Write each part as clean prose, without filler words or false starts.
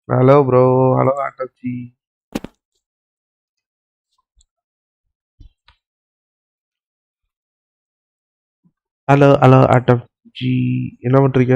Hello, bro. Hello, Atachi. Hello, Atachi. என்ன பண்றீங்க?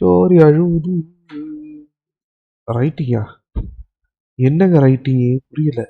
Story அழுவுது. ரைட்டிங்கா? என்னங்க ரைட்டிங்கு? புரியல.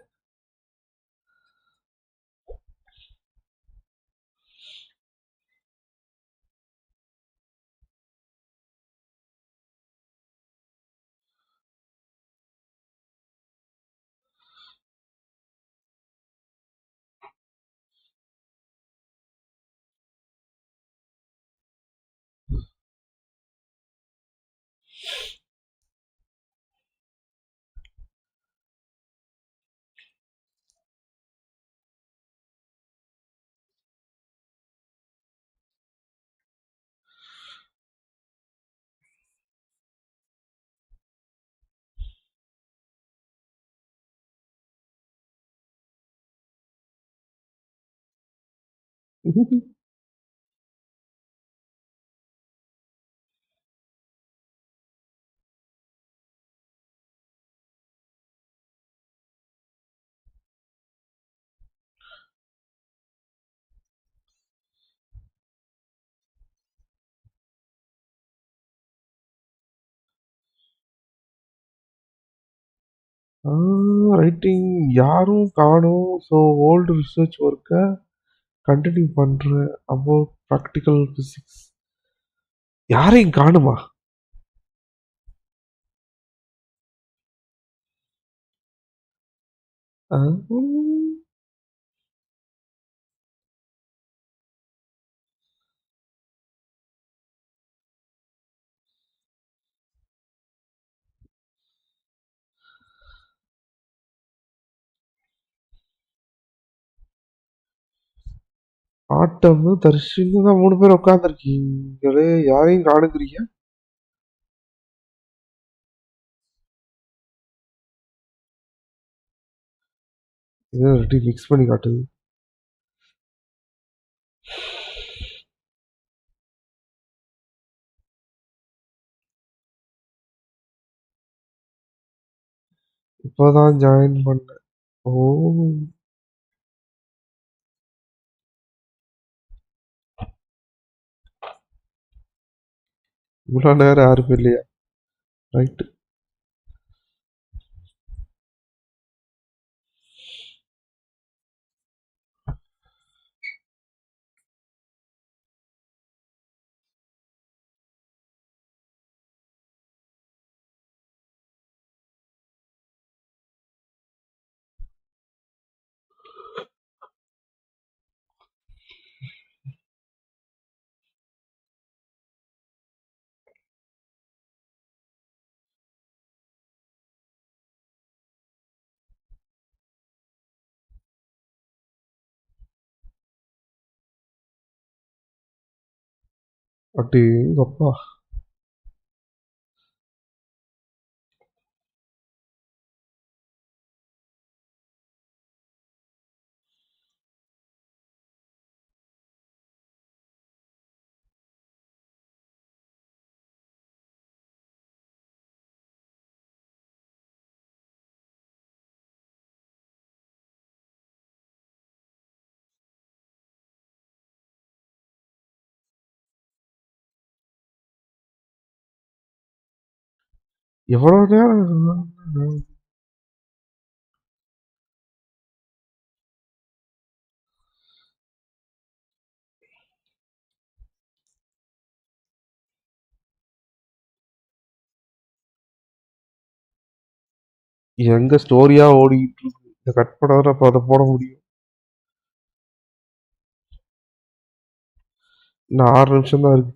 ரைட்டிங் யாரும் காணோம். ஸோ ஓல்டு ரிசர்ச் ஒர்க்கை கண்டினியூ பண்றேன். About practical physics. யாரையும் காணுமா? ஆட்டம் தர்ஷின்னு தான் 3 பேர் உட்காந்துருக்கீங்களே, யாரையும் காணுங்கிறீங்க? இதை ரெட்டி மிக்ஸ் பண்ணி காட்டுது. இப்போதான் ஜாயின் பண்ணேன். ஓ, இவ்வளோ நேரம் யாருமே இல்லையா? ரைட்டு. அப்படி அப்பா. எவ்வளோ நேரம்? எங்க ஸ்டோரியா ஓடிட்டு இருக்கு. இதை கட் பண்ணாதான் அப்ப அதை போட முடியும். இன்னும் 6 நிமிஷம் தான் இருக்கு.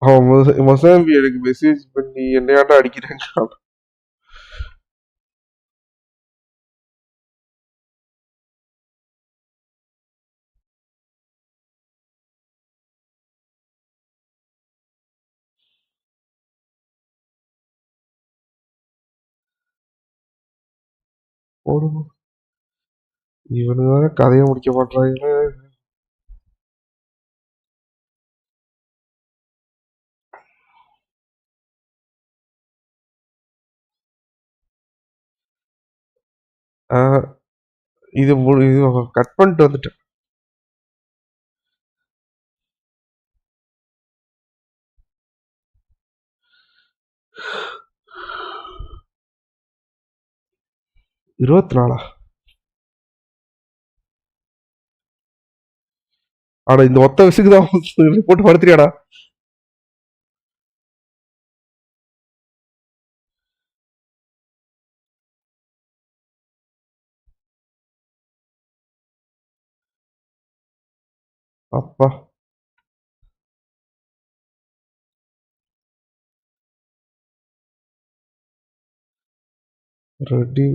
அவன் மொசாம்பி எனக்கு மெசேஜ் பண்ணி என்னையாண்டா அடிக்கிறாங்க. போடுவோம். இவனுங்க வேற கதையை முடிக்க மாட்டாங்களே. இது இது கட் பண்ணிட்டு வந்துட்டேன். இருபத்தி நாலா? ஆனா இந்த ஒத்த விஷயத்துக்கு தான் போட்டு படுத்துறியாடா? அப்பா ரெடி.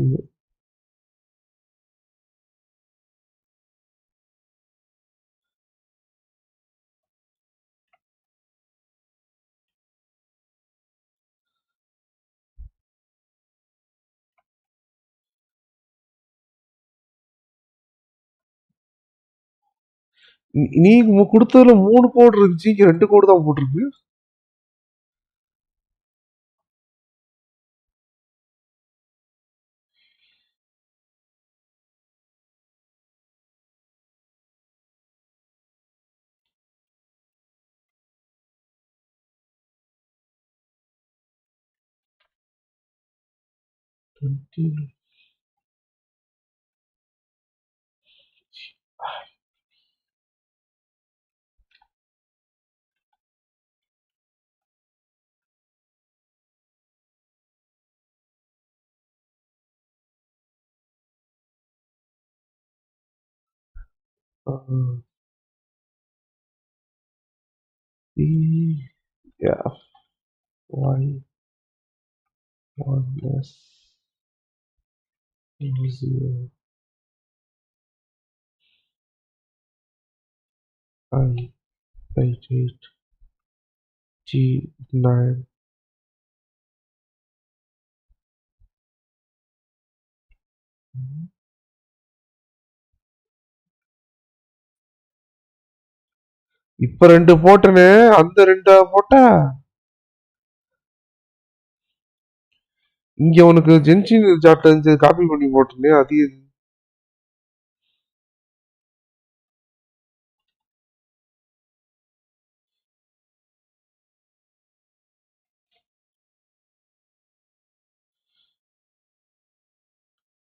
நீ கொடுத்ததுல 3 கோடு இருந்துச்சு, இங்க 2 கோடு தான் போட்டிருக்கு. F Y 1 S 0 I 88 G 9. இப்ப 2 போட்டனே, அந்த 2 போட்ட. இங்க உனக்கு ஜென்சின் சார்ட் இருந்து காப்பி பண்ணி போட்டனே, அது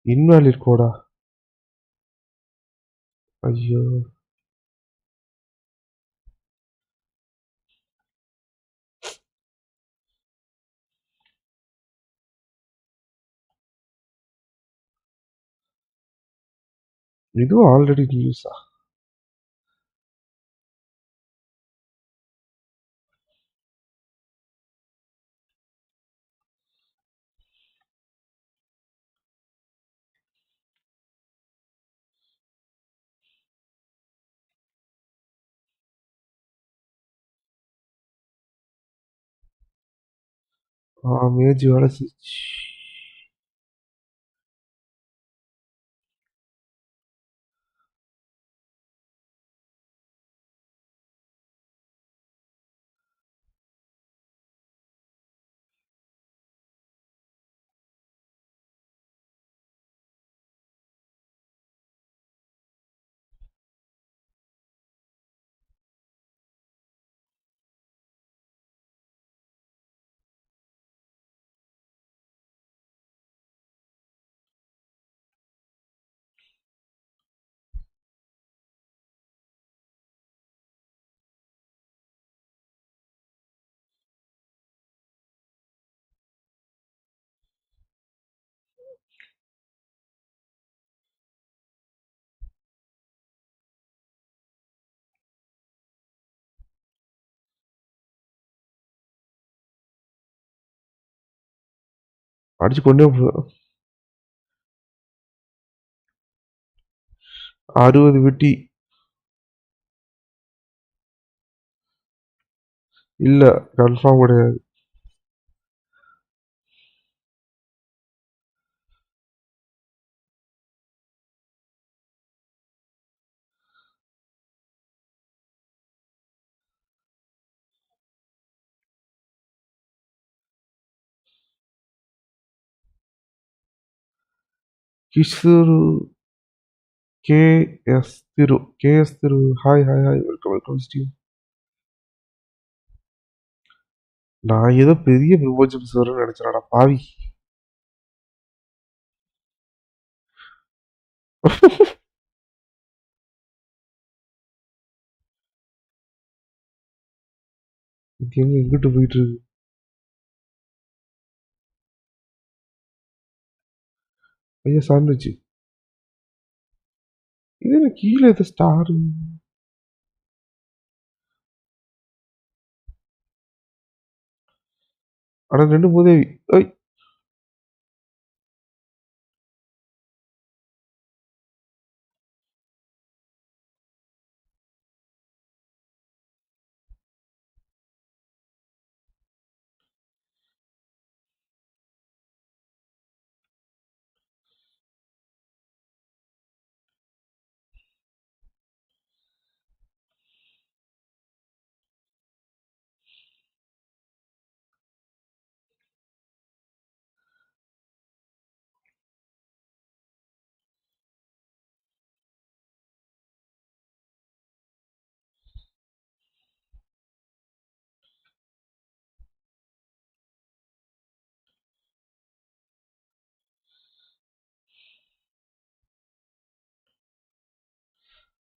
இன்வாலிட் கோடா? ஐயோ, இதுவும் ஆல்ரெடி நியூஸா? மேஜ் வேலை செஞ்சு. அடிச்சு கொண்டே போடுவேன். 60 வெட்டி. இல்ல கன்ஃபார்ம் கிடையாது. Kishore KS Thiru hi hi hi welcome welcome Steve. நான் ஏதோ பெரிய ப்ரமோஷன்ஸ் வரும்னு நினைச்சேன்டா பாவி. எங்க எங்கிட்ட போயிட்டு இருக்கு. ஐயா சாண்ட்விச். இது என்ன கீழே எது ஸ்டார். ஆனா ரெண்டு மூதேவி. ஐய்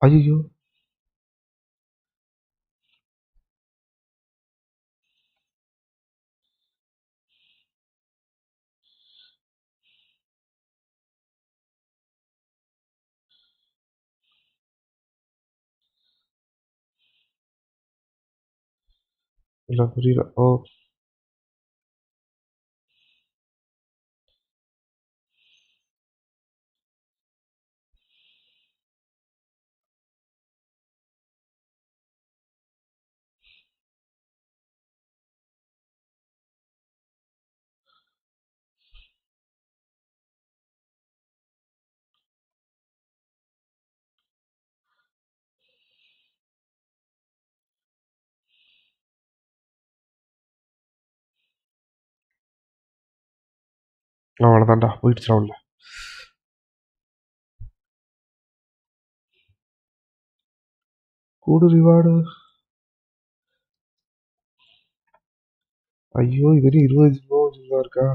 ஐயோ இல்ல புரியல. ஓ அவ்வளவுதான்டா போயிடுச்சு அவன்ல. கூடு ரிவார்டு. ஐயோ இது 20 தான் இருக்கா.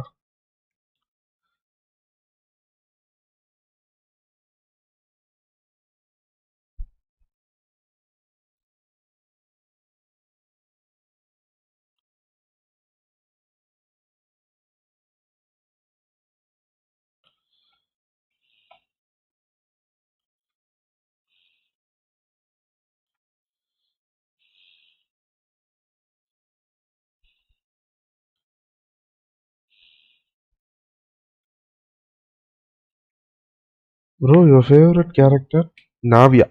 ப்ரோ யுவர் ஃபேவரட் கேரக்டர் நாவியா.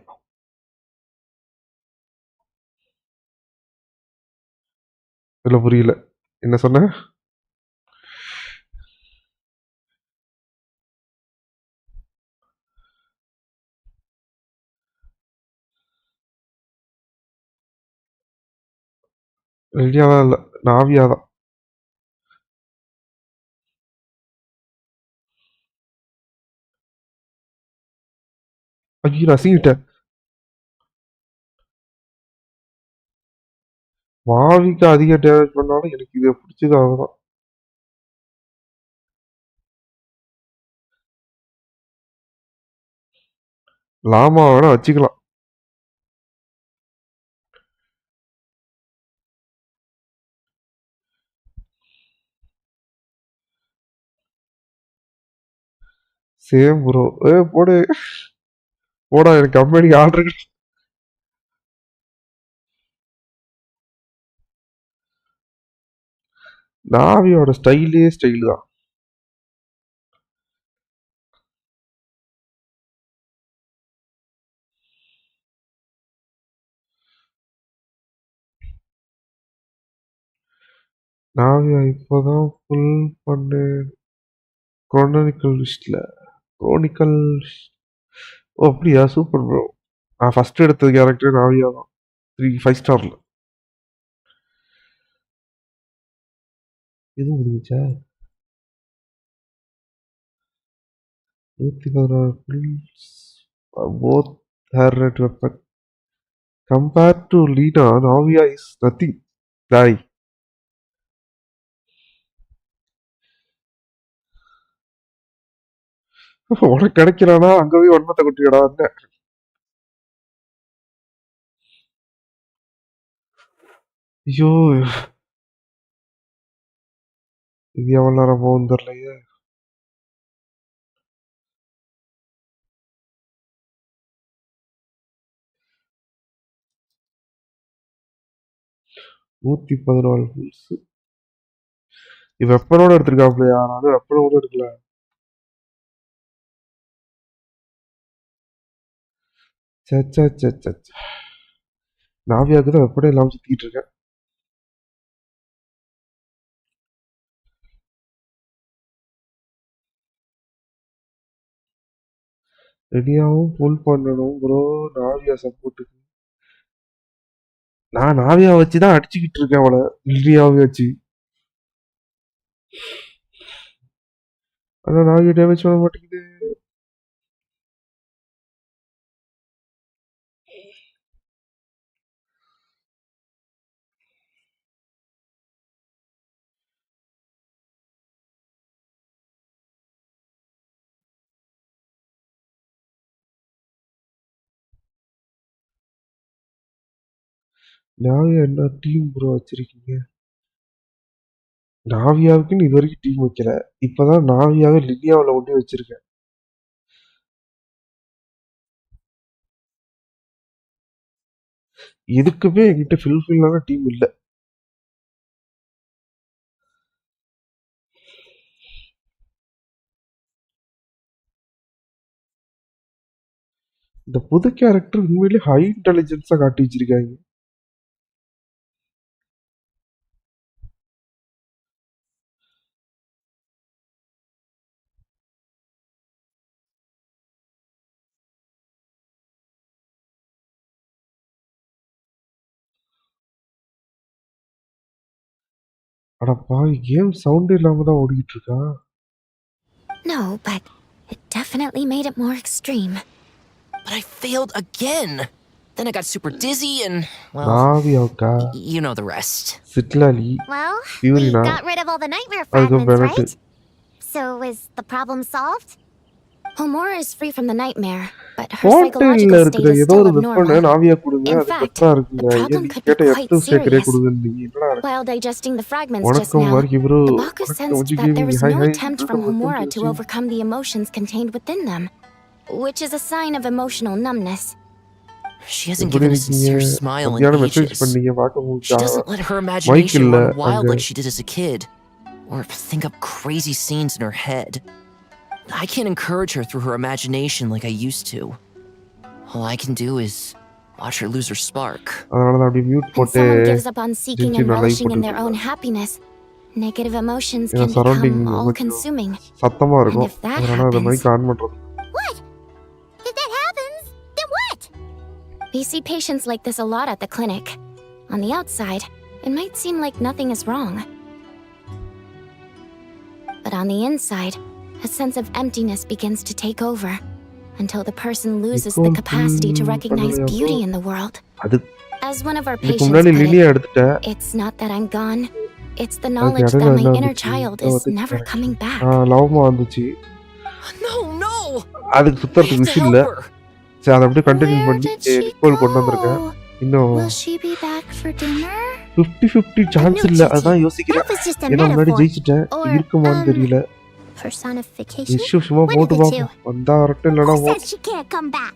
இல்ல புரியல என்ன சொன்ன. ரெடியாதான் இல்ல நாவியா தான். ஐயோ நசிங்கிட்டேன். மாவிக்கு அதிக டேமேஜ் பண்ணாலும் எனக்கு இதை பிடிச்சது அவதான். லாமா வேணா வச்சுக்கலாம். Same bro. போடு போடா எனக்கு கம்பெனி ஆர்டர். நாவியோட ஸ்டைலே ஸ்டைல் தான். நாவியா இப்போதான் ஃபுல் பண்ணேன். குரோனிக்கல் லிஸ்ட்ல குரோனிக்கல். ஓ அப்படியா, சூப்பர் ப்ரோ. நான் ஃபர்ஸ்ட் எடுத்த கேரக்டர் நாவியா தான், 5 ஸ்டார்ல. இது முடிஞ்சா 116 kills, both hair rate weapon. Compared to Lina, Navia is nothing. Die. உனக்கு கிடைக்கிறானா அங்க போய் ஒன்பத்தை குட்டிடா. ஐயோ, இது எவ்வளவு நேரம் போகும் தெரியலையே. நூத்தி 14 kills. இது வெப்பனோட எடுத்திருக்காப்லையா? நானும் வெப்பனோட எடுக்கல. நாவியாவுக்கு தான் வெப்பனே இல்லாம சுத்திட்டு இருக்கேன். ரெடியாவும் ஃபுல் பண்ணணும் ப்ரோ நாவியா சப்போர்ட்டுக்கு. நான் நாவியா வச்சுதான் அடிச்சுக்கிட்டு இருக்கேன் அவளை, லில்லியாவை வச்சு. ஆனா நாவியா டேமேஜ் பண்ண மாட்டேங்குது. நாவியா என்ன டீம் ப்ரோ வச்சிருக்கீங்க? நாவியாவுக்குன்னு இது வரைக்கும் டீம் வைக்கல. இப்பதான் நாவியாவை லில்லியாவில் கொண்டு வச்சிருக்கேன். எதுக்குமே என்கிட்ட ஃபில்ஃபில்லான டீம் இல்லை. இந்த புது கேரக்டர் உண்மையிலே ஹை இன்டெலிஜென்ஸா காட்டி வச்சிருக்காங்க. அட பாவி, கேம் சவுண்ட் இல்லாம தான் ஓடிட்டு இருக்கா. No, but it definitely made it more extreme. But I failed again. Then I got super dizzy and, well, நாவியாவுக்கா you know the rest. சிட்லாலி Well, we பியூரினா got rid of all the nightmare அதுக்கு fragments, பெனட்டு. right? So is the problem solved? Homura is free from the nightmare, but her ஹோட்டல்ல psychological இருக்கிற state is ஏதோ still ஒரு வெப்பனை abnormal. Navya கொடுங்க, In அது fact, பெட்டரா இருக்குங்க. the problem ஏன் could be கேட்ட quite எத்து சேக்கரே serious. கொடுங்க. என்னடா While digesting the fragments just வணக்கம் now, marquee bro. the Baku sensed that there was no attempt from Homura to overcome the emotions contained within them, which is a sign of emotional numbness. She hasn't given a sincere smile in message ages. பண்ணீங்க பார்க்க She doesn't let her imagination run wild like she did as a kid, or think up crazy scenes in her head. I can't encourage her through her imagination like I used to. All I can do is watch her lose her spark. அதனால தான் அப்படி mute When போட்டு someone gives up on seeking and நல்லா relishing in their போட்டு own happiness, negative emotions ஏன்னா can surrounding become all-consuming. சத்தமா And இருக்கும். if that அதனால அதை happens... மைக் ஆன் பண்றது. What? If that happens, then what? We see patients like this a lot at the clinic. On the outside, it might seem like nothing is wrong. But on the inside, a sense of emptiness begins to take over until the person loses the capacity to recognize beauty in the world. அது As one of our இதுக்கு patients முன்னாடி put லிலியா it, எடுத்துட்டேன். it's not that I'm gone. It's the knowledge that my inner child is never coming back. லவ்மா வந்துச்சு. No, no! அதுக்கு சுத்தறதுக்கு விஷயம் இல்ல. சரி, அதை அப்படியே கண்டினியூ Where பண்ணி did she நிக்கோல் கொண்டு வந்திருக்கேன். go? இன்னும் Will she be back for dinner? 50-50 chance இல்ல. அதான் யோசிக்கிறேன். That was just a ஏன்னா முன்னாடி metaphor. ஜெயிச்சிட்டேன், Or, இருக்குமான்னு தெரியல. personification? விஷயம் சும்மா What போட்டு did it பார்ப்போம். வந்தா வரட்டும், இல்லைனா Who says she can't come back?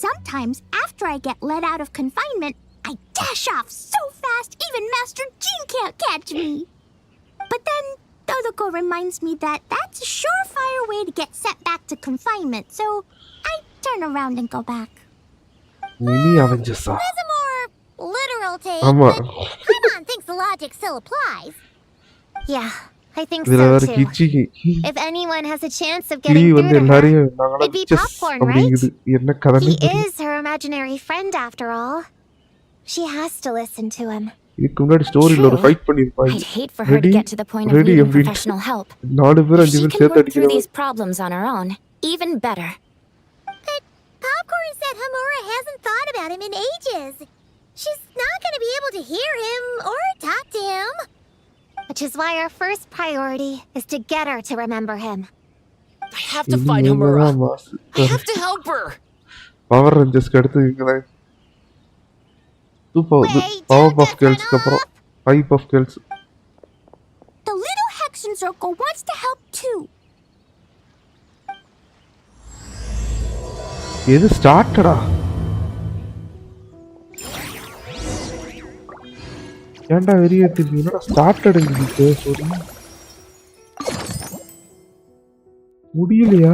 Sometimes, after I get let out of confinement, I dash off so fast even Master Jean can't catch me. But then, Todoko reminds me that that's a surefire way to get sent back to confinement, so I turn around and go back. Mini அவெஞ்சர்ஸா? That's a more literal take, ஆமா. but Paimon thinks the logic still applies. Yeah, I think இதுல so வேற too. கிச்சிக்கு If anyone has a chance of கிளி getting through வந்து to her, எல்லாரையும் நாங்களா it'd be pitches popcorn, அப்படிங்குது right? என்ன கதைன்னு He தெரியல. is her imaginary friend after all. She has to listen to him. இதுக்கு முன்னாடி ஸ்டோரியில ஒரு True. ஃபைட் பண்ணிருப்பாங்க. I'd hate for her to ready get to the point of ready needing அப்படின்ட்டு professional help. 4 பேர் If 5 she பேர் can சேர்த்து work through அடிக்கிறவங்க. these problems on her own, even better. But Popcorn said Hamura hasn't thought about him in ages. She's not going to be able to hear him or talk to him. Which is why our first priority is to get her to remember him. I have to find Hamura. I have to help her. Power ரேஞ்சர்ஸ்க்கு அடுத்து இங்கதான் Wait, power don't puff just கேர்ள்ஸ்க்கு run அப்புறம் 5 puff girls. The little Hexen Circle wants to help too. எது ஸ்டார்டடா? ஏன்டா வெறியேத்திருக்கீங்க? ஸ்டார்டடுங்க சரி முடியலையா?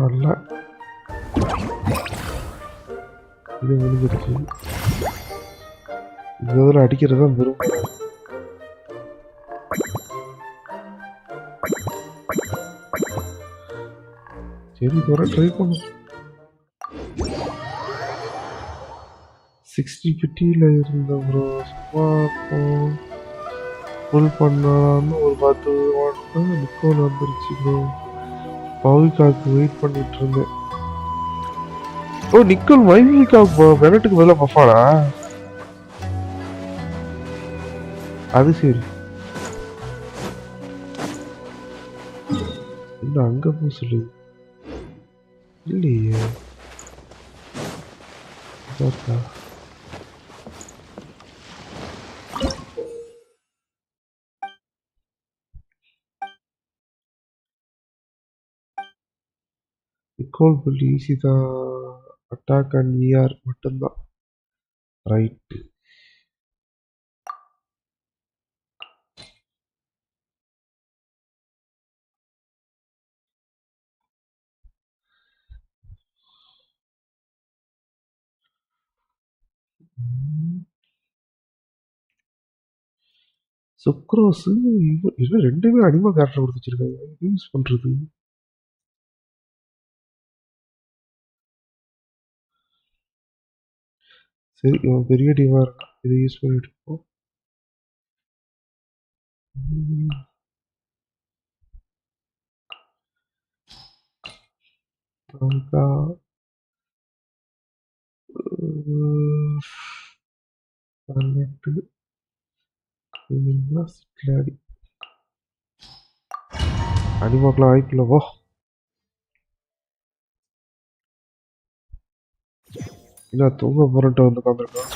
அல்ல இது முடிஞ்சிருச்சு. இதில் அடிக்கிறது தான் விரும்புகிறேன். சரி வர ட்ரை பண்ணு. 6050 இருந்த ப்ரோ சும்மா ஃபுல் பண்ணலான்னு ஒரு 10 வாட்ஸ் நிக்கோன் வந்துருச்சு ப்ரோ. பவிகாவுக்கு வெயிட் பண்ணிட்டு இருந்தேன். ஓ நிக்கோல் வைவிகாவுக்கு பெனட்டுக்கு பதிலாக பஃபாடா? அது சரி. என்ன அங்க போ சொல்லு இல்லையே. நிக்கோல் புல் ஈஸி தான். அட்டாக் அண்ட் விஆர் மட்டும்தான். ரைட். சுக்ரோஸ் இது ரெண்டுமே அனிமா கேரக்டர் கொடுத்து வச்சிருக்காங்க. யூஸ் பண்றது சரி. இவன் பெரிய டீமா இருக்கான். இதை யூஸ் பண்ணிட்டு இருக்கோம். அனிமாக்கெல்லாம் வாய்ப்பில்லவோ. என்ன தூங்க போறன்ட்டு வந்து உட்காந்துருக்கான்.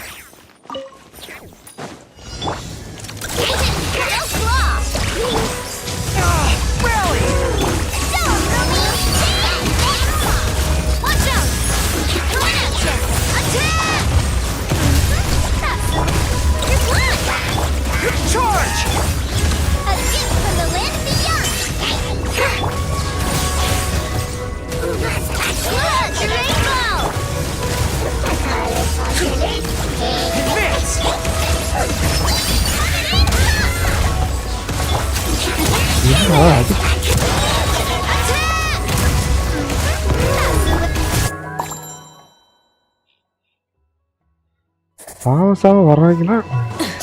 சாவ வர்றாங்களா?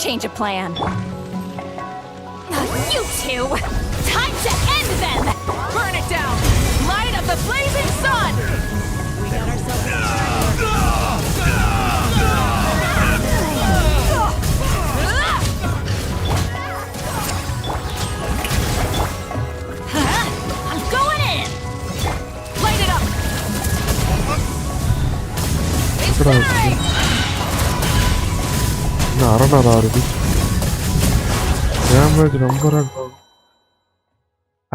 Change of plan. You two! Time to end them! Burn it down! Light up the blazing sun! We got ourselves I'm going in! Light it up! It's time! அரணாரா இருக்கு. டேமேஜ் நம்பரா இருக்கும்.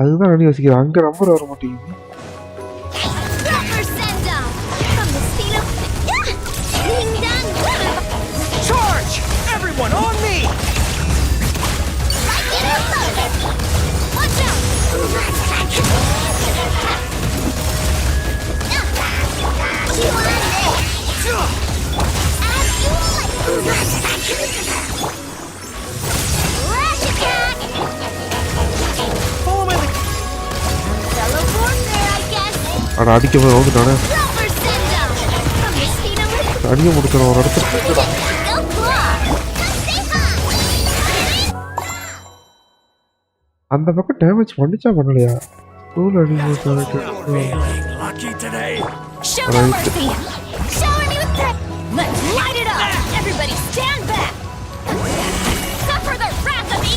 அதுதான் நான் யோசிக்கிறேன். அங்க நம்பர் வர மாட்டேங்குது. Charge! Everyone on me! Lash attack! Follow my lead. Fellow warfare, I guess. அட அடிக்க போய் வந்துட்டானே. Silver Sendam! From Mosquito with அடிக்க முடிக்கணும் ஒரு இடத்துல. Go claw! Come say hi! அந்த பக்கம் டேமேஜ் பண்ணிச்சா பண்ணலையா? ஸ்கூல் அடிக்க Lucky today. Show no mercy! Shower me with threat! Let's light it up! Everybody stand back! Suffer the wrath of me!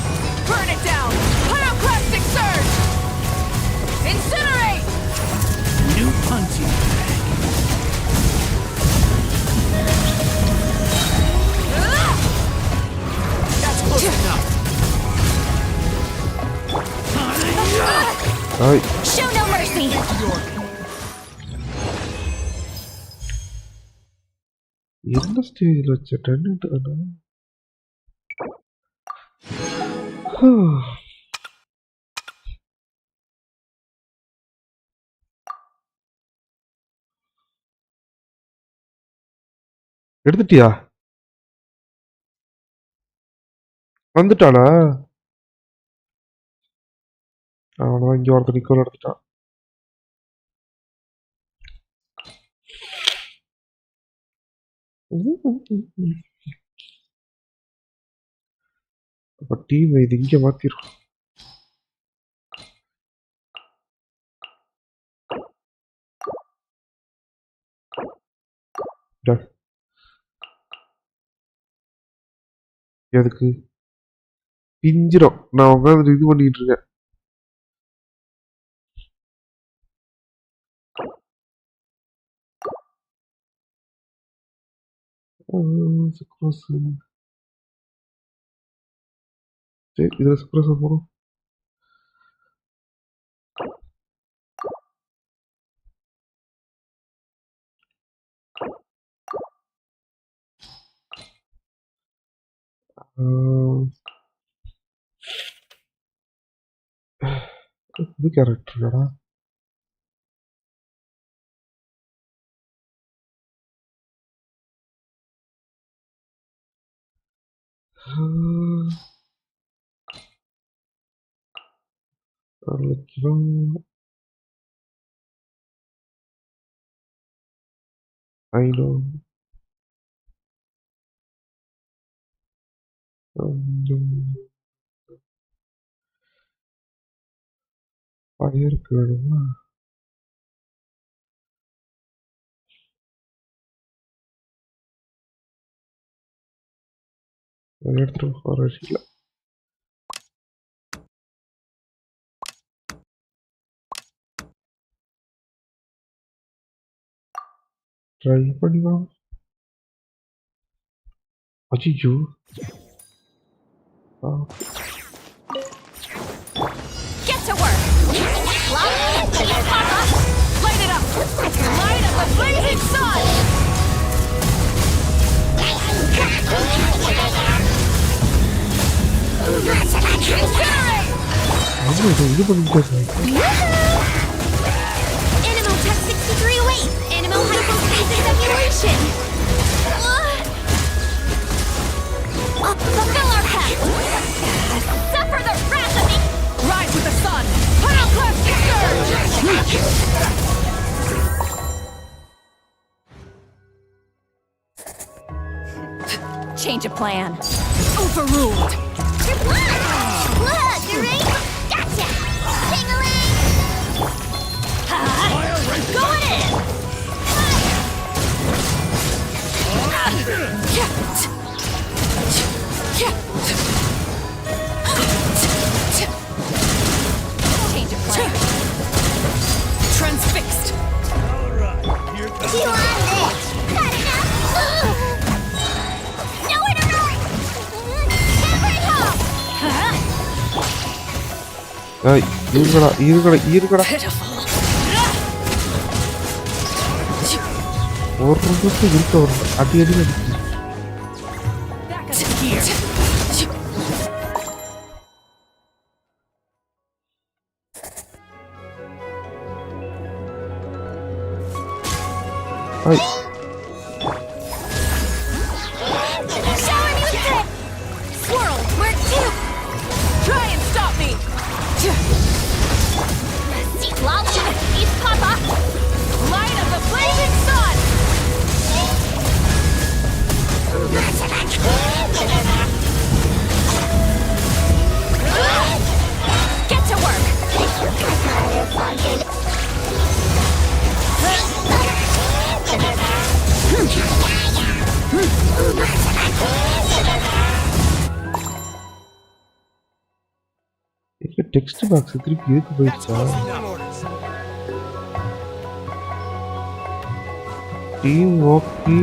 Burn it down! Pyroclastic surge! Incinerate! New punching bag. That's close enough. ஐய் Show no mercy! எந்த ஸ்டேஜில் வச்ச tent தானே? எடுத்துட்டியா? வந்துட்டானா? அவனதான் இங்க ஒருத்தர் Nicolas எடுத்துட்டான். அப்ப டீம் இது இங்க மாத்திரும். எதுக்கு பிஞ்சிரும்? நான் உட்காந்து இது பண்ணிட்டு இருக்கேன். சரி இதுல சுக்ரோசம் போடும். புது கேரக்டர்டா. I know. ஃபயருக்கு வேணுமா? எடுத்துட்டு ஃபாரஸ்ட்ல try பண்ணிவா. அஜிஜோ Get to work! Light it up! Light up the blazing sun! Incinerate! இது பண்ணிட்டு Animal Tech 63 away! Animal hypostasis emulation! Fulfill our path! Suffer the wrath of me! Rise with the sun! Pyroclastic surge! Change of plan. Overruled. You're blood! Blood, right? Gotcha! Ding-a-ling! Going in! Change of plan. Transfixed. Here comes You on this? Not enough! Nowhere to run! Temporary home! இருக்கடா Pitiful. ஒரு நிமிஷம் இருக்க வரும். அடி அடி அடிக்கு. Back up here. ஐய் Shower me with எங்க டெக்ஸ்ட் பாக்ஸ் திருப்பி எதுக்கு That's போயிடுச்சா? close enough. Orders. Team okay.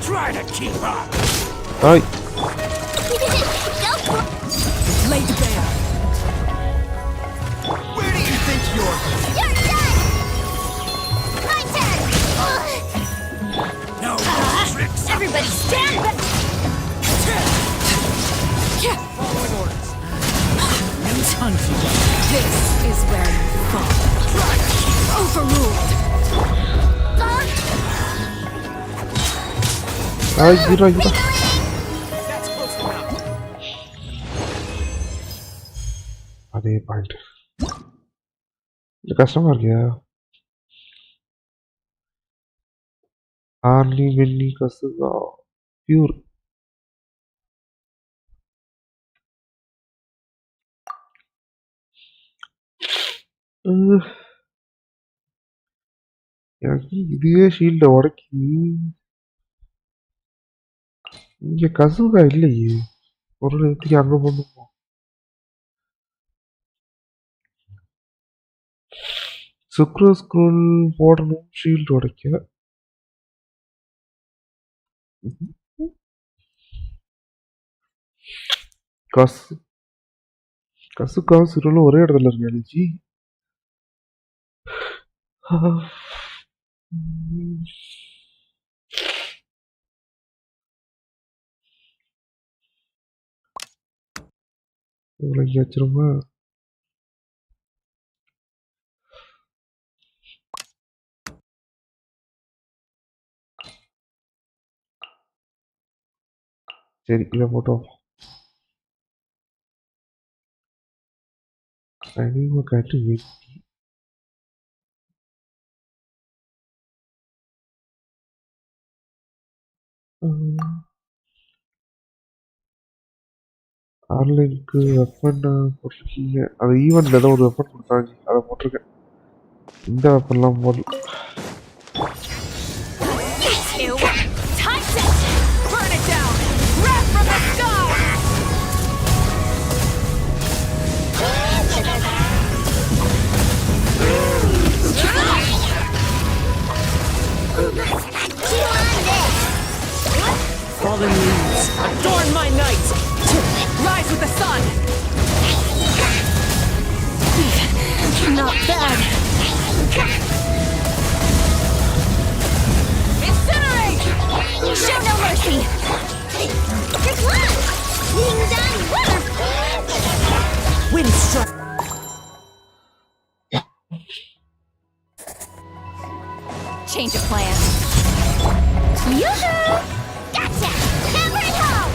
Try to keep up. Hi. Laid bare. Where do you think you're going? You're done! My turn! No tricks. Everybody stand back. Following orders. New hunting. This is where you fall. Try to keep up. Overruled. Hi hero. That's close enough. அதே point. இது கஷ்டமா இருக்கியா? ஆர்லி வெள்ளி கசுகா pure. எனக்கு இதுவே ஷீல்ட உடைக்கி. இங்க கசுகா இல்லையே. ஒரு இடத்துக்கு அங்க பண்ணுவோம். சுக்ரோ ஸ்க்ரோல் போடணும் ஷீல்டு உடைக்க. கசுகா சிரோலும் ஒரே இடத்துல இருக்கு அலிஜி. இவ்வளோ வச்சிருமா? சரி இதை போட்டோம். அனிம காட்டு வெட்டி. ஆன்லைனுக்கு வெப்பன் போட்டிருக்கீங்க. அது ஈவெண்ட்ல ஏதோ ஒரு வெப்பன் கொடுத்தாங்க, அதை போட்டிருக்கேன். இந்த வெப்பன்லாம் போடல. Time set. Burn it down. Wrath from the sky. Fallen leaves, adorn my night. Rise with the sun. Not bad. Incinerate! Show no mercy! Good luck! Undawn work! Wind strike. Change of plan. Yoo-hoo! Gotcha! Hammer it home!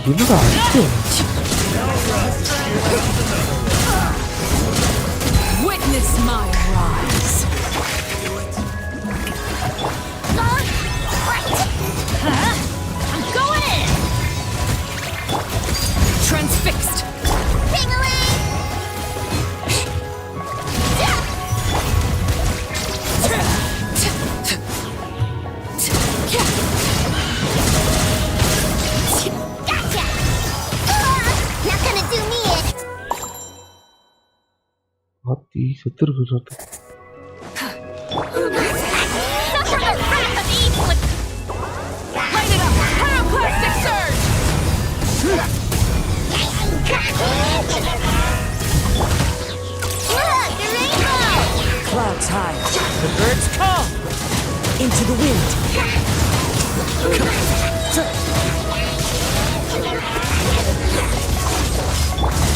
என்னடா அடிச்சு? Witness my rise. I'm going in. Transfixed. Ping-a-ling! Gotcha! Not gonna do me in. ஆத்தி செத்துருக்கு சாத்து. Suffer the wrath of evil! Light it up. Pyroclastic surge. Look, the rainbow! Clouds high. The birds call. Into the wind.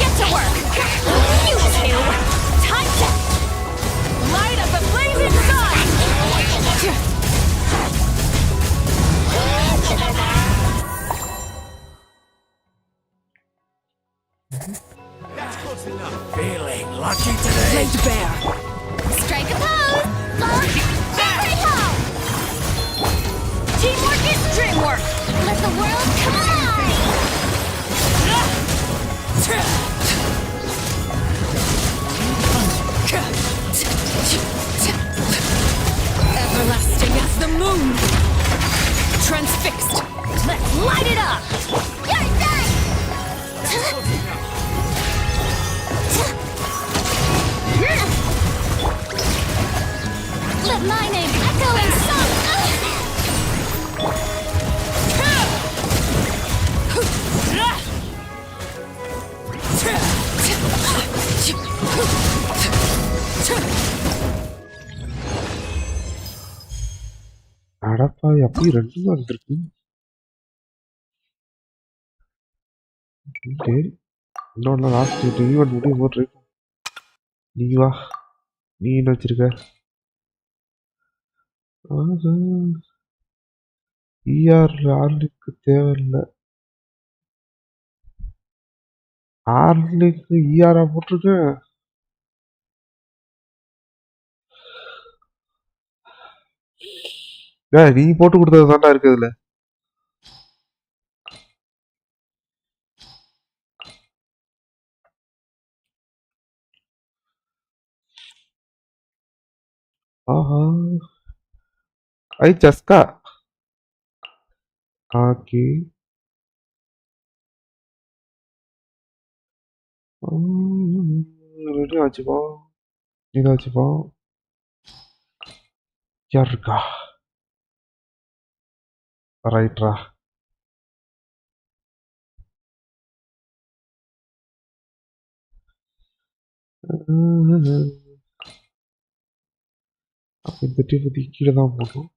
Get to work. You two. Time set. Light of the blazing sun. That's close enough. Feeling lucky today. Laid bare. Strike a pose! Hammer it home! Teamwork is dreamwork. Let the world collide! அடப்பா அப்படி 2 தான் வந்திருக்கு. சரி இன்னொன்று last event முடியும் போது நீ வா. நீ என்ன வச்சிருக்க? ஆர்லிக்கு தேவையில்லை. ஆர்லிக்கு இஆரா போட்டிருக்கேன். நீ போட்டு கொடுத்தது தாண்டா இருக்குதுல. ஆஹா ஐ சஸ்கா. ஓகே ரெடி ஆச்சுப்பா. இதாச்சுப்பா. யார் இருக்கா? ரைட்ரா. அப்போ இந்த டீம் பற்றி கீழே தான் போகணும்.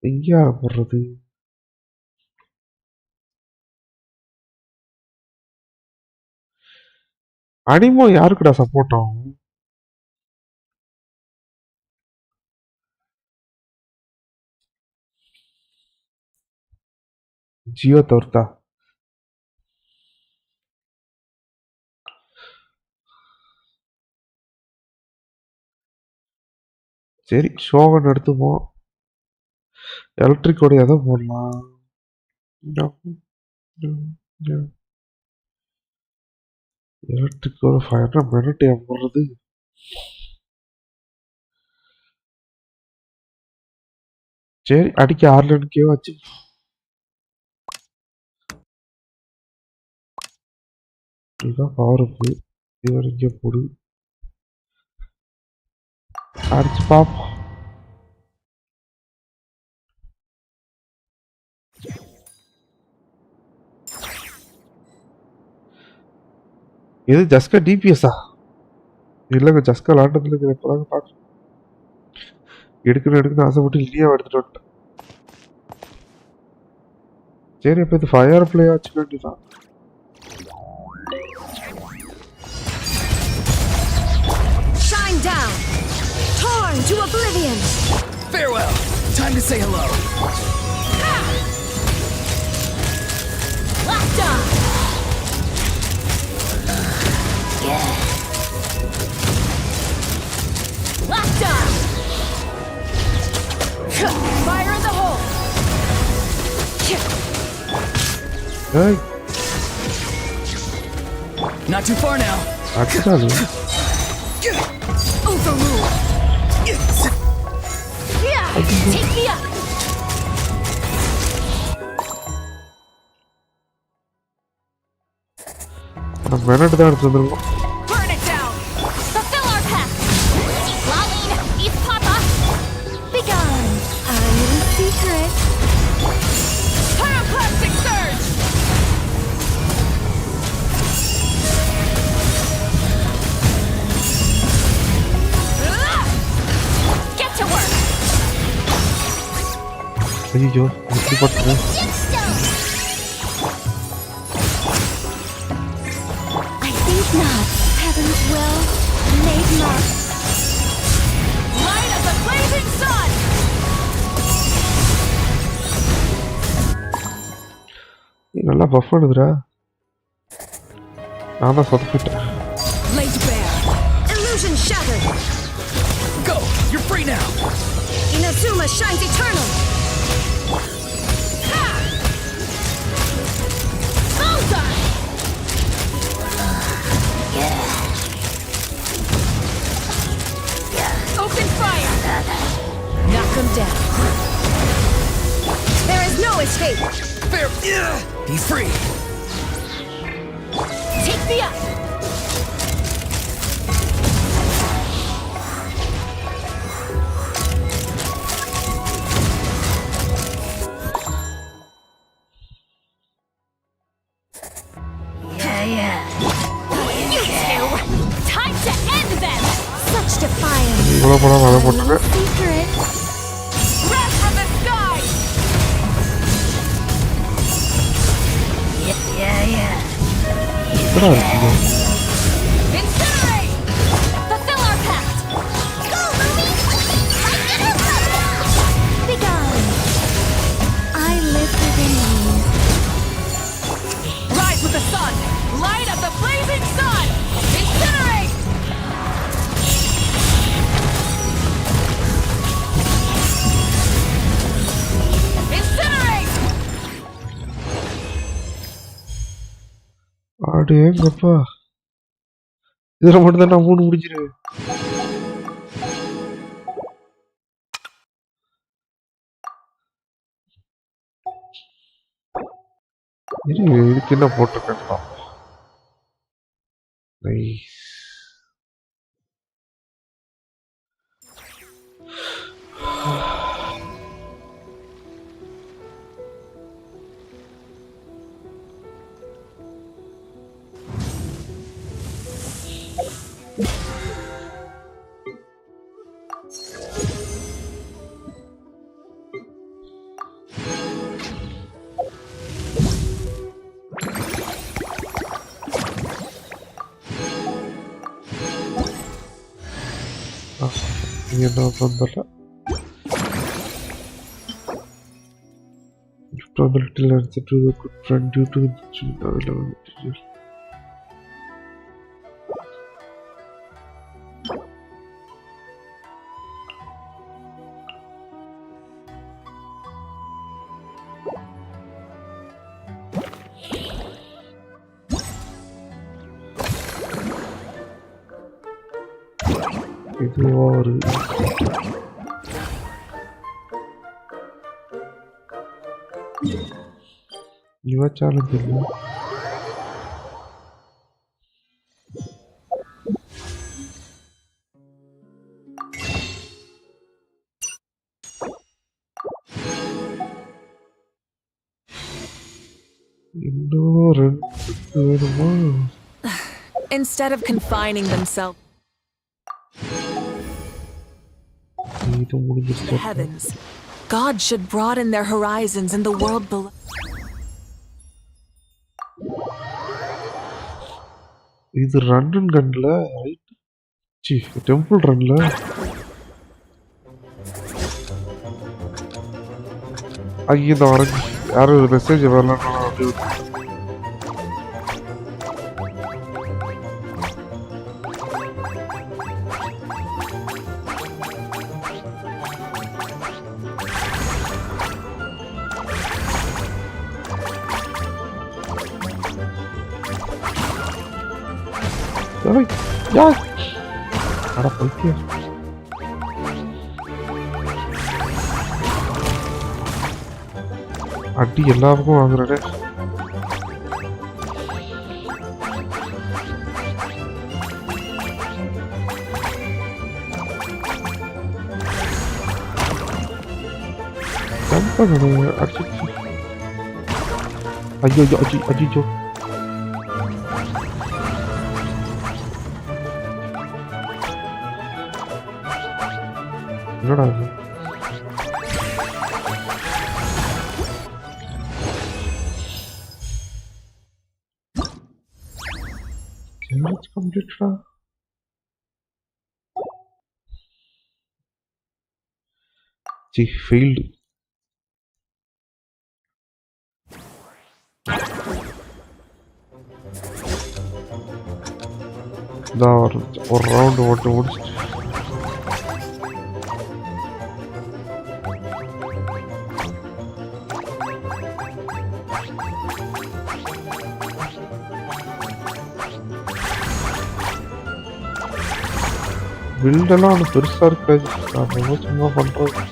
எங்கேயா போடுறது? அனிமோ யாருக்குடா சப்போர்ட் ஆகும்? ஜியோ தவிர்த்தா? சரி ஷோவன் எடுத்துப்போம். எலக்ட்ரிக்கோட எதை போடலாம்? எலக்ட்ரிக்கோட 500 மினிட் ஏன் போடுறது? சரி அடிக்க ஆர்லனுக்கே வச்சு இதுதான் பவரப்பு. இவர் இங்கே போடு. அடிச்சு பார்ப்போம். இது ஜஸ்கா டிபிஎஸ்ஸா? இல்லைங்க ஜஸ்கா விளாண்டதுல இருக்குது. இப்போதாங்க பார்க்குறேன். எடுக்கணும்னு ஆசைப்பட்டு இல்லையா எடுத்துட்டு வந்துட்டேன். சரி இப்போ இது ஃபயர் பிளே ஆச்சு வேண்டியதான். Shine down, torn to oblivion. Farewell. Time to say hello. Locked on. Locked on. Fire in the hole. ஏய் Not too far now. அடிச்சாலு Overrule. Yeah. Take me up. நம்ம மினிட் தான் எடுத்து வந்துருக்கோம். Burn it down. Fulfill our pact. Eat Lolene. Eat Papa. Begone. I'm in secret. Pyroclastic surge. Get to work. ஐயோ எப்படி பட்டுறேன்? I think not. Heaven's will made not. Light of the blazing sun. நீ நல்லா puff பண்ணுதுடா. நான் தான் சொதப்பிட்டேன். Laid bare. Illusion shattered. Go. You're free now. Inazuma shines eternal. Ha! Bullseye. Open fire. Knock him down. There is no escape. Fair. He's free. Take me up. இவ்வளோ படம் அதை போட்டுருக்கேன். Wrath from the sky! எப்படா இருக்குங்க? Incinerate! Fulfill our pact! Go, Lumi! Be gone. I live within you. Rise with the sun! Light of the blazing sun! Incinerate! Incinerate! அடேங்கப்பா. இதுல மட்டும் தான் நான் 3 முடிச்சிருவேன். இதுக்கு என்ன போட்டிருக்கேன்? Nice. You know from the gift of the little answer to the good friend due to the available material. இதுவாரு இவ சேலஞ்ச் இல்லை. இன்னும் 2 வேணுமா? Instead of confining themselves இது to முடிஞ்சிருச்சு. the heavens, God should broaden their horizons in the world below. இது run and கன்ல right. சி temple ரன்ல ஐயோ இந்த வரஞ்சு யாரும் ஒரு மெசேஜ் வரலாம் அப்படி யா அட பைத்தியம். அடி எல்லாருக்கும் வாங்குறே. அடிச்சு ஐயோ அஜி அஜிஜோ என்னடா இது? Challenge completed. Gee, failed. ஒரு ரவுண்ட் ஓட்டு முடிச்சிட்டு பில்டெல்லாம் ஒன்று பெருசாக இருக்காது. நம்ம சும்மா பண்ணுறது.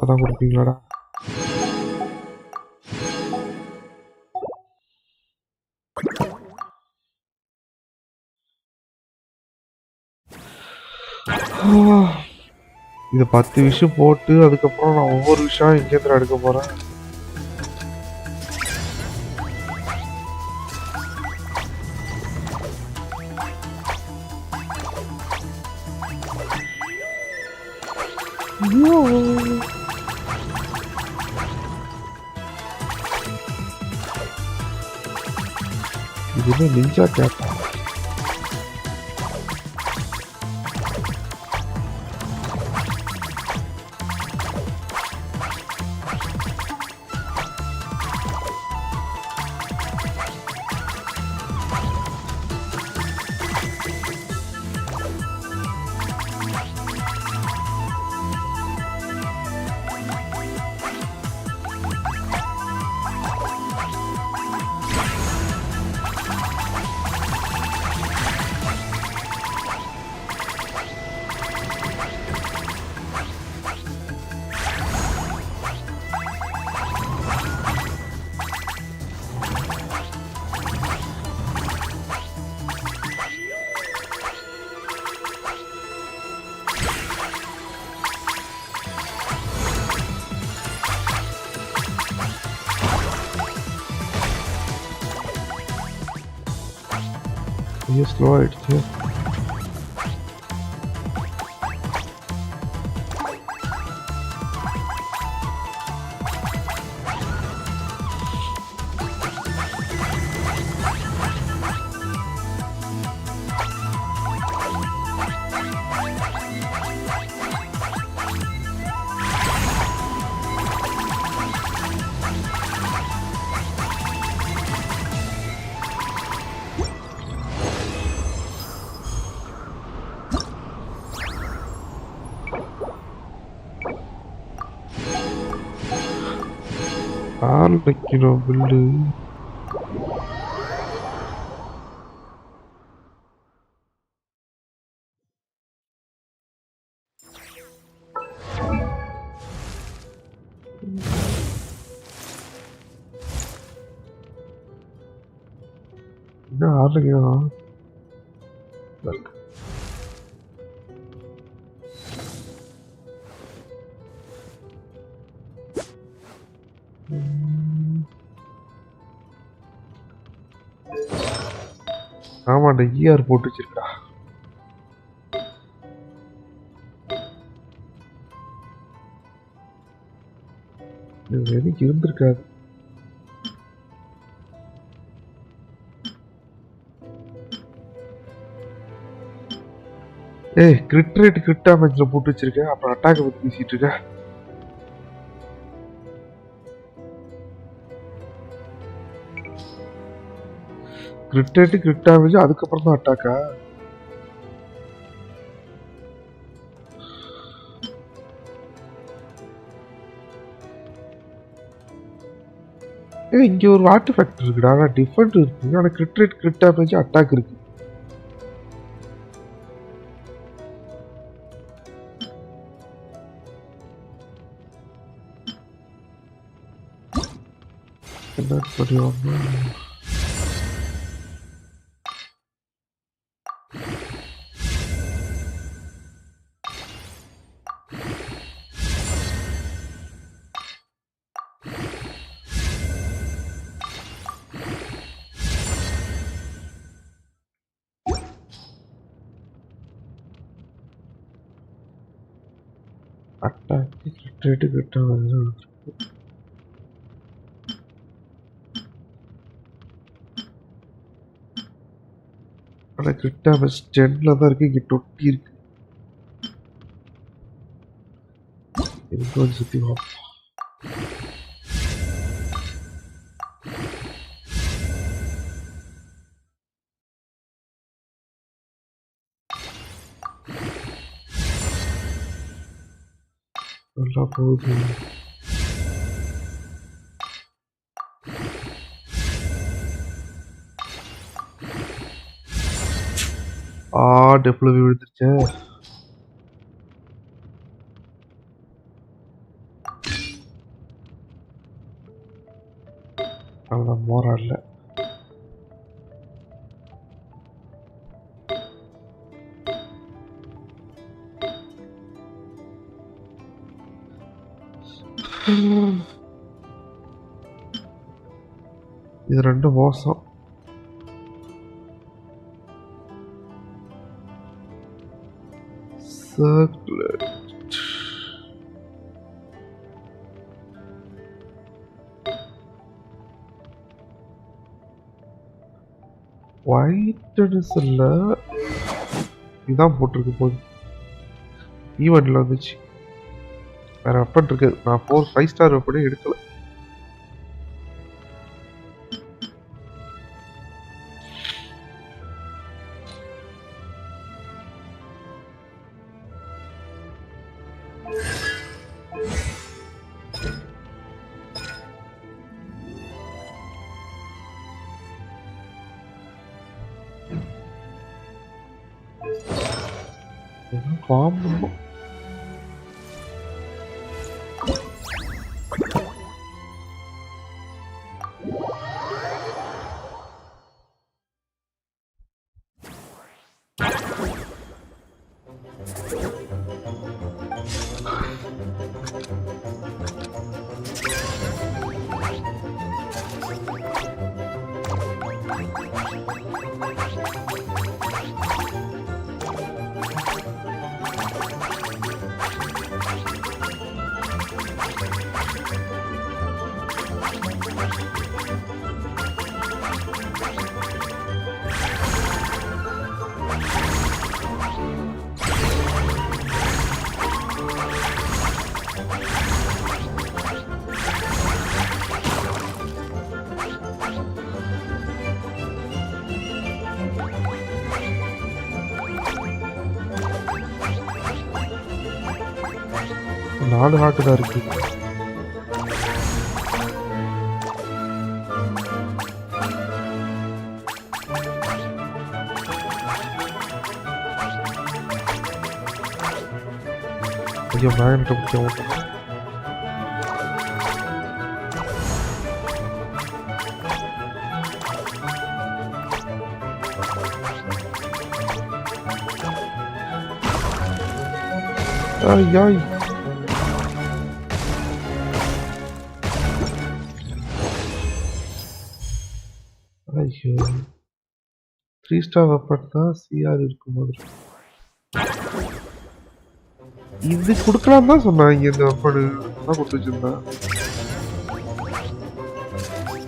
இப்பதான் கொடுப்பீங்களாடா? இது 10 விஷயம் போட்டு அதுக்கப்புறம் நான் ஒவ்வொரு விஷயம் எங்கேருந்து எடுக்க போறேன்? இது நிஞ்சா கேப்பா. ஐயோ ஸ்லோ ஆயிடுச்சு. ஆள் வைக்கணும் பில்லு. என்ன ஆள் வைக்கணும்? ஆமாண்டா ஈஆர் போட்டு வச்சிருக்கா. எனக்கு இருந்திருக்காது. ஏய் கிரிட் ரேட் கிரிட் டேமேஜ்ல போட்டு வச்சிருக்கேன். அப்புறம் அட்டாக் பத்தி பேசிட்டு இருக்க. கிரிட் ரேட் கிரிட் டேமேஜ் அதுக்கப்புறம் தான் அட்டாக்கா? இங்க ஒரு வாட்டர் ஃபேக்டர் இருக்குடா. ஆனா டிஃபரெண்ட் இருக்கு. ஆனா grid rate grid damage attack இருக்கு. என்ன பண்ணுவாங்க? Attack grid rate grid damage ஆனா கிரிட் டேமேஜ் 10ல தான் இருக்கு. இங்க 20 இருக்கு. எனக்கு வந்து சுத்தி பார்ப்போம். நல்லா போகுது. டெப்ல விழுந்துருச்சே. அவ்வளோ மோரால இது ரெண்டு மோசம். சர்க்குலேட் ஒயிட்னஸ் இல்லை, இதுதான் போட்டிருக்கு போது ஈவெண்ட்ல வந்துச்சு. வேற வெப்பன் இருக்கு. நான் 5 ஸ்டார் வெப்பனே எடுக்கல. பாம்பு 4 ஹார்ட் தான் இருக்கு. ஐயோ மேக்னெட் முக்கியம். ஐயாய் ஐயோ 3 ஸ்டார் வெப்பன் தான் சிஆர் இருக்கும் மாதிரி. இது கொடுக்கலாம் தான் சொன்னாங்க. இந்த வெப்பன் தான் கொடுத்து வச்சிருந்தேன்.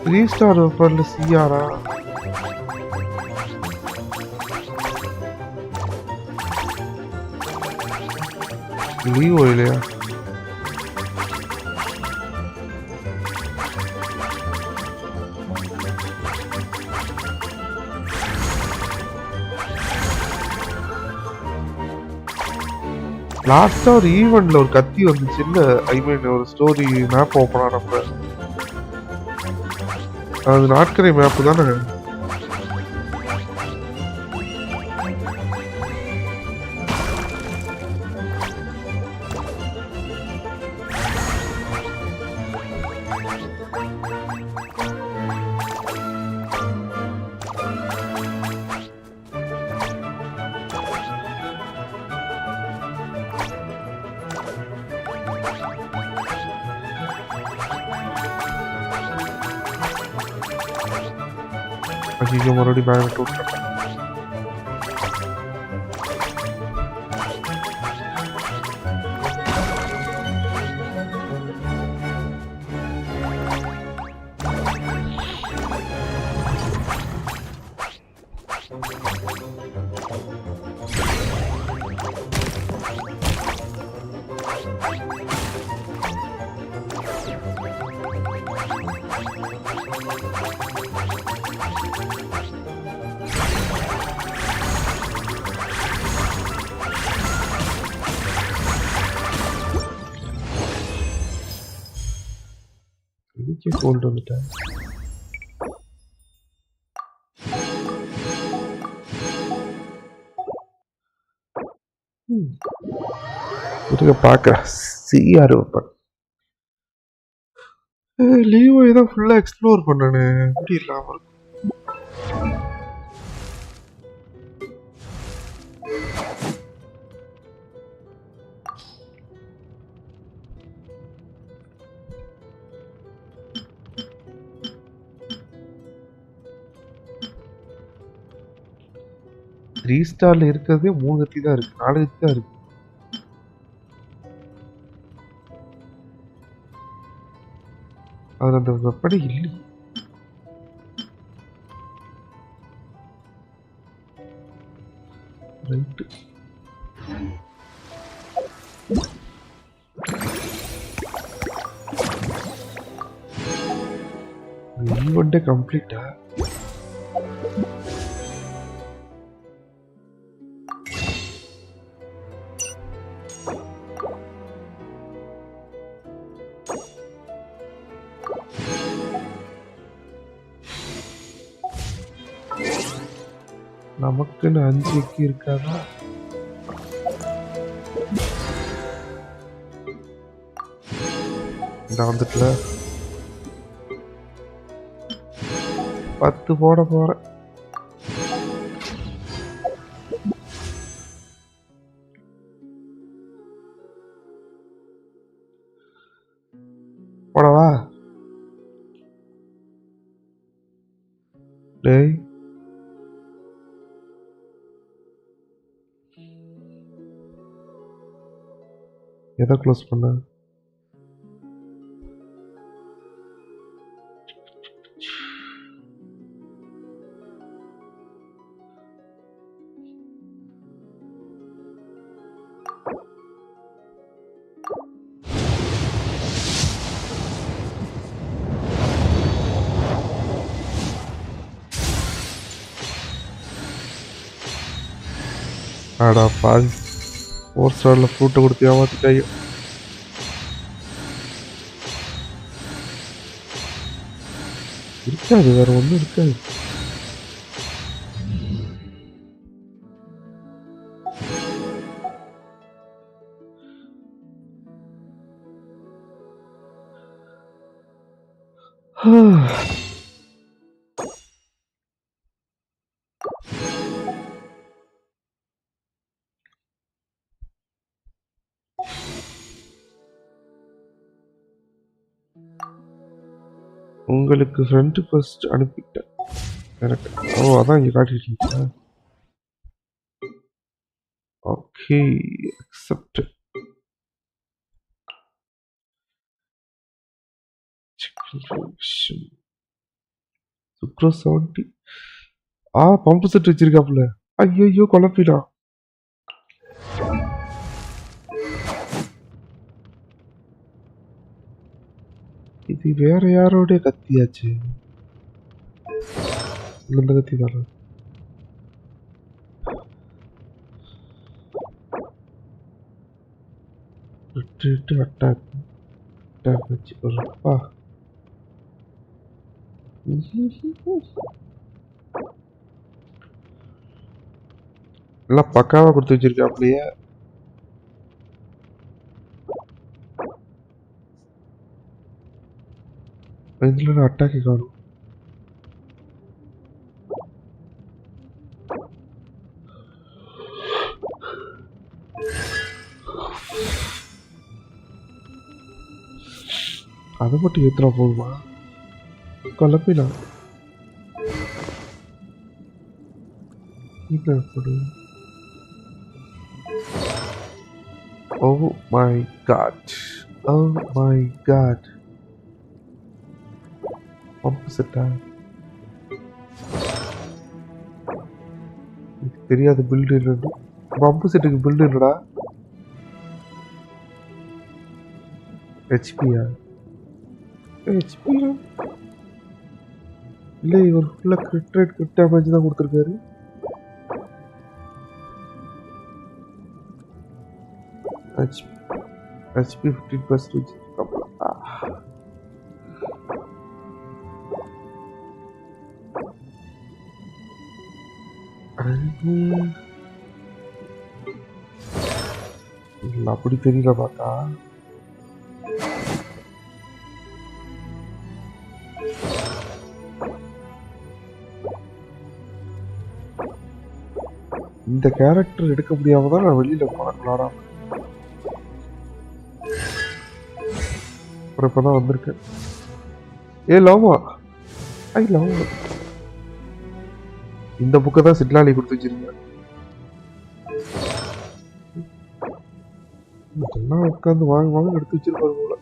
3 ஸ்டார் வெப்பன்ல சிஆரா? லீவோ இல்லையா? லாஸ்டா ஒரு ஈவெண்ட்ல ஒரு கத்தி வந்துச்சு இல்ல, ஐ மீன் ஒரு ஸ்டோரி மேப் ஓபன் ஆனப்ப. அது நாட்கரை மேப் தானே? ஐயோ மறுபடியும் மேக்னெட் விட்டுட்டேன். இதுக்கே கோல்டு வந்துட்டேன். இருக்க பார்க்க சிஆர் வெப்பன் லீவோ ஏதோ ஃபுல்லா எக்ஸ்ப்ளோர் பண்ணனே எப்படி இல்லாம இருக்கு. த்ரீ ஸ்டார்ல இருக்கிறதே 3 கத்தி தான் இருக்கு, 4 கத்தி தான் இருக்கு. அதுல அந்த வெப்படி இல்லை. ரைட்டு ஈவெண்ட்டே கம்ப்ளீட்டா? நமக்குன்னு 5 எக்கி இருக்காதா? இந்த வந்துட்டுல 10 போட போறேன். போடவா? டேய் எதை க்ளோஸ் பண்ண? ஆடா பாதி 4 ஸ்டார்ல ஃப்ரூட்டை கொடுத்து ஏமாத்திட்டாங்க. இருக்காது, வேற ஒன்றும் இருக்காது. உங்களுக்கு ஃப்ரெண்ட் ஃபர்ஸ்ட் அனுப்பிட்டேன் எனக்கு. ஓ அதான் இங்கே காட்டிட்டீங்களா? Okay accept. சுக்ரோ 70. பம்பு செட் வச்சிருக்காப்புல. ஐயோ குழப்பிடா. இது வேற யாரோடைய கத்தியாச்சு? இந்த கத்தி தானே? அட்டாக் வச்சு போடுறப்பா. எல்லாம் பக்காவா கொடுத்து வச்சிருக்காப்லையே. இதுல அட்டாக்கே காணும். அதை மட்டும் ஏத்துனா போதுமா? குழப்பினா Oh my god. Oh my god. Pump செட்டா? தெரியாத பில்டு இல்லைன்னு. பம்பு செட்டுக்கு பில்டு இல்லடா. ஹெச்பியா? ஹெச்பியா இல்லை, இவர் ஃபுல்லாக கிரிட் ரேட் கிரிட் டேமேஜ் தான் கொடுத்துருக்காரு. ஹெச்பி 15% இல்லை அப்படி தெரியல பார்த்தா. இந்த கேரக்டர் எடுக்க முடியாம தான் நான் வெளியில போனேன் விளாடாம. அப்புறம் இப்பதான் வந்திருக்கேன். ஏ லவா, ஐ லவ். இந்த புக்கை தான் சிட்லாலி கொடுத்து வச்சிருக்கேன். இதெல்லாம் உட்காந்து வாங்க எடுத்து வச்சிருப்பாரு போல.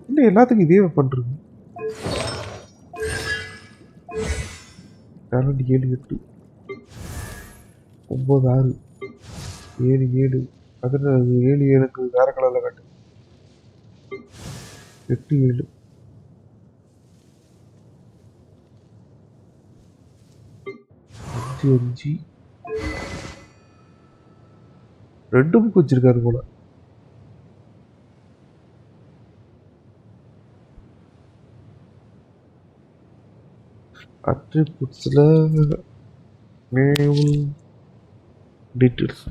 என்ன எல்லாத்துக்கும் இதே பண்றது? 7 8 9 6 7 7 அதில் 7 எனக்கு வேற கலர்ல காட்டு. 8 7 5 5 2 புக் வச்சிருக்காரு போல. அட்ரிபியூட்ஸ்ல நேம் டீட்டெயில்ஸ்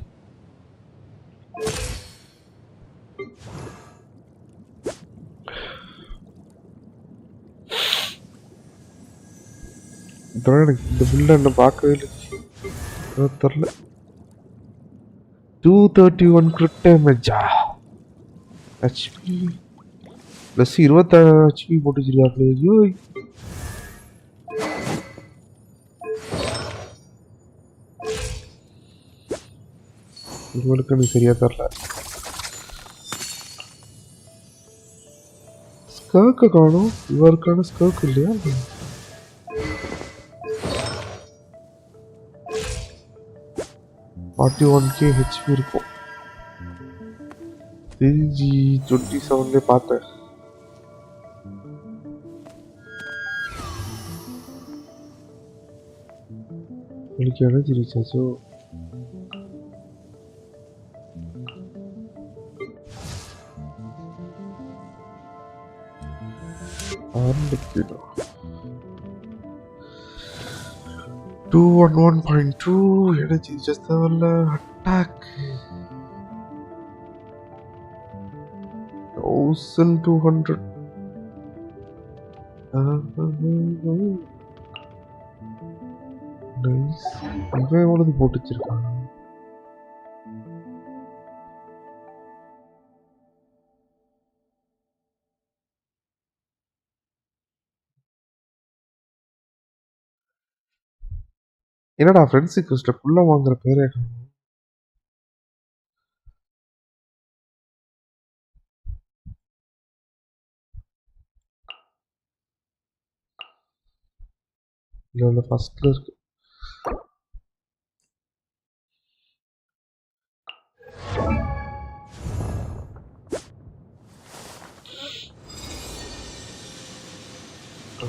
எனக்கு இந்த பில்ல என்ன பார்க்கவே இல்லை. தெரில. 231 கிரிட் டேமேஜா ஹெச்பி ப்ளஸ் 26 ஹெச்பி போட்டு வச்சிருக்காப்ல. ஐயோ இவனுக்கு எனக்கு சரியா தரல. ஸ்கர்க்க காணும். இவருக்கான ஸ்கர்க் இல்லையா? 41k ஹெச்பி இருக்கும். பிஜி 27 பார்த்தேன். எனக்கு எனர்ஜி ரீசார்ஜோ ஆரம்பிக்கணும். 211.2 energy just level attack 1200 nice. இவன் எவ்வளவு போட்டு வச்சிருக்கான்? என்னடா ஃப்ரெண்ட்ஸ் ரிக்வெஸ்ட்ல ஃபுல்லா வாங்குற பேரே காணும். இல்ல ஃபர்ஸ்ட்ல இருக்கு.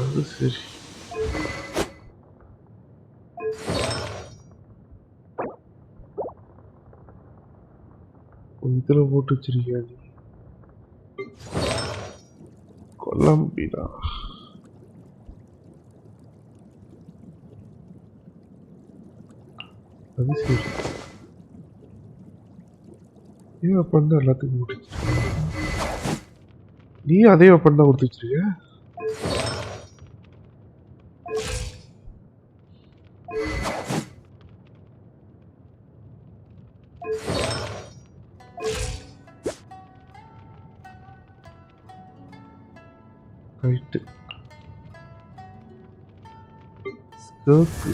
அது சரி. இதுல போட்டு வச்சிருக்கியா நீ? கொலம்பியா அது சரி. ஏன் வெப்பன் தான் எல்லாத்துக்கும் போட்டு வச்சிருக்க? நீ அதே வெப்பன் தான் கொடுத்து வச்சிருக்க? ரைட்டு. ஸ்கர்க்கு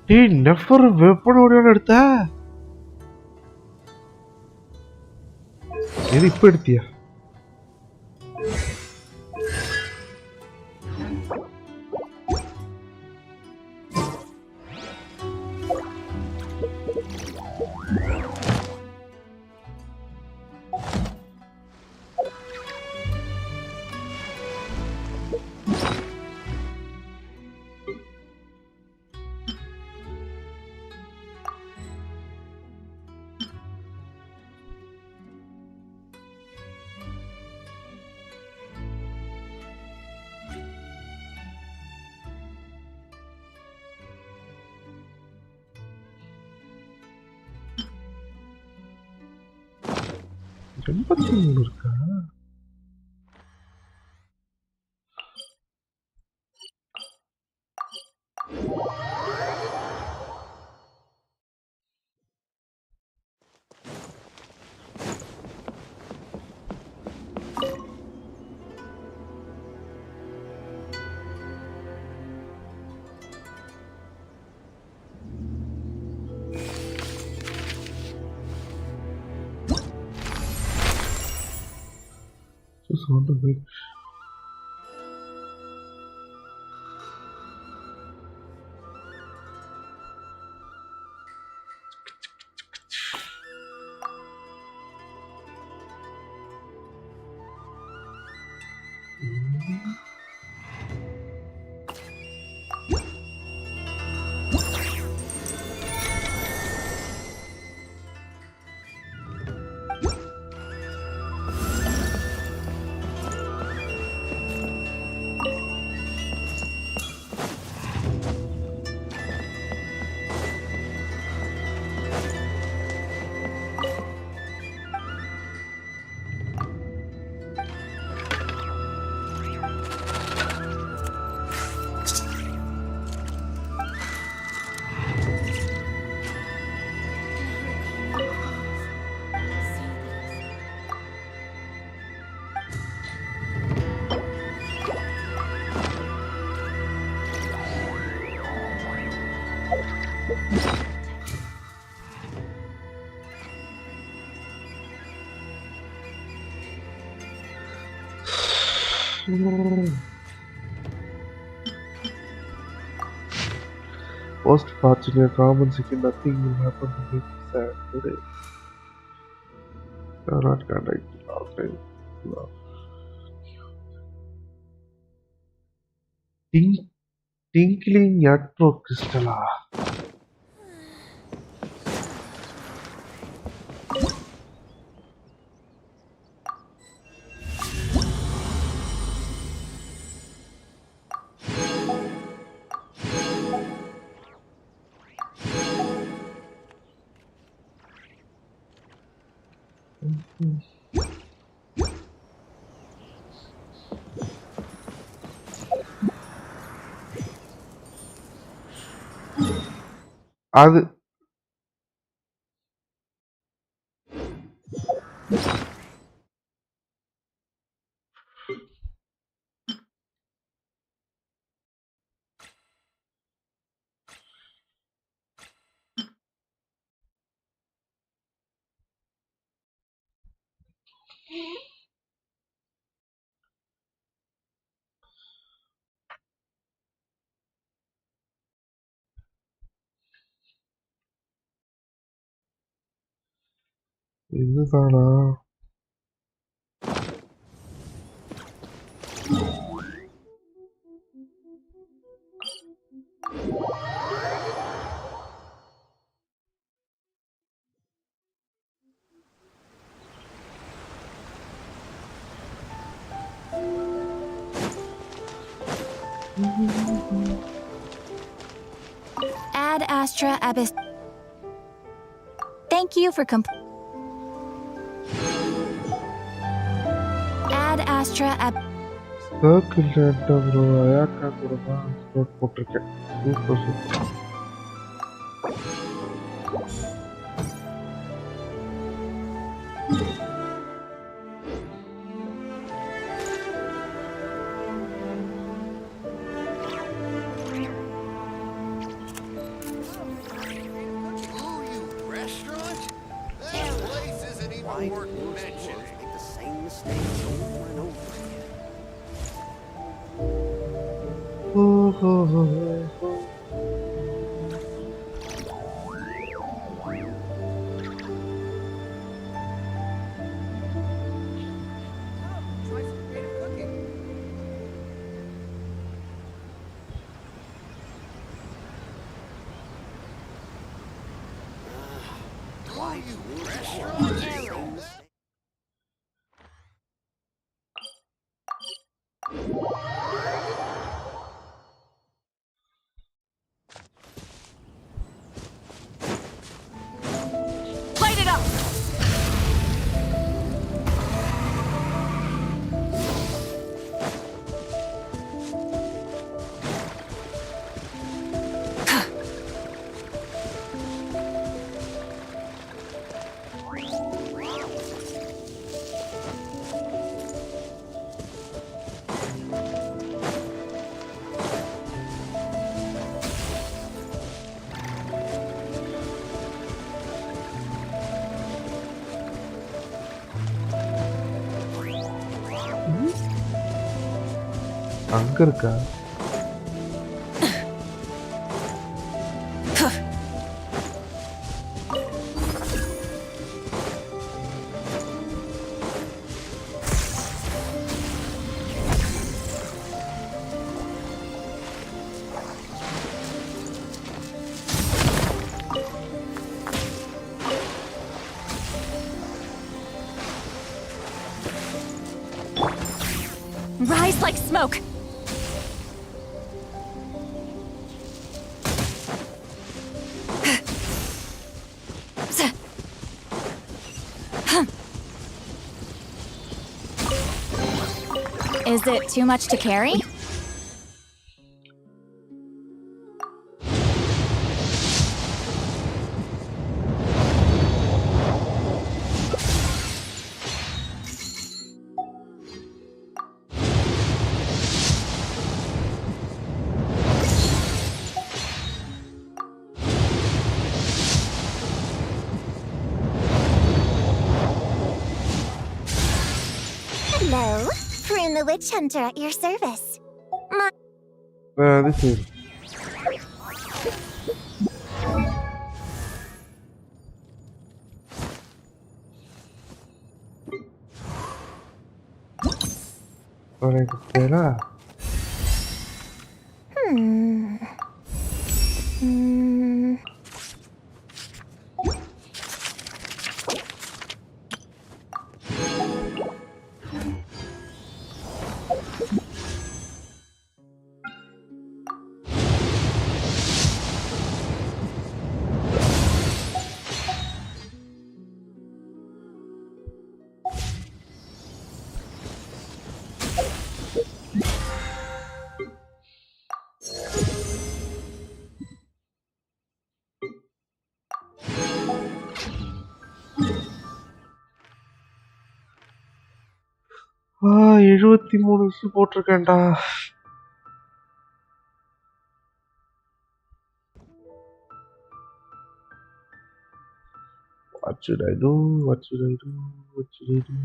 டேய் நெஃபர் வெப்பனோட எடுத்த இது இப்ப எடுத்தியா? 83 இருக்கா? Just want to make Post parts in your comments, nothing will happen to make you sad today. You are not connected to all time. Tinkling Yatro Crystalla. அது இதுதானா? Ad Astra Abyss. Thank you for Ad Astra Ab. Circle ரேண்டா bro அயாக்கா கூட தான் store போட்டிருக்கேன். Super super. அங்க இருக்கா? Rise like smoke. Is it too much to carry? Hello, Prune the Witch Hunter at your service. This is. Alright, Stella. ஆ 73 விஷயம் போட்டிருக்கேன்டா. What should I do? What should I do? What should I do?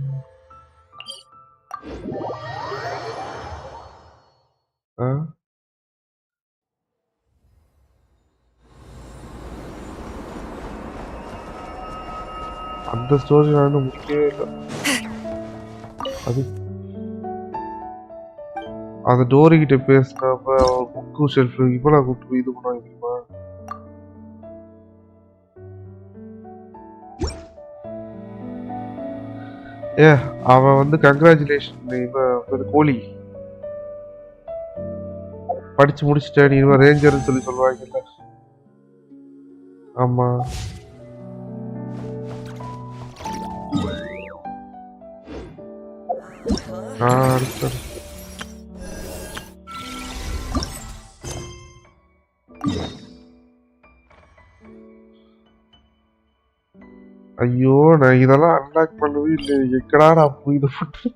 அந்த story நான் முடிக்கவே இல்லை. அது அந்த Tory கிட்ட பேசினப்ப book shelf இவ்வளோ கூப்பிட்டு போய் இது பண்ணுவாங்க தெரியுமா? அவன் வந்து கங்க்ராச்சுலேஷன் இவன் கோழி படிச்சு முடிச்சுட்டேன், நீ இவன் ரேஞ்சர்னு சொல்லுவாங்கல்ல. ஆமா, ஐயோ நான் இதெல்லாம் அன்லாக் பண்ணவே இல்லை. எக்கடா நான் போய் இதை போட்டு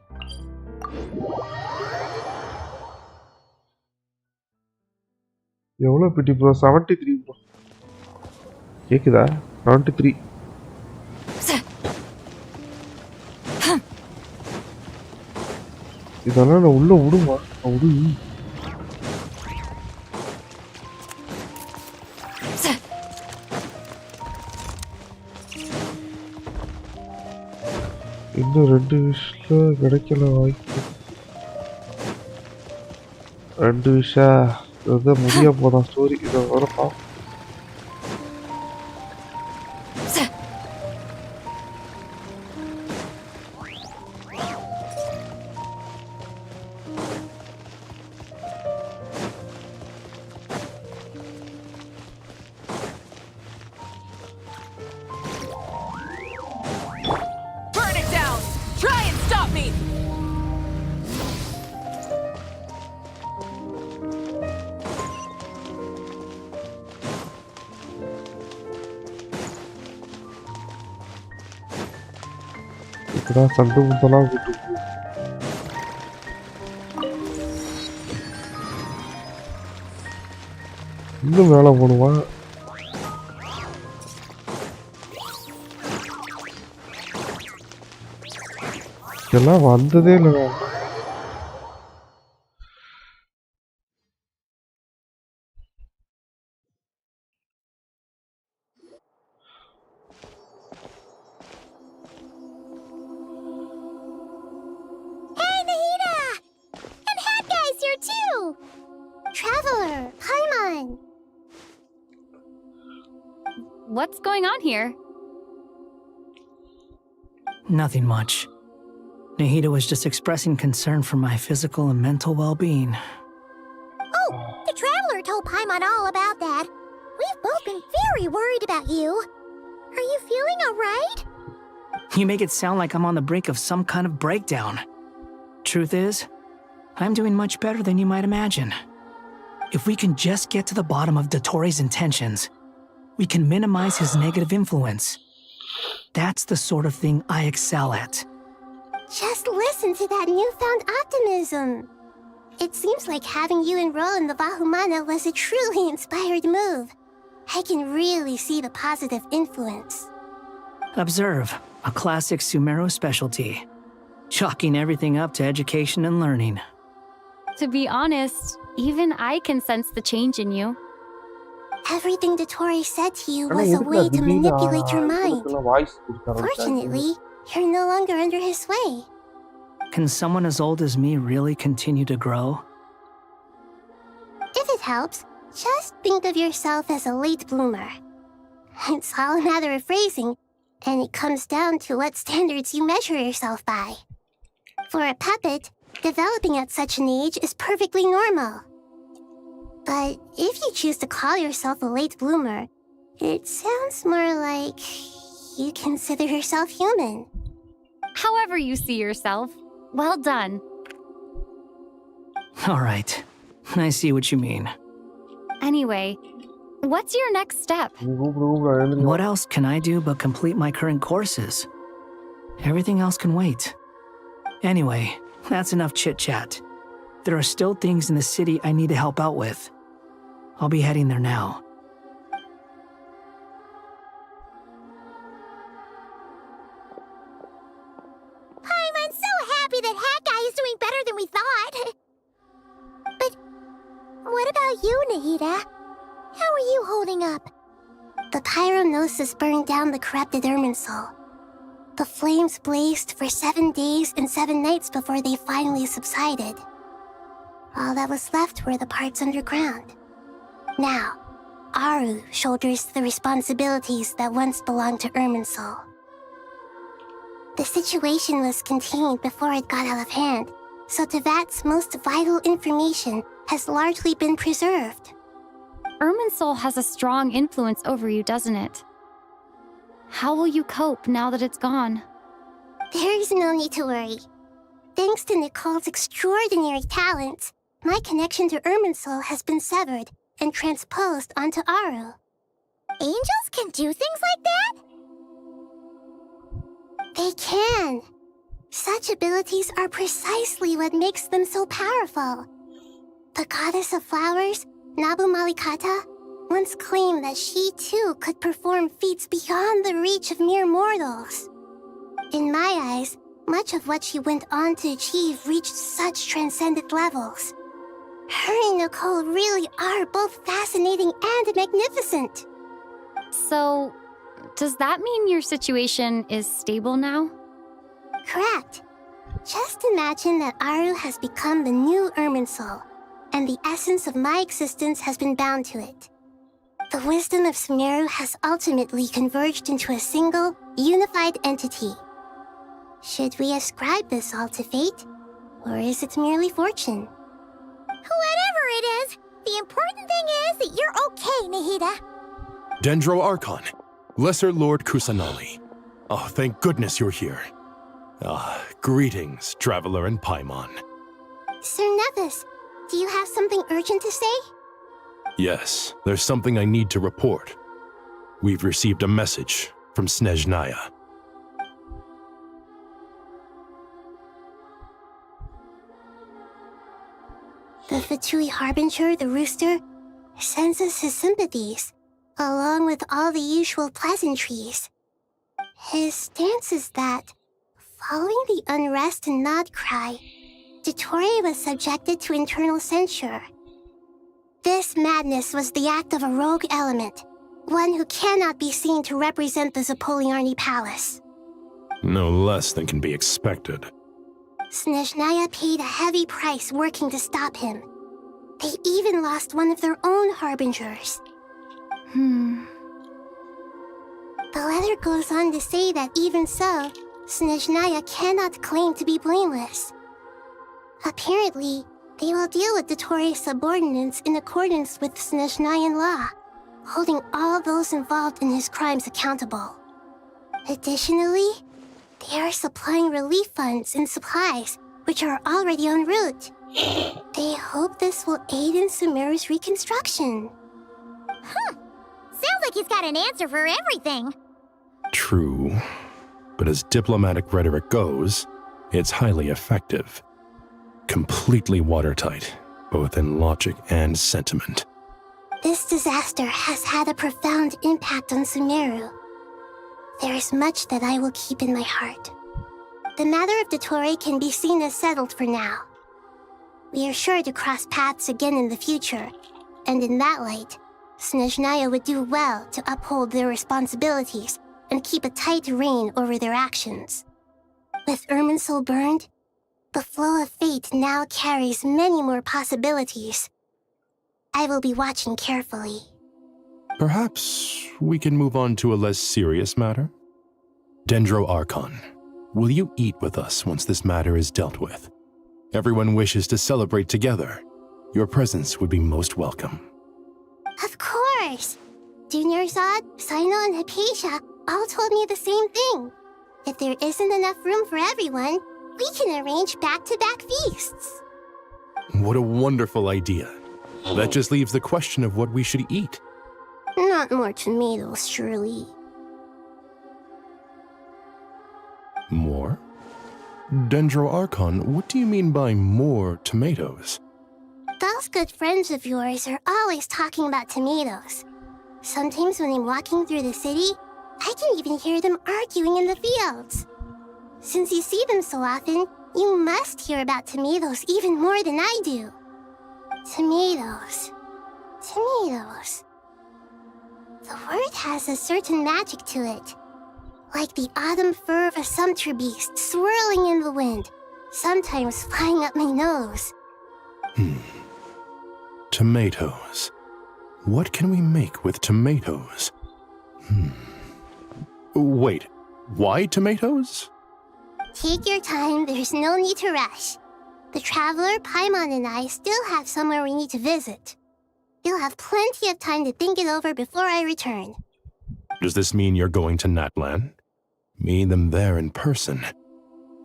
எவ்வளோ பிடி ப்ரோ? 73 ப்ரோ. கேக்குதா? 73. இதெல்லாம் நான் உள்ள விடுமா? விடு. இன்னும் 2 விஷயம் கிடைக்கல வாய்ப்பு. 2 விஷயம் முடிய போதான் ஸ்டோரி. இதை வரப்பா சண்டு முத்தெல்லாம் கூட்டு போ. இன்னும் மேலே போடுவா. இதெல்லாம் வந்ததே இல்லை. what's going on here? Nothing much. Nahida was just expressing concern for my physical and mental well-being. Oh, the Traveler told Paimon all about that. We've both been very worried about you. Are you feeling alright? You make it sound like I'm on the brink of some kind of breakdown. Truth is, I'm doing much better than you might imagine. If we can just get to the bottom of Dottoro's intentions, we can minimize his negative influence. That's the sort of thing I excel at. Just listen to that newfound optimism. It seems like having you enroll in the Vahumana was a truly inspired move. I can really see the positive influence. Observe, a classic Sumeru specialty. Chalking everything up to education and learning. To be honest, even I can sense the change in you. Everything Dottore said to you was a way to manipulate your mind. Fortunately, you're no longer under his sway. Can someone as old as me really continue to grow? If it helps, just think of yourself as a late bloomer. It's all a matter of phrasing, and it comes down to what standards you measure yourself by. For a puppet, developing at such an age is perfectly normal. But if you choose to call yourself a late bloomer, it sounds more like you consider yourself human. However you see yourself, well done. All right, I see what you mean. Anyway, what's your next step? What else can I do but complete my current courses? Everything else can wait. Anyway, that's enough chit-chat. There are still things in the city I need to help out with. I'll be heading there now. I'm so happy that Hat Guy is doing better than we thought. But what about you, Nahida? How are you holding up? The pyronosis burned down the corrupted Irminsul. The flames blazed for 7 days and 7 nights before they finally subsided. All that was left were the parts underground. Now, Aru shoulders the responsibilities that once belonged to Irminsul. The situation was contained before it got out of hand, so Tevat's most vital information has largely been preserved. Irminsul has a strong influence over you, doesn't it? How will you cope now that it's gone? There is no need to worry. Thanks to Nicole's extraordinary talents, my connection to Irminsul has been severed and transposed onto Aru. Angels can do things like that? They can. Such abilities are precisely what makes them so powerful. The goddess of flowers, Nabu Malikata, once claimed that she too could perform feats beyond the reach of mere mortals. In my eyes, much of what she went on to achieve reached such transcendent levels. Her and Nicole really are both fascinating and magnificent. So, does that mean your situation is stable now? Correct. Just imagine that Aru has become the new Irminsul, and the essence of my existence has been bound to it. The wisdom of Sumeru has ultimately converged into a single, unified entity. Should we ascribe this all to fate, or is it merely fortune? Whatever it is, the important thing is that you're okay, Nahida. Dendro Archon, Lesser Lord Kusanali. Oh, thank goodness you're here. Greetings, Traveler and Paimon. Sir Nevis, do you have something urgent to say? Yes, there's something I need to report. We've received a message from Snezhnaya. The Fatui Harbinger, the Rooster, sends us his sympathies, along with all the usual pleasantries. His stance is that, following the unrest and Nod Cry, Dottore was subjected to internal censure. This madness was the act of a rogue element, one who cannot be seen to represent the Zapoliarni Palace. No less than can be expected. Snezhnaya paid a heavy price working to stop him. They even lost one of their own Harbingers. The letter goes on to say that even so, Snezhnaya cannot claim to be blameless. Apparently, they will deal with Dottore subordinates in accordance with Snezhnayan law, holding all those involved in his crimes accountable. Additionally, they are supplying relief funds and supplies, which are already en route. They hope this will aid in Sumeru's reconstruction. Sounds like he's got an answer for everything. True. But as diplomatic rhetoric goes, it's highly effective. Completely watertight, both in logic and sentiment. This disaster has had a profound impact on Sumeru. There is much that I will keep in my heart. The matter of Dottore can be seen as settled for now. We are sure to cross paths again in the future, and in that light, Snezhnaya would do well to uphold their responsibilities and keep a tight rein over their actions. With Irminsul burned, the flow of fate now carries many more possibilities. I will be watching carefully. Perhaps we can move on to a less serious matter? Dendro Archon, will you eat with us once this matter is dealt with? Everyone wishes to celebrate together. Your presence would be most welcome. Of course! Junior Zod, Sino, and Hypatia all told me the same thing. If there isn't enough room for everyone, we can arrange back-to-back feasts. What a wonderful idea. That just leaves the question of what we should eat. Not more tomatoes, surely. More? Dendro Archon, what do you mean by more tomatoes? Those good friends of yours are always talking about tomatoes. Sometimes when I'm walking through the city, I can even hear them arguing in the fields. Since you see them so often, you must hear about tomatoes even more than I do. Tomatoes. Tomatoes. The word has a certain magic to it. Like the autumn fur of a sumpter beast swirling in the wind, sometimes flying up my nose. Tomatoes. What can we make with tomatoes? Wait, why tomatoes? Take your time, there's no need to rush. The traveler, Paimon, and I still have somewhere we need to visit. You'll have plenty of time to think it over before I return. Does this mean you're going to Natlan? Meet them there in person.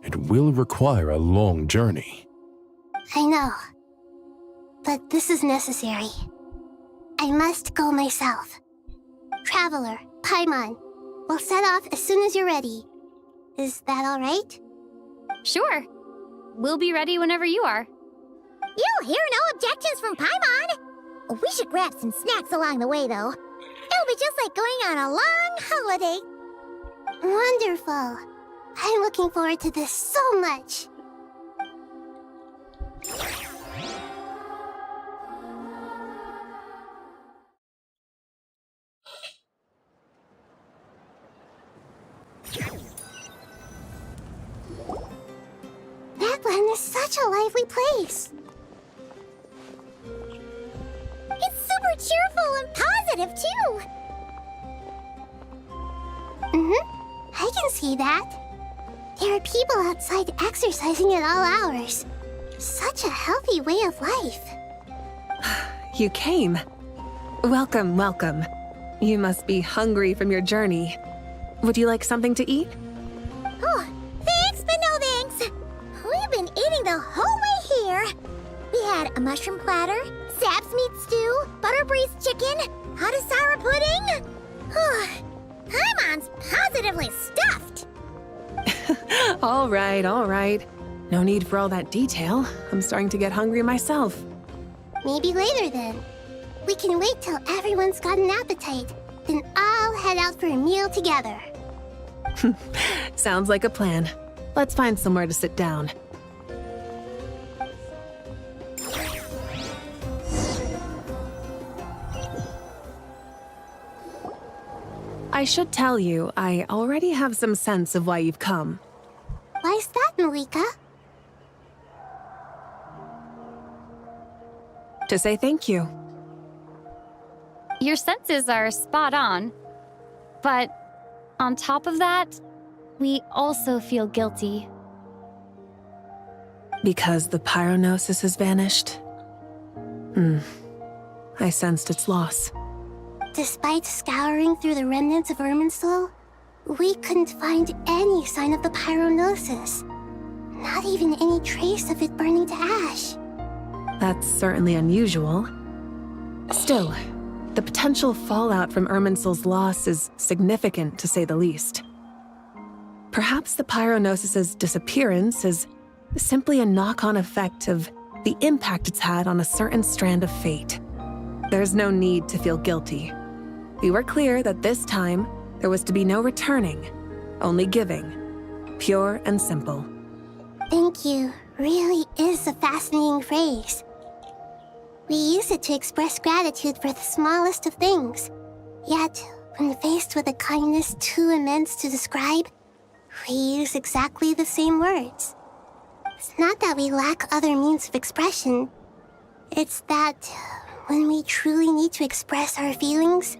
It will require a long journey. I know. But this is necessary. I must go myself. Traveler, Paimon, we'll set off as soon as you're ready. Is that all right? Sure. We'll be ready whenever you are. You'll hear no objections from Paimon. We should grab some snacks along the way, though. It'll be just like going on a long holiday. Wonderful. I'm looking forward to this so much. Natlan is such a lively place. It's super cheerful and positive, too. I can see that. There are people outside exercising at all hours. Such a healthy way of life. You came. Welcome, welcome. You must be hungry from your journey. Would you like something to eat? Oh, thanks, but no thanks. We've been eating the whole way here. We had a mushroom platter, Sap's meat stew, butter braised chicken, Hadasara pudding. Paimon's positively stuffed. All right, all right. No need for all that detail. I'm starting to get hungry myself. Maybe later then. We can wait till everyone's got an appetite, then I'll head out for a meal together. Sounds like a plan. Let's find somewhere to sit down. I should tell you, I already have some sense of why you've come. Why's that, Malika? To say thank you. Your senses are spot on, but On top of that, we also feel guilty. Because the pyronosis has vanished? I sensed its loss. Despite scouring through the remnants of Irminsul, we couldn't find any sign of the pyronosis. Not even any trace of it burning to ash. That's certainly unusual. Still, the potential fallout from Irminsul's loss is significant, to say the least. Perhaps the pyronosis's disappearance is simply a knock-on effect of the impact it's had on a certain strand of fate. There's no need to feel guilty. We were clear that this time, there was to be no returning, only giving. Pure and simple. Thank you really is a fascinating phrase. We use it to express gratitude for the smallest of things. Yet, when faced with a kindness too immense to describe, we use exactly the same words. It's not that we lack other means of expression. It's that when we truly need to express our feelings,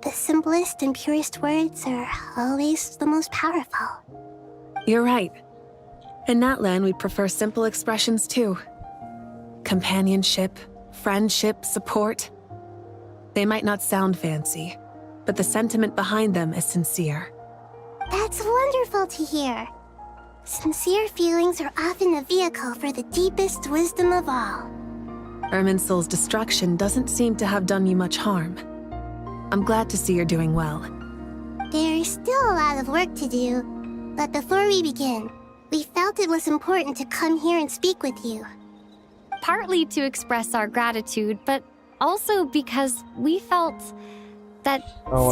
the simplest and purest words are always the most powerful. You're right. In Natlan, we prefer simple expressions too. Companionship, friendship, support. They might not sound fancy, but the sentiment behind them is sincere. That's wonderful to hear. Sincere feelings are often a vehicle for the deepest wisdom of all. Irminsul's destruction doesn't seem to have done you much harm. I'm glad to see you're doing well. There's still a lot of work to do, but before we begin, we felt it was important to come here and speak with you. Partly to express our gratitude, but also because we felt that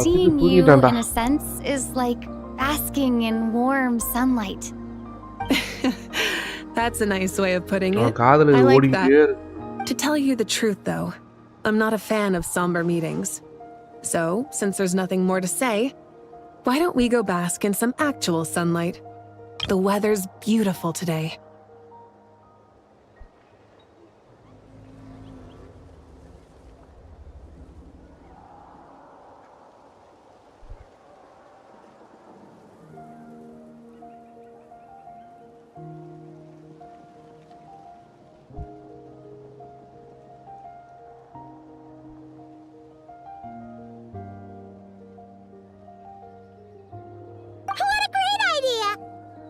seeing you, in a sense, is like basking in warm sunlight. That's a nice way of putting it. I like that. To tell you the truth, though, I'm not a fan of somber meetings. So, since there's nothing more to say, why don't we go bask in some actual sunlight? The weather's beautiful today.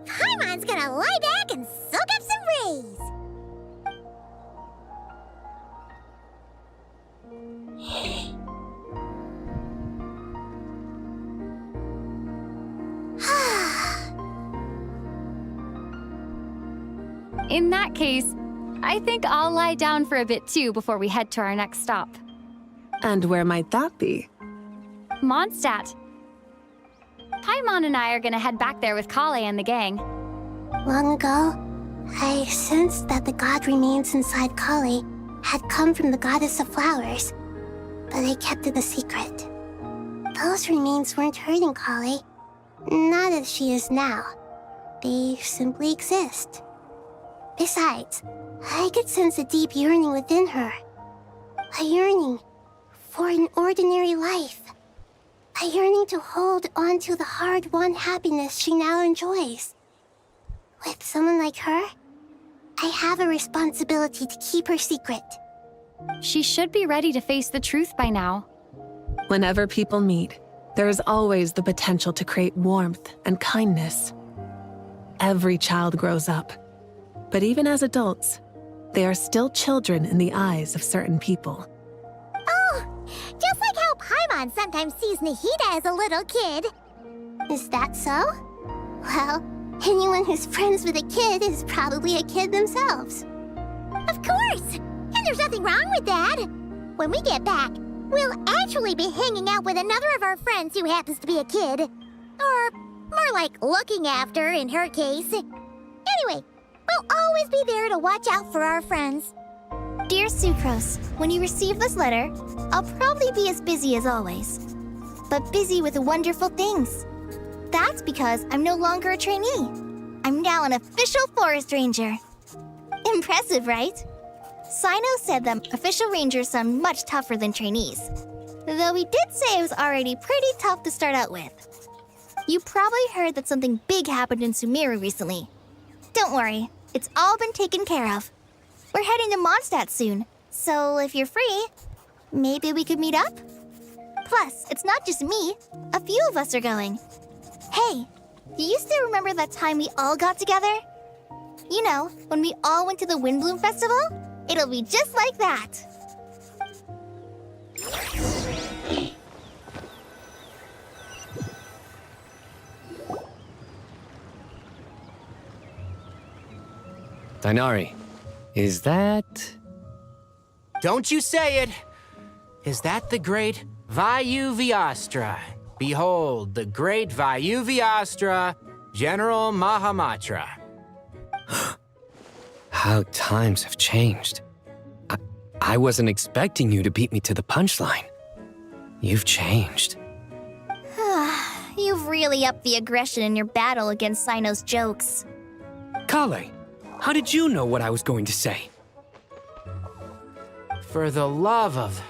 Paimon's gonna lie back and soak up some rays. In that case, I think I'll lie down for a bit too before we head to our next stop. And where might that be? Mondstadt. Paimon and I are gonna head back there with Kale and the gang. Long ago, I sensed that the god remains inside Kale had come from the goddess of flowers, but I kept it a secret. Those remains weren't hurting Kale, not as she is now. They simply exist. Besides, I could sense a deep yearning within her. A yearning for an ordinary life. A yearning to hold on to the hard-won happiness she now enjoys. With someone like her, I have a responsibility to keep her secret. She should be ready to face the truth by now. Whenever people meet, there is always the potential to create warmth and kindness. Every child grows up, but even as adults, they are still children in the eyes of certain people. Oh, just like how Paimon sometimes sees Nahida as a little kid. Is that so? Well, anyone who's friends with a kid is probably a kid themselves. Of course! And there's nothing wrong with that. When we get back, we'll actually be hanging out with another of our friends who happens to be a kid. Or more like looking after, in her case. Anyway, we'll always be there to watch out for our friends. Dear Sucrose, when you receive this letter, I'll probably be as busy as always. But busy with wonderful things. That's because I'm no longer a trainee. I'm now an official forest ranger. Impressive, right? Sino said that official rangers sound much tougher than trainees. Though he did say it was already pretty tough to start out with. You probably heard that something big happened in Sumeru recently. Don't worry, it's all been taken care of. We're heading to Mondstadt soon, so if you're free, maybe we could meet up? Plus, it's not just me. A few of us are going. Hey, do you still remember that time we all got together? You know, when we all went to the Windbloom Festival? It'll be just like that. Dainari, is that... Don't you say it! Is that the great Vayuvyastra? Behold, the great Vayuvyastra, General Mahamatra. How times have changed. I wasn't expecting you to beat me to the punchline. You've changed. You've really upped the aggression in your battle against Sino's jokes. Kale, how did you know what I was going to say? For the love of...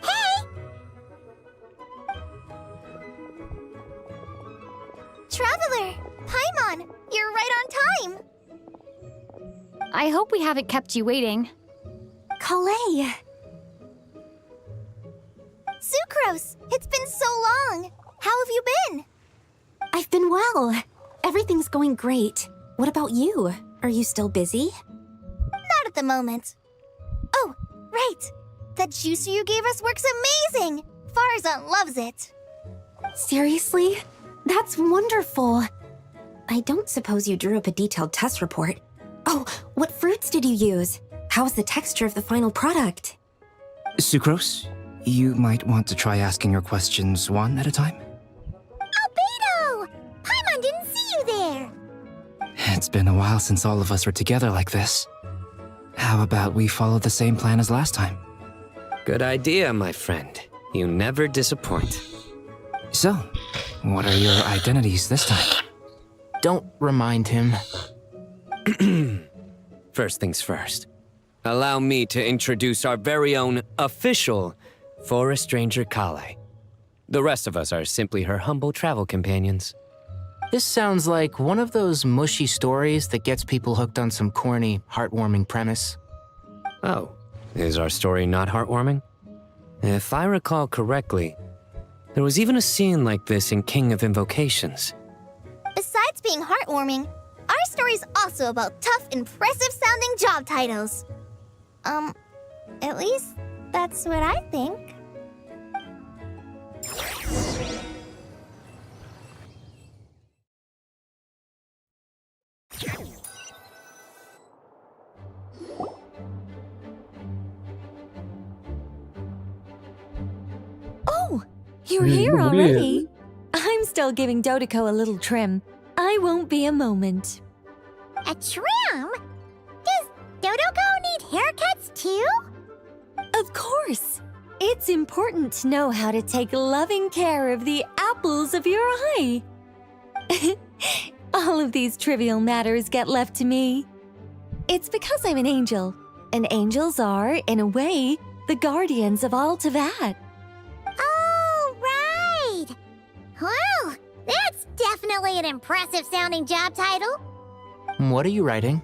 Hey! Traveler! Paimon! You're right on time! I hope we haven't kept you waiting. Kalei! Sucrose! It's been so long! How have you been? I've been well. Everything's going great. What about you? Are you still busy? Not at the moment. Oh, right! That juicer you gave us works amazing! Farzan loves it! Seriously? That's wonderful. I don't suppose you drew up a detailed test report. Oh, what fruits did you use? How's the texture of the final product? Sucrose, you might want to try asking your questions one at a time. Albedo! Paimon didn't see you there! It's been a while since all of us were together like this. How about we follow the same plan as last time? Good idea, my friend. You never disappoint. So, what are your identities this time? Don't remind him. First things first. Allow me to introduce our very own official Forest Ranger Kale. The rest of us are simply her humble travel companions. This sounds like one of those mushy stories that gets people hooked on some corny, heartwarming premise. Oh, is our story not heartwarming? If I recall correctly, there was even a scene like this in King of Invocations. Besides being heartwarming, our story's also about tough, impressive-sounding job titles. At least that's what I think. Oh, you're here already? I'm still giving Dodeko a little trim. I won't be a moment. A trim? Does Dodoko need haircuts too? Of course. It's important to know how to take loving care of the apples of your eye. All of these trivial matters get left to me. It's because I'm an angel, and angels are, in a way, the guardians of all Teyvat. Oh, right! Well, that's definitely an impressive-sounding job title. What are you writing?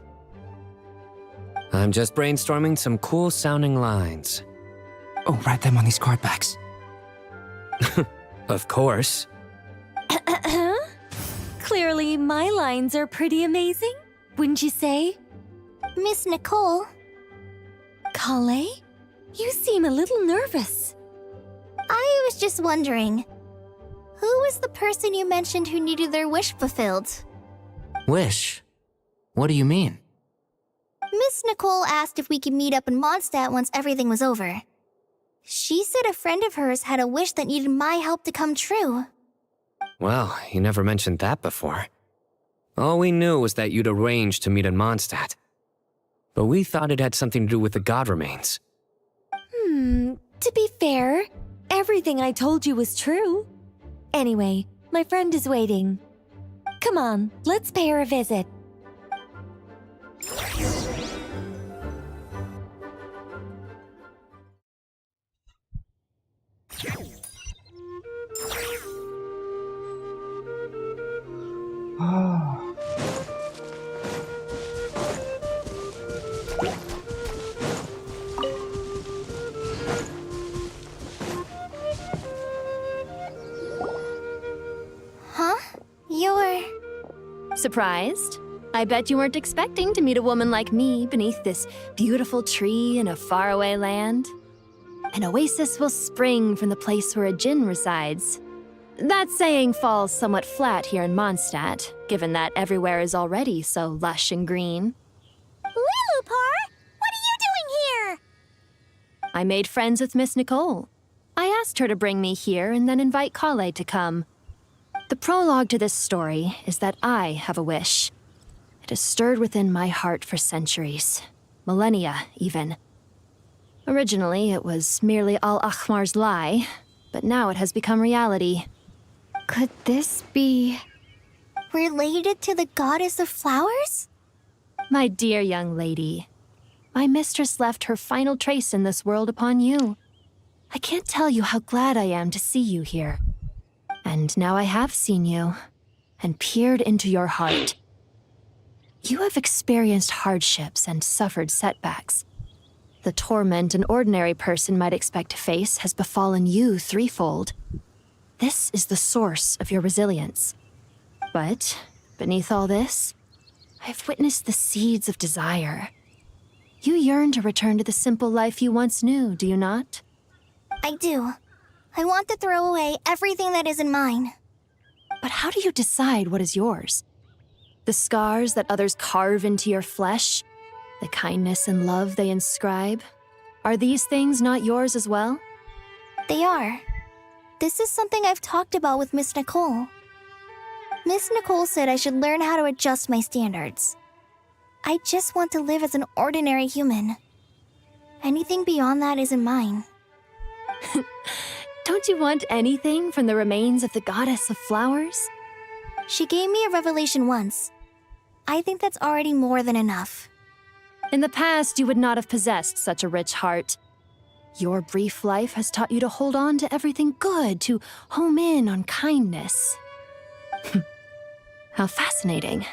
I'm just brainstorming some cool-sounding lines. Oh, write them on these card backs. Of course. Clearly, my lines are pretty amazing, wouldn't you say? Miss Nicole. Kale? You seem a little nervous. I was just wondering, who was the person you mentioned who needed their wish fulfilled? Wish? What do you mean? Miss Nicole asked if we could meet up in Mondstadt once everything was over. She said a friend of hers had a wish that needed my help to come true. Well, you never mentioned that before. All we knew was that you'd arranged to meet in Mondstadt. But we thought it had something to do with the god remains. To be fair, everything I told you was true. Anyway, my friend is waiting. Come on, let's pay her a visit. Surprised? I bet you weren't expecting to meet a woman like me beneath this beautiful tree in a faraway land. An oasis will spring from the place where a djinn resides. That saying falls somewhat flat here in Mondstadt, given that everywhere is already so lush and green. Lilupar, what are you doing here? I made friends with Miss Nicole. I asked her to bring me here and then invite Kale to come. The prologue to this story is that I have a wish. It has stirred within my heart for centuries, millennia even. Originally, it was merely Al-Ahmar's lie, but now it has become reality. Could this be related to the goddess of flowers? My dear young lady, my mistress left her final trace in this world upon you. I can't tell you how glad I am to see you here. And now I have seen you, and peered into your heart. You have experienced hardships and suffered setbacks. The torment an ordinary person might expect to face has befallen you threefold. This is the source of your resilience. But, beneath all this, I've witnessed the seeds of desire. You yearn to return to the simple life you once knew, do you not? I do. I want to throw away everything that isn't mine. But how do you decide what is yours? The scars that others carve into your flesh? The kindness and love they inscribe? Are these things not yours as well? They are. This is something I've talked about with Miss Nicole. Miss Nicole said I should learn how to adjust my standards. I just want to live as an ordinary human. Anything beyond that isn't mine. Don't you want anything from the remains of the goddess of flowers? She gave me a revelation once. I think that's already more than enough. In the past, you would not have possessed such a rich heart. Your brief life has taught you to hold on to everything good, to home in on kindness. How fascinating.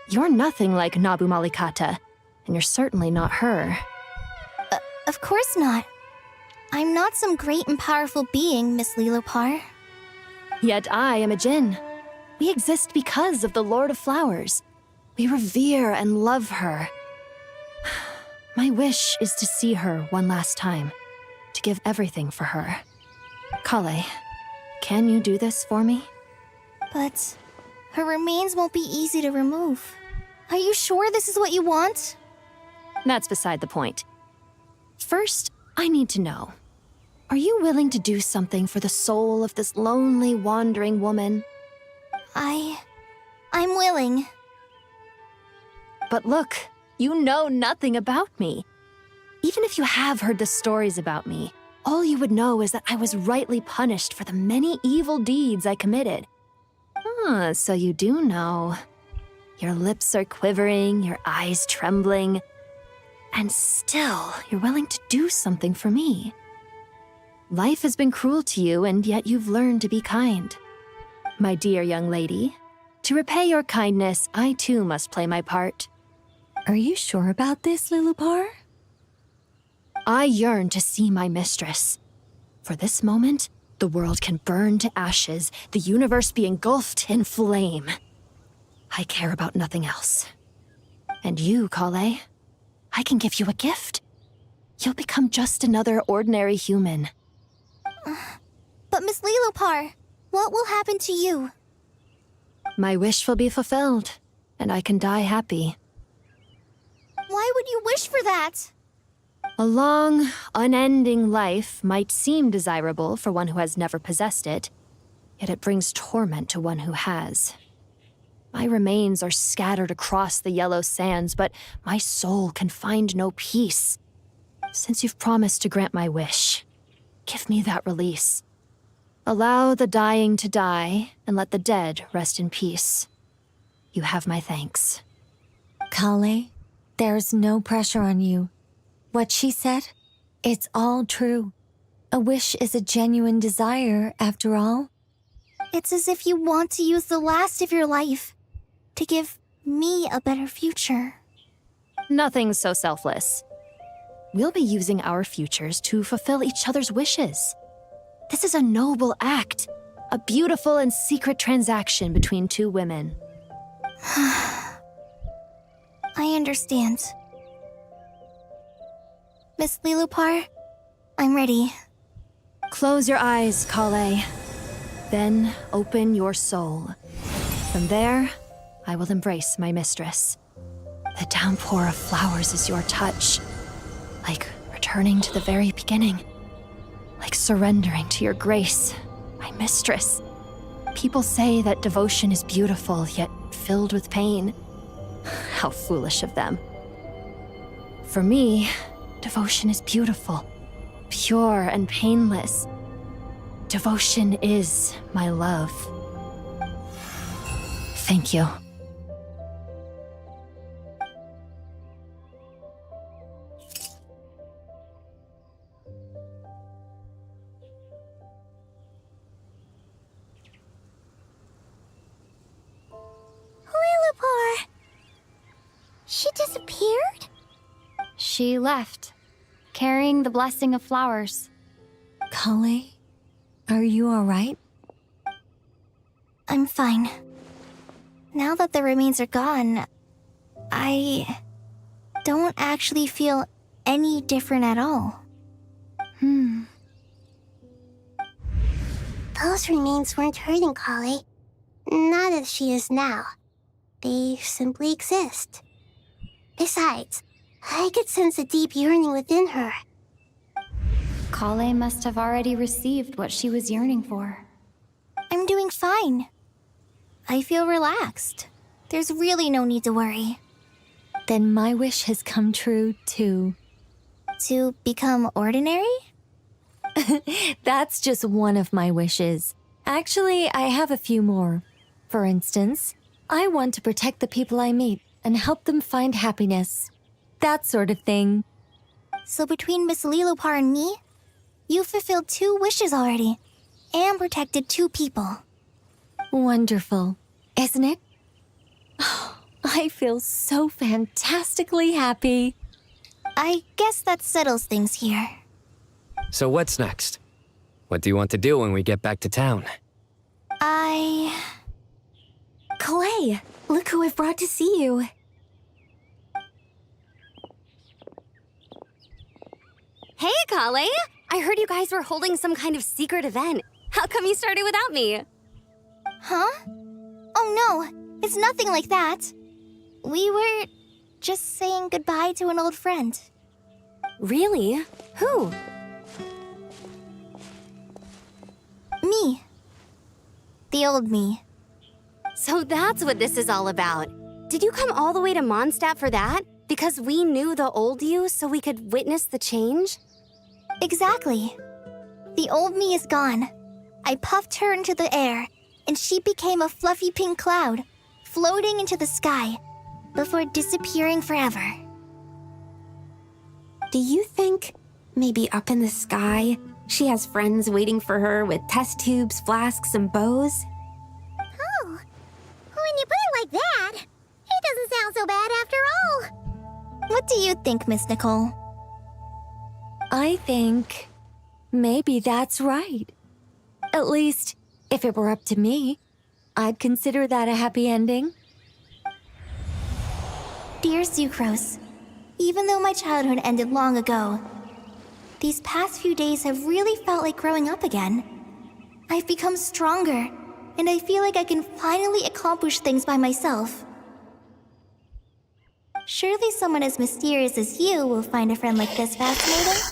You're nothing like Nabu Malikata, and you're certainly not her. Of course not. I'm not some great and powerful being, Miss Lilopar. Yet I am a djinn. We exist because of the Lord of Flowers. We revere and love her. My wish is to see her one last time, to give everything for her. Kale, can you do this for me? But her remains won't be easy to remove. Are you sure this is what you want? That's beside the point. First, I need to know, are you willing to do something for the soul of this lonely, wandering woman? I'm willing. But look, you know nothing about me. Even if you have heard the stories about me, all you would know is that I was rightly punished for the many evil deeds I committed. Ah, so you do know. Your lips are quivering, your eyes trembling. And still, you're willing to do something for me. Life has been cruel to you, and yet you've learned to be kind. My dear young lady, to repay your kindness, I too must play my part. Are you sure about this, Lilupar? I yearn to see my mistress. For this moment, the world can burn to ashes, the universe be engulfed in flame. I care about nothing else. And you, Kale, I can give you a gift. You'll become just another ordinary human. But Miss Lilopar, what will happen to you? My wish will be fulfilled, and I can die happy. Why would you wish for that? A long, unending life might seem desirable for one who has never possessed it, yet it brings torment to one who has. My remains are scattered across the yellow sands, but my soul can find no peace. Since you've promised to grant my wish, give me that release. Allow the dying to die, and let the dead rest in peace. You have my thanks. Kale, there's no pressure on you. What she said, it's all true. A wish is a genuine desire, after all. It's as if you want to use the last of your life to give me a better future. Nothing so selfless. We'll be using our futures to fulfill each other's wishes. This is a noble act, a beautiful and secret transaction between two women. I understand. Miss Lilupar, I'm ready. Close your eyes, Kale. Then open your soul. From there, I will embrace my mistress. The downpour of flowers is your touch. Like returning to the very beginning. Like surrendering to your grace, my mistress. People say that devotion is beautiful, yet filled with pain. How foolish of them. For me, devotion is beautiful, pure and painless. Devotion is my love. Thank you. Lilupar! She disappeared? She left, carrying the blessing of flowers. Kale, are you alright? I'm fine. Now that the remains are gone, I don't actually feel any different at all. Those remains weren't hurting Kale. Not as she is now. They simply exist. Besides, I could sense a deep yearning within her. Kale must have already received what she was yearning for. I'm doing fine. I feel relaxed. There's really no need to worry. Then my wish has come true, too. To become ordinary? That's just one of my wishes. Actually, I have a few more. For instance, I want to protect the people I meet and help them find happiness. That sort of thing. So between Miss Lilupar and me, you fulfilled 2 wishes already, and protected 2 people. Wonderful, isn't it? Oh, I feel so fantastically happy. I guess that settles things here. So what's next? What do you want to do when we get back to town? Kale, look who I've brought to see you. Hey, Kale! I heard you guys were holding some kind of secret event. How come you started without me? Huh? Oh no, it's nothing like that. We were just saying goodbye to an old friend. Really? Who? Me. The old me. So that's what this is all about. Did you come all the way to Mondstadt for that? Because we knew the old you so we could witness the change? Exactly. The old me is gone. I puffed her into the air, and she became a fluffy pink cloud, floating into the sky, before disappearing forever. Do you think, maybe up in the sky, she has friends waiting for her with test tubes, flasks, and bows? Oh, when you put it like that, it doesn't sound so bad after all. What do you think, Miss Nicole? I think maybe that's right. At least, if it were up to me, I'd consider that a happy ending. Dear Sucrose, even though my childhood ended long ago, these past few days have really felt like growing up again. I've become stronger, and I feel like I can finally accomplish things by myself. Surely someone as mysterious as you will find a friend like this fascinating.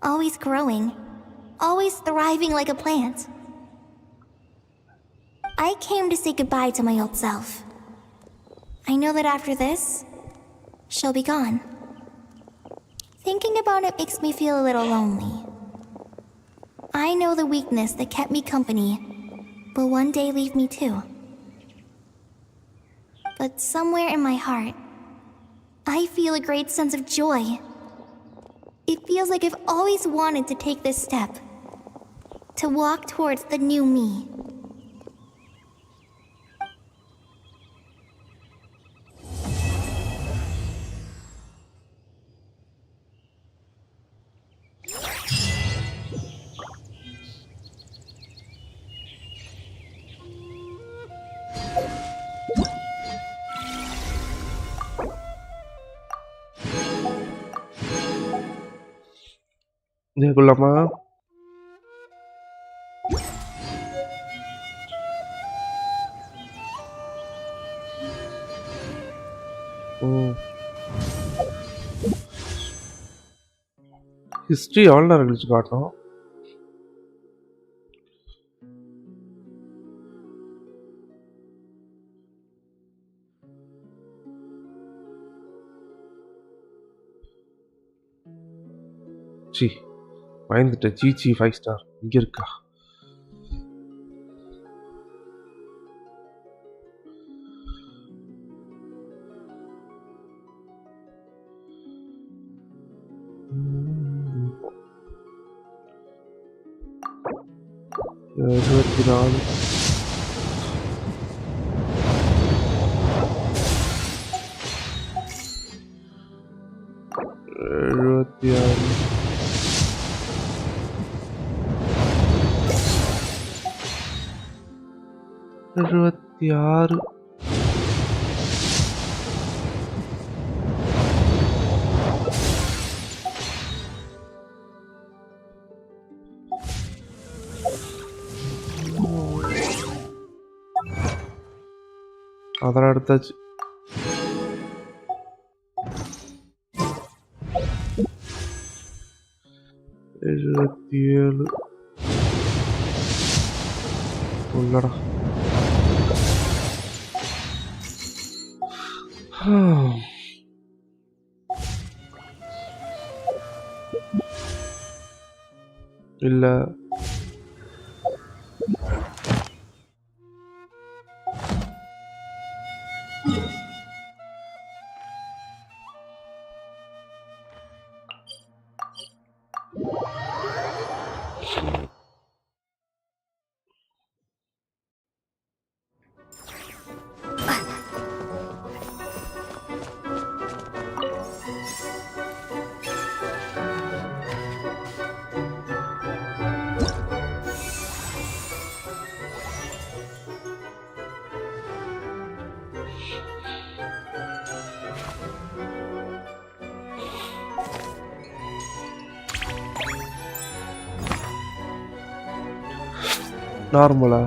Always growing, always thriving like a plant. I came to say goodbye to my old self. I know that after this, she'll be gone. Thinking about it makes me feel a little lonely. I know the weakness that kept me company will one day leave me too. But somewhere in my heart, I feel a great sense of joy. It feels like I've always wanted to take this step, to walk towards the new me. இதுக்குள்ளமா history எவ்வளோ நேரம் கழிச்சு காட்டணும்? C பயந்துட்டேன். GG 5 star இங்கே இருக்கா? இருபத்தி நாலு எழுபத்தி ஆறு எழுபத்தி ஆறு அதெல்லாம் எடுத்தாச்சு. எழுபத்தி ஏழு உள்ளடா. இல்ல நார்மலா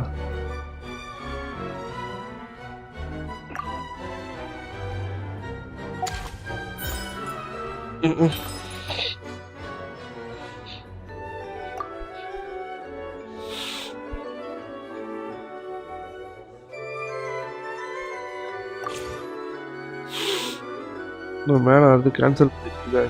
மேல அது கேன்சல் பண்ணிட்டு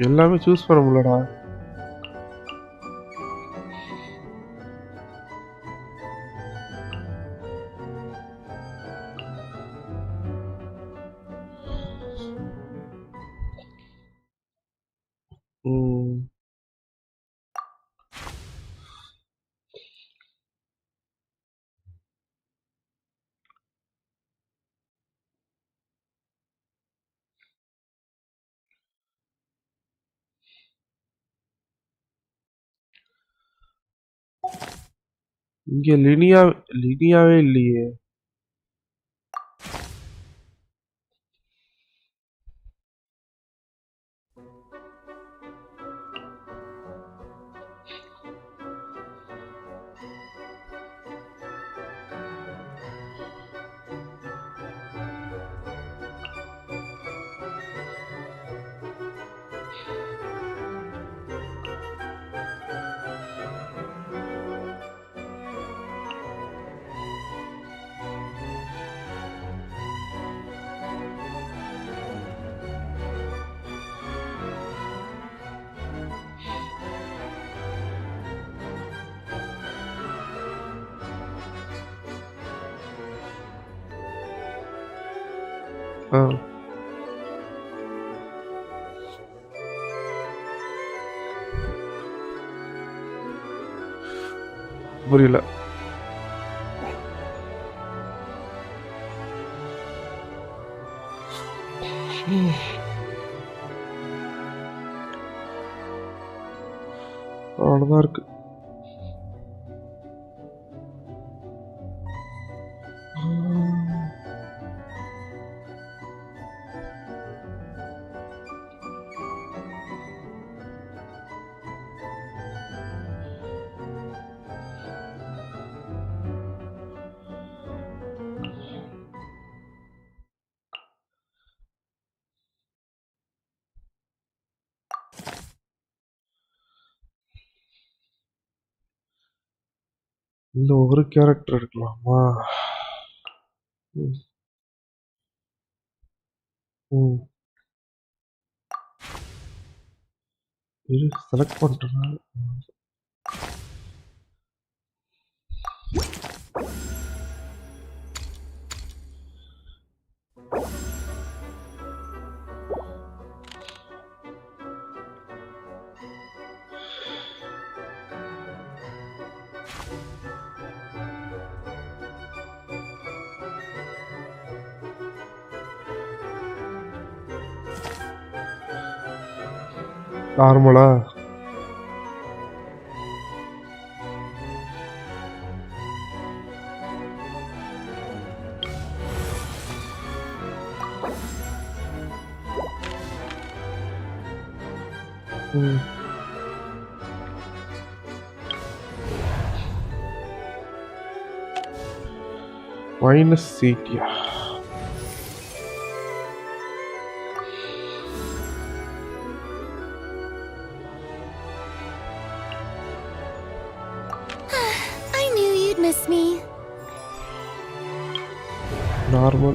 எல்லாமே சூஸ் பண்ண முடியலடா. இங்க லினியாவே இல்லையே. புரியல. அவ்வளோதான் இருக்கு. இந்த ஒரு கேரக்டர் எடுக்கலாமா? இரு செலக்ட் பண்ணுறேன். நார்மலா மைனஸ் சீட்டியா? Miss me. Normal.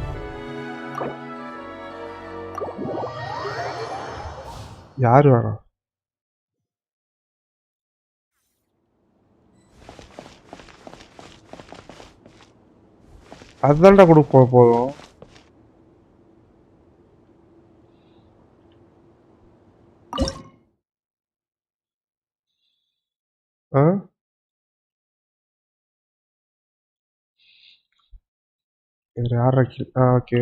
யார் வேணாம்? அதுதான்டா கொடுப்ப போதும். யார் ஓகே.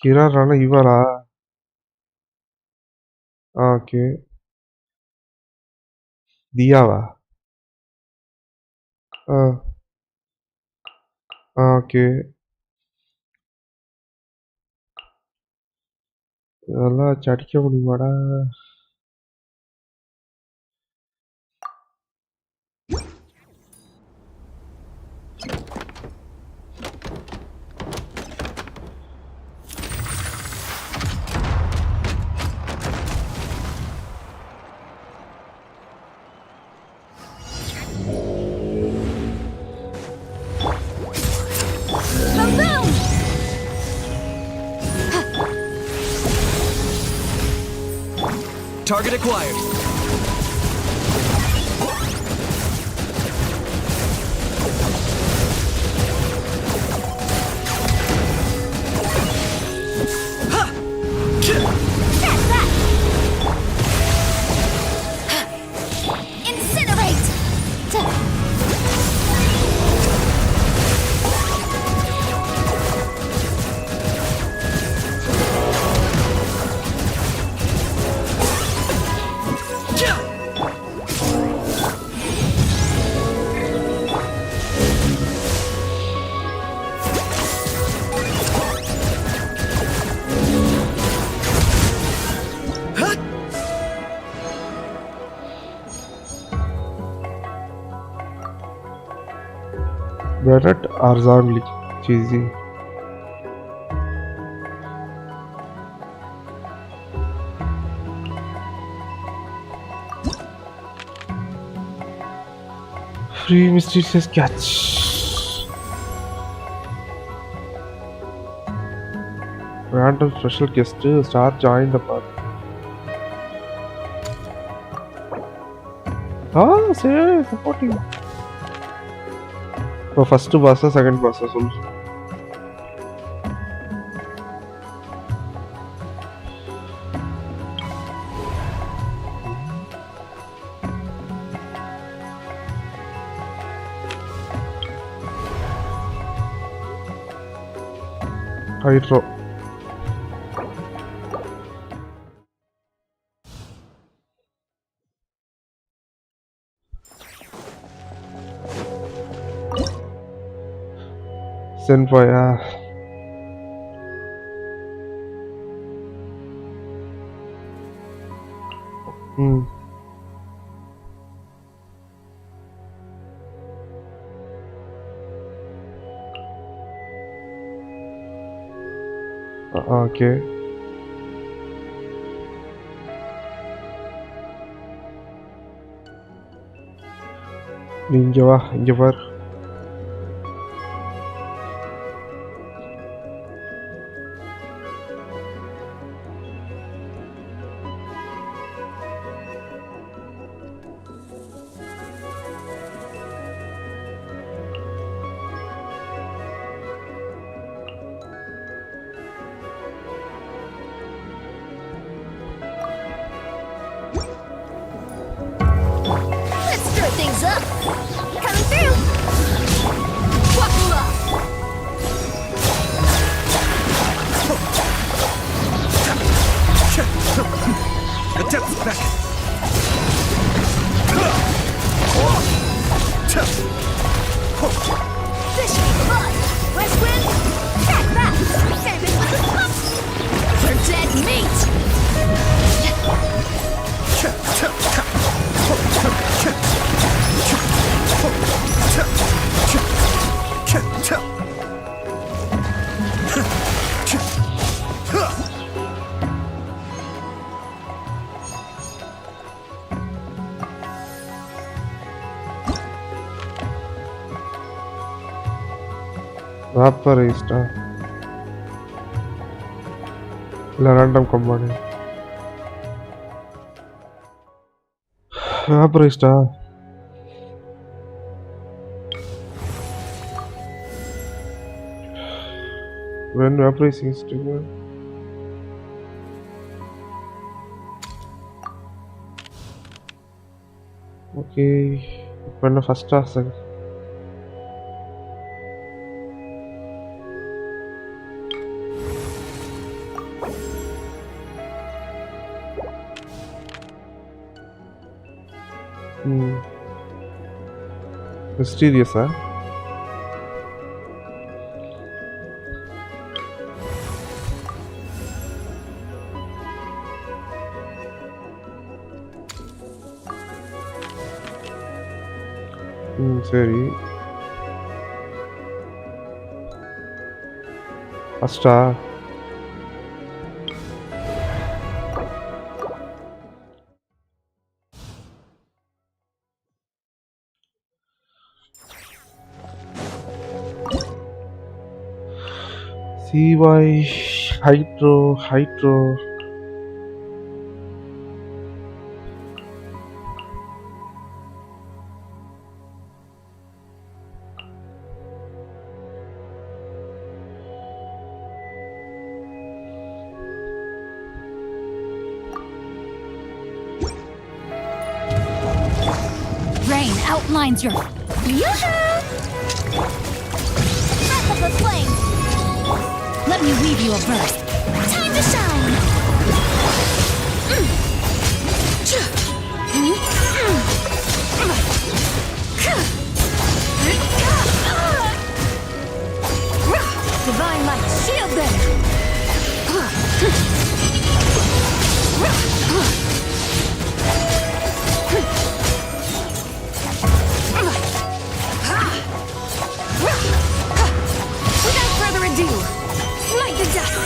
கிராரானா இவரா? ஓகே. தியாவா? ஓகே. இதெல்லாம் வச்சு அடிக்க முடியுமாடா? Target acquired. Barrett or Zangli? Cheesy. Free mysterious catch. Random special guest star join the party. Say supporting. So first boss, second boss, சொல்லு. Hydro. Senpai, okay. நீ இங்க வா, இங்க பார். Vaporized. Random combine. Vaporized. When vaporizing is triggered. Okay. When the first task. Mysterious, huh? சரி ஃபஸ்ட்டா CY Hydro Rain outlines your Yoo-hoo! Breath of the flame! Let me weave you a burst. Time to shine! Divine light, shield them! Without further ado, smite the dust!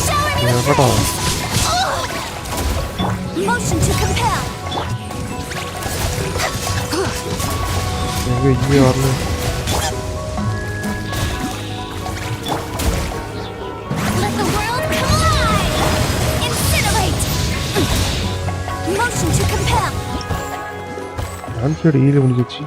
Shower me with praise! Motion to compel! இங்கே வரல Let the world come alive! Incinerate! Motion to compel! Answer ஈல முடிஞ்சிச்சு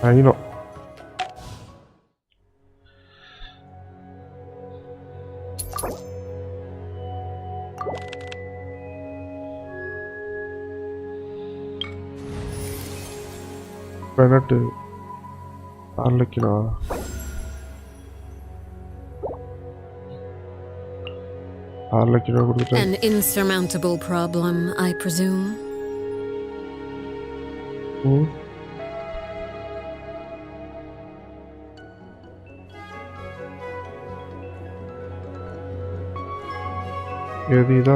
I know. Bennett, Arlequina. An insurmountable problem, I presume. இதா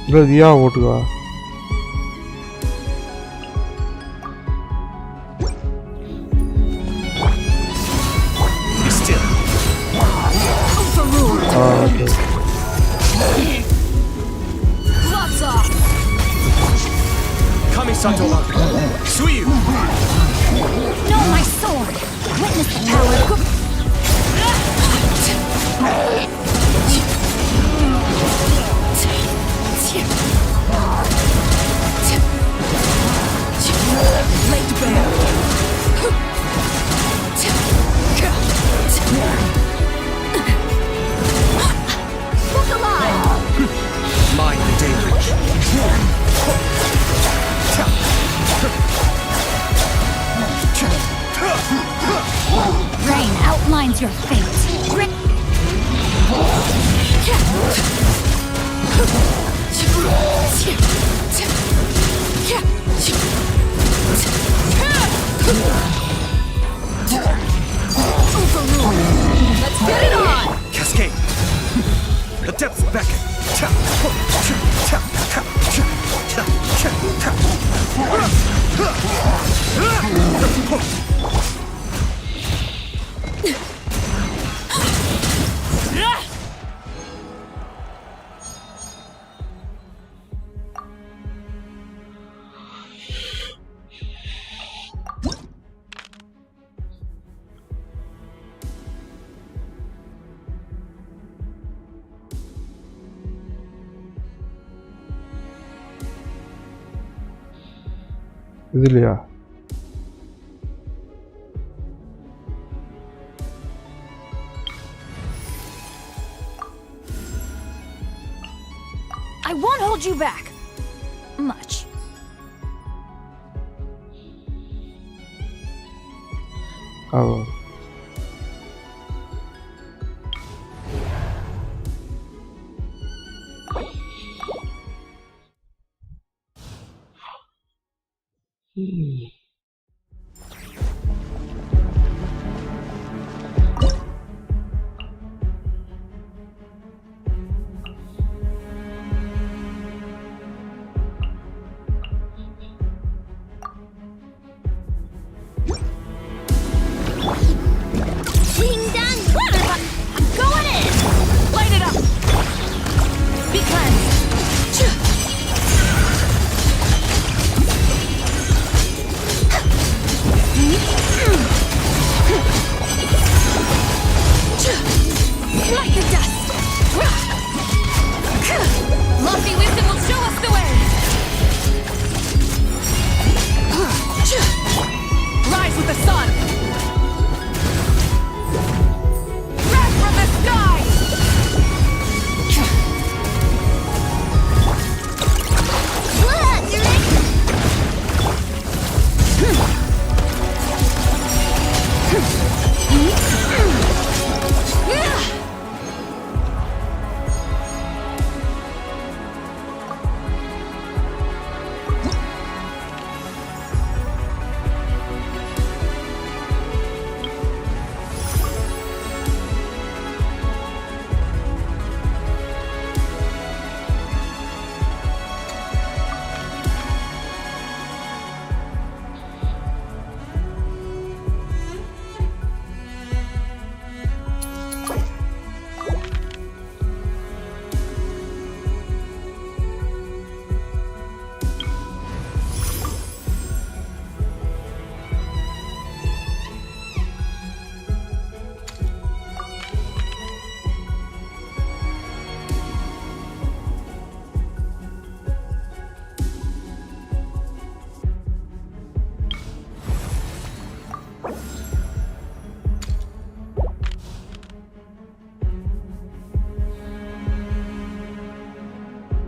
இல்ல தியா ஓட்டுவா Satola, Suyu! No, my sword! Witness the power of... Laid bare. Look alive! Mind the damage. Rain outlines your fate. Let's get it on! Cascade. The depths beckon. இதுலையா I won't hold you back. Much. ஆமா Ding dong, water! I'm going in! Light it up! Be cleansed! 「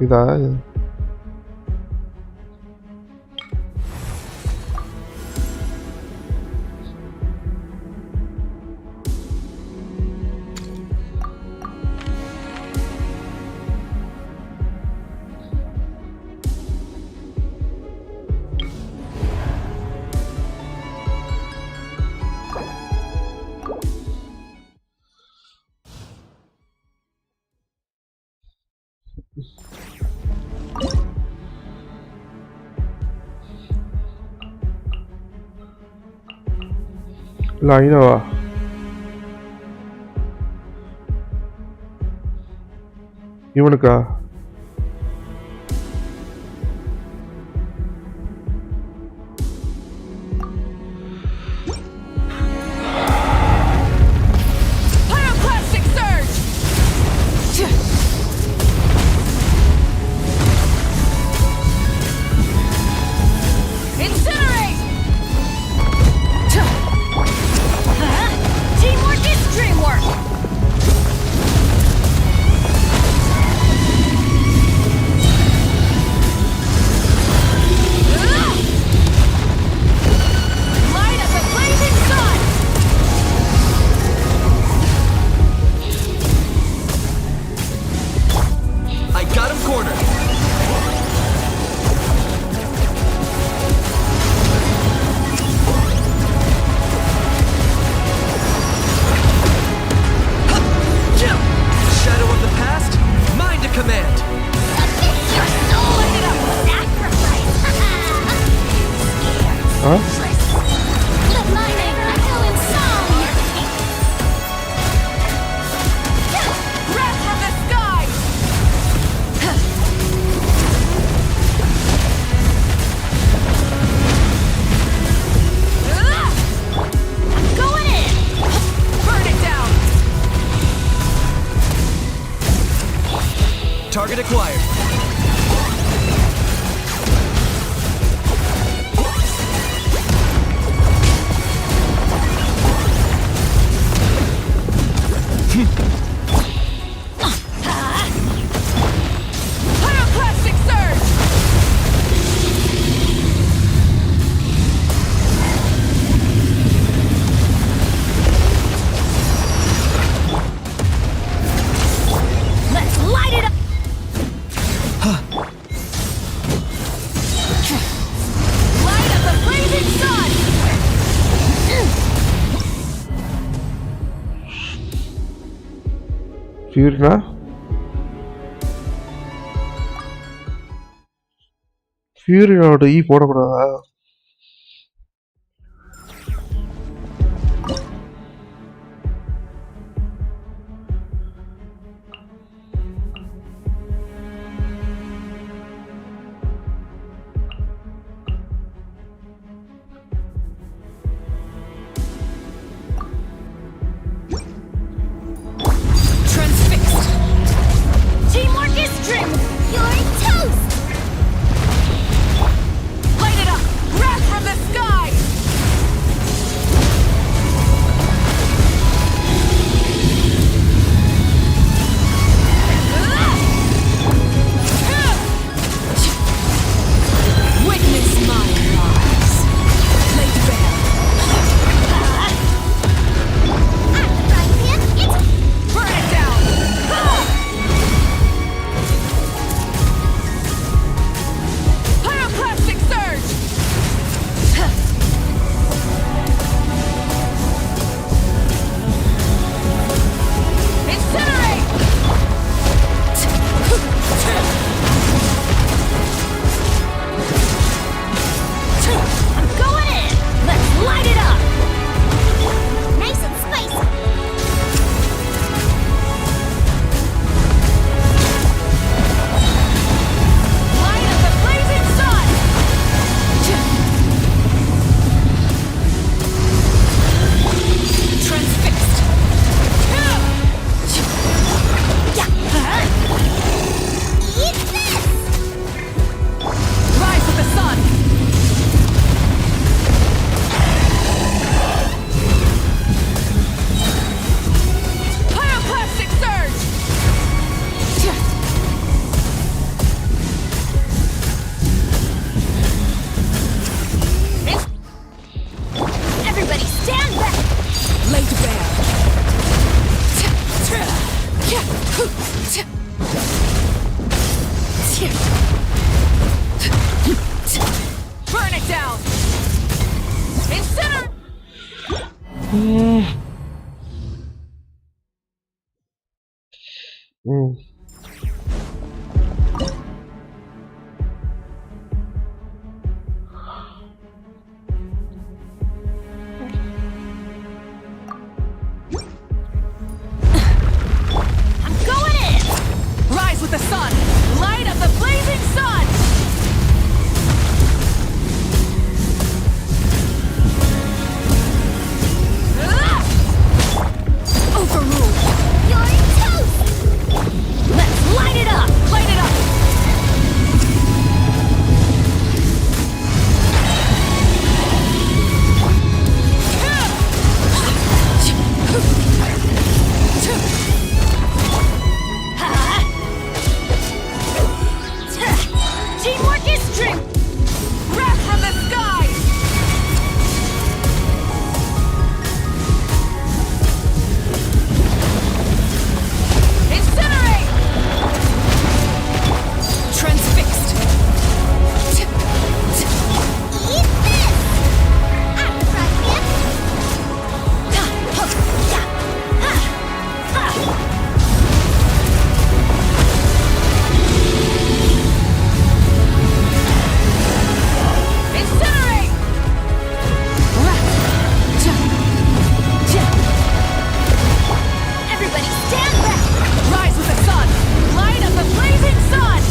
இதா லைனவா இவனுக்கா Target acquired. Pyroclastic surge! Let's light it up! Light up the blazing sun! ஃபியூரினா ஃபியூரினோட போடக்கூடாதா Transfixed! Teamwork is trim! You're toast! Light it up! The sun! Light of the blazing sun! Overruled! You're in toast! Let's light it up! Light it up! Teamwork is strength! Wrath from the skies! Incinerate! Transfixed! Eat this! Incinerate! Everybody stand back! Rise with the sun! Light of the blazing sun!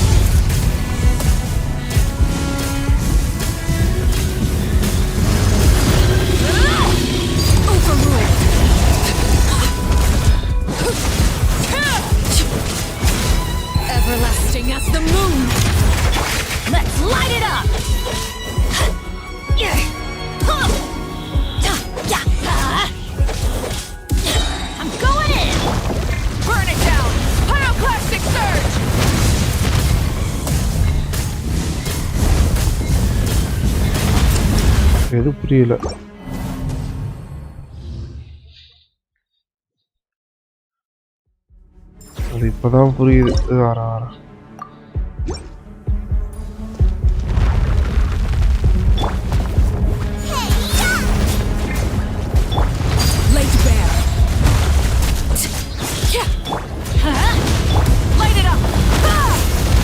Overruled! Everlasting as the moon! Let's light it up! I'm going in! Burn it down! Pyroclastic surge! எது புரியல அது இப்பதான் புரியுது வர வர Laid bare! Light it up!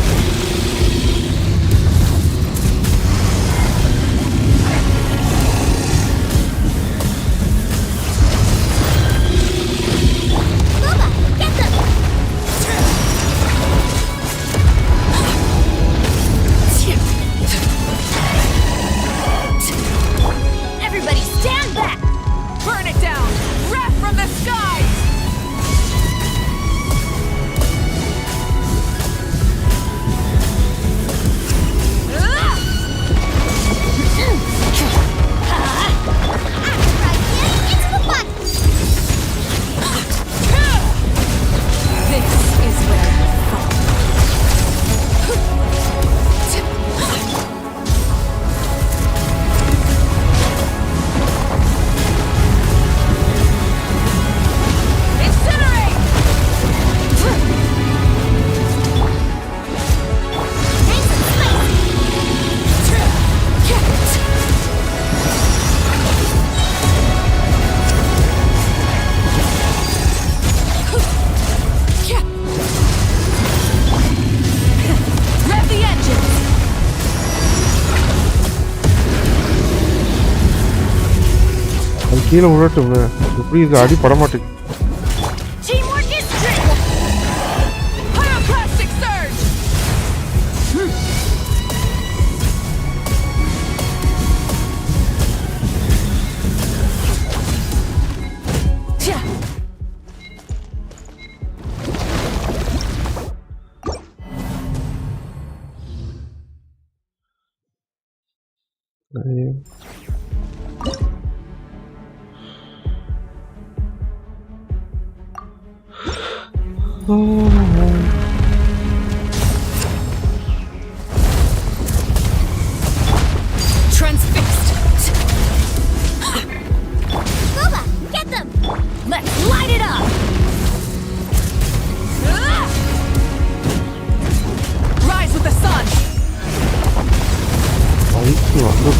Get them! Everybody stand back! Burn it down! Wrath from the skies! This is where you fall. Incinerate! Rev the engines! அது கீழே விழட்டுங்க எப்படி இது அடி பட மாட்டேங்குது Teamwork is strength! Pyroclastic surge! Transfixed! Boba, get them! Let's light it up! Rise with the sun! Bike வந்து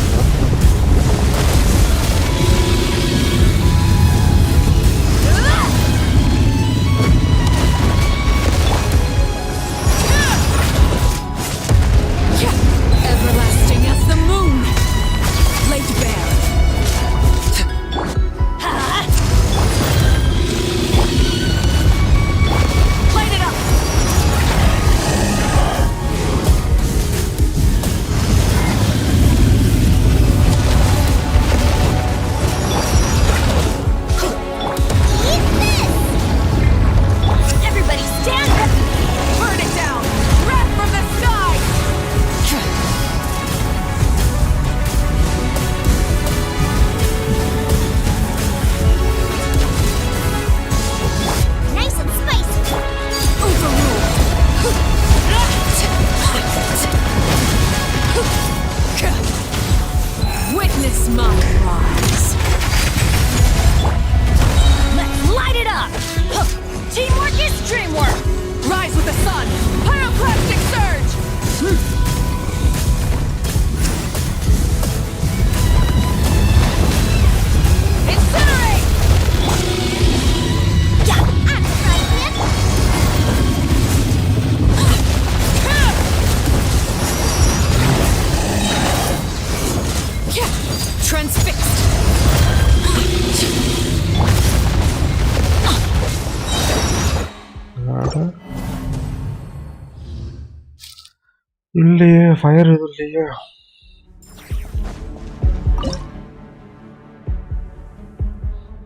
இல்லையே fire எதுவும் இல்லையே.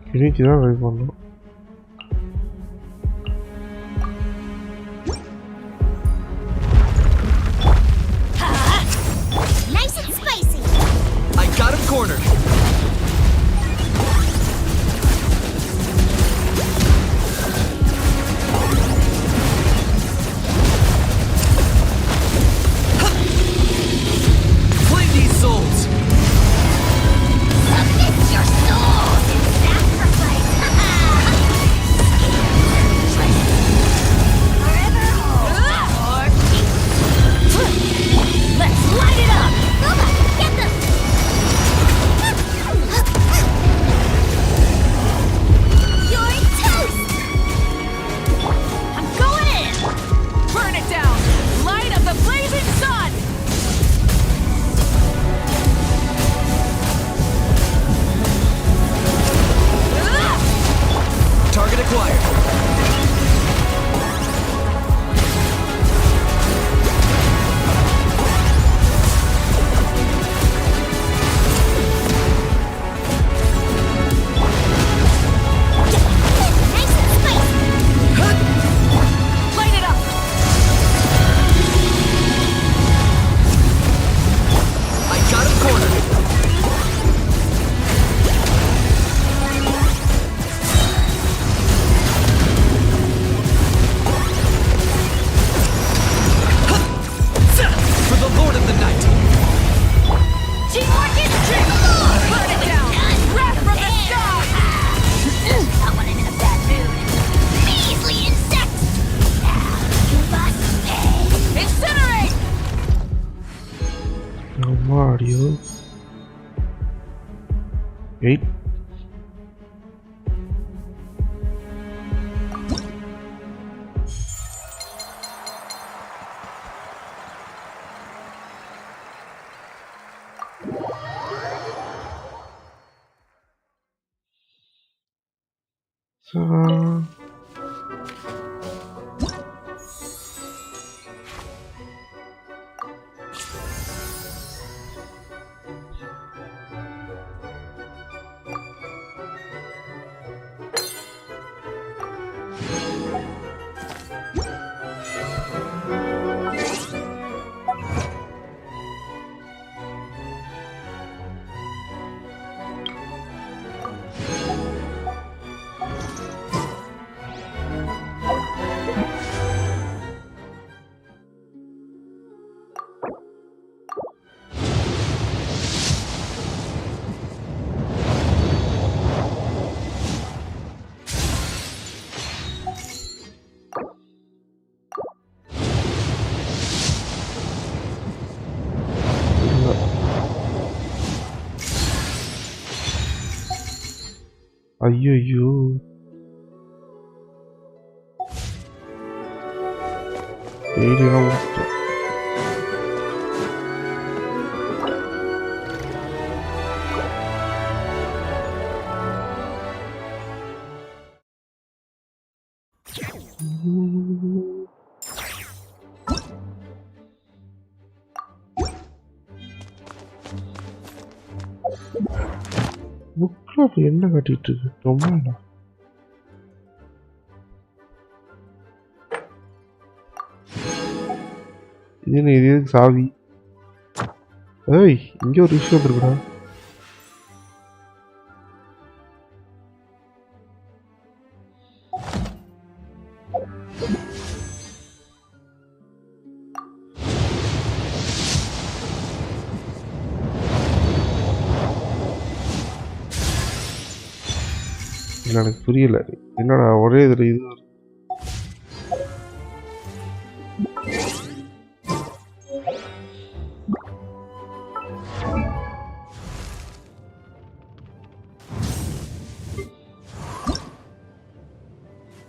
கிணிக்கு தான் ட்ரை பண்ணணும். Nice and spicy. I got him cornered. Claim these souls. Submit your souls in sacrifice. Forever hold. Let's light it up! Booba, get them. You're toast. I'm going in! Burn it down! Light of the blazing sun! Target acquired. Nice and spicy. Light it up! I got him cornered. For the Lord of the Night. Teamwork is trick! Burn it down! Wrath from the sky! Someone in a bad mood. Measly insects. Now you must pay. Incinerate! Mario 8. ஐயோ டெய்லியெல்லாம் முடிச்சிட்டேன். புக்கில் அப்படி என்ன கட்டிட்டு இருக்கு ரொம்ப இது எதுக்கு சாவி? ஏய் இங்கே ஒரு விஷயம் இருக்குடா. எனக்கு புரியல என்னடா ஒரே இதில் இது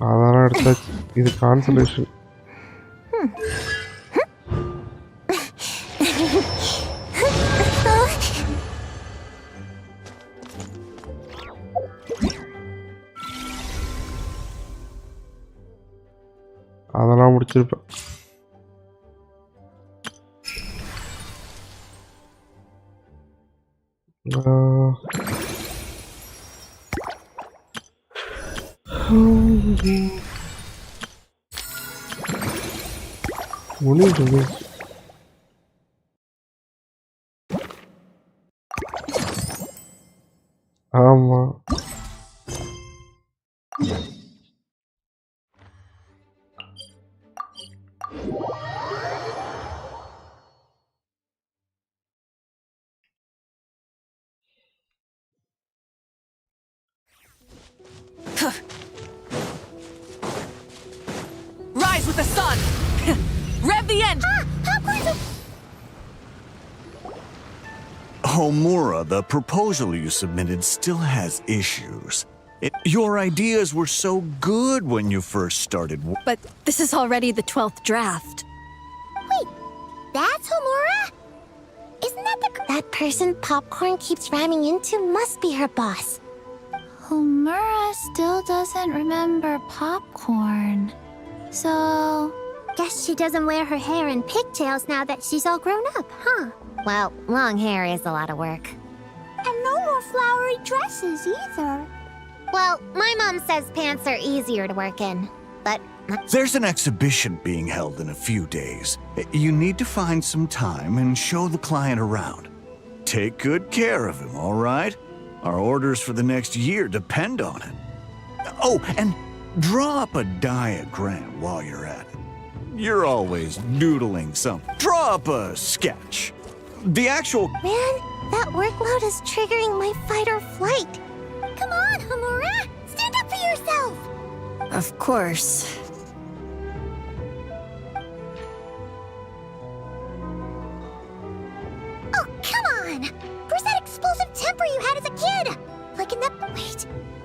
அதெல்லாம் எடுத்தாச்சு. இது கான்சலேஷன். அதெல்லாம் முடிச்சிருப்பேன். முடியுது. ஆமா. Rise with the sun! Rev the end! Homura, the proposal you submitted still has issues. Your ideas were so good when you first started. But this is already the 12th draft. Wait, that's Homura? Isn't that that person Popcorn keeps ramming into must be her boss. Homura still doesn't remember Popcorn. So... Guess she doesn't wear her hair in pigtails now that she's all grown up, huh? Well, long hair is a lot of work. And no more flowery dresses either. Well, my mom says pants are easier to work in, but... There's an exhibition being held in a few days. You need to find some time and show the client around. Take good care of him, all right? Our orders for the next year depend on it. Oh, and draw up a diagram while you're at it. You're always doodling something. Draw up a sketch. The actual... Man, that workload is triggering my fight or flight. Come on, Homura! Stand up for yourself! Of course. Oh, come on! Where's that explosive temper you had as a kid? Like in that... Wait,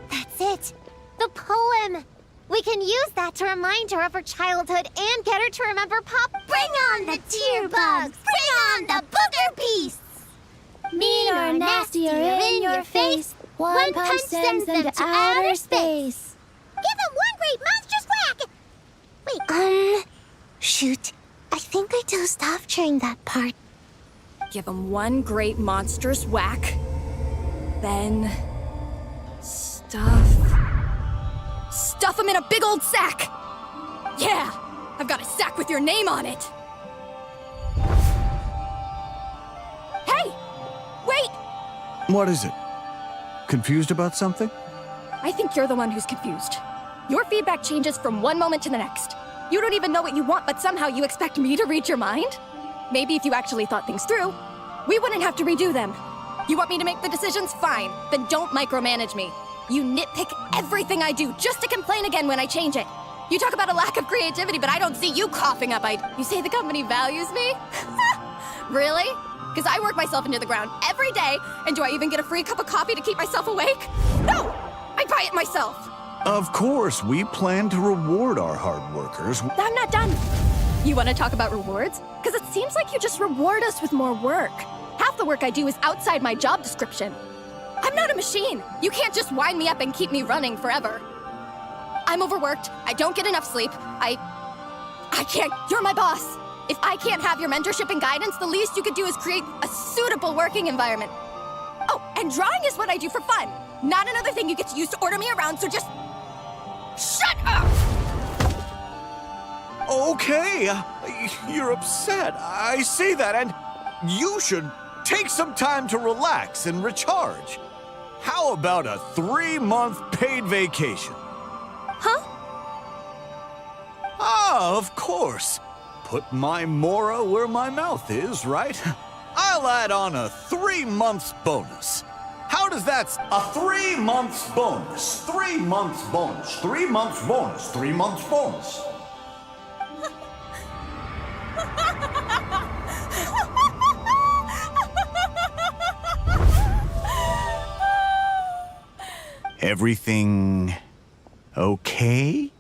that's it. The poem! We can use that to remind her of her childhood and get her to remember Bring on the tear bugs! Bring on the booger beasts! Mean or nasty or in your face, one punch sends them to outer space. Give them one great monstrous whack! Wait, shoot. I think I dozed off during that part. Give them one great monstrous whack. Then... Stuff them in a big old sack! Yeah! I've got a sack with your name on it! Hey! Wait! What is it? Confused about something? I think you're the one who's confused. Your feedback changes from one moment to the next. You don't even know what you want, but somehow you expect me to read your mind? Maybe if you actually thought things through, we wouldn't have to redo them. You want me to make the decisions? Fine. Then don't micromanage me. You nitpick everything I do just to complain again when I change it. You talk about a lack of creativity, but I don't see you coughing up You say the company values me? Really? Because I work myself into the ground every day, and do I even get a free cup of coffee to keep myself awake? No! I buy it myself! Of course, we plan to reward our hard workers. I'm not done. You want to talk about rewards? Because it seems like you just reward us with more work. Half the work I do is outside my job description. I'm not a machine. You can't just wind me up and keep me running forever. I'm overworked. I don't get enough sleep. I can't. You're my boss. If I can't have your mentorship and guidance, the least you could do is create a suitable working environment. Oh, and drawing is what I do for fun. Not another thing you get to use to order me around, so just... Shut up! Okay, you're upset. I see that, and you should take some time to relax and recharge. How about a 3-month paid vacation? Huh? Ah, of course. Put my Mora where my mouth is, right? I'll add on a 3 months bonus. How does that... A 3 months bonus. 3 months bonus. 3 months bonus. 3 months bonus. Everything okay?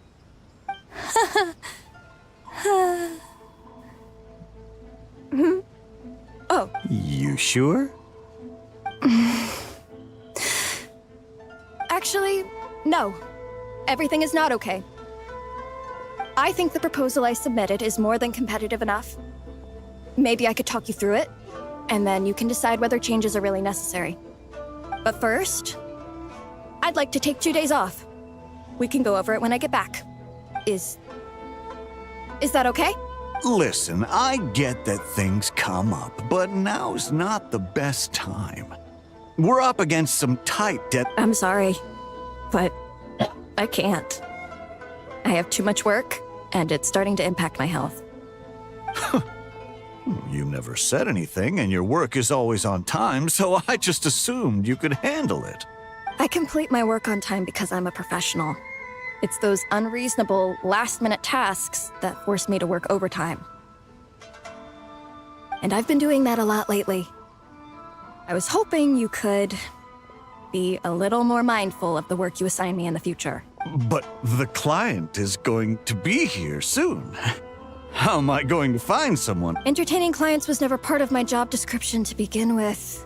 Oh. You sure? Actually, no. Everything is not okay. I think the proposal I submitted is more than competitive enough. Maybe I could talk you through it, and then you can decide whether changes are really necessary. But first, I'd like to take 2 days off. We can go over it when I get back. Is that okay? Listen, I get that things come up, but now's not the best time. We're up against some tight I'm sorry, but I can't. I have too much work, and it's starting to impact my health. You never said anything, and your work is always on time, so I just assumed you could handle it. I complete my work on time because I'm a professional. It's those unreasonable, last-minute tasks that force me to work overtime. And I've been doing that a lot lately. I was hoping you could be a little more mindful of the work you assign me in the future. But the client is going to be here soon. How am I going to find someone? Entertaining clients was never part of my job description to begin with.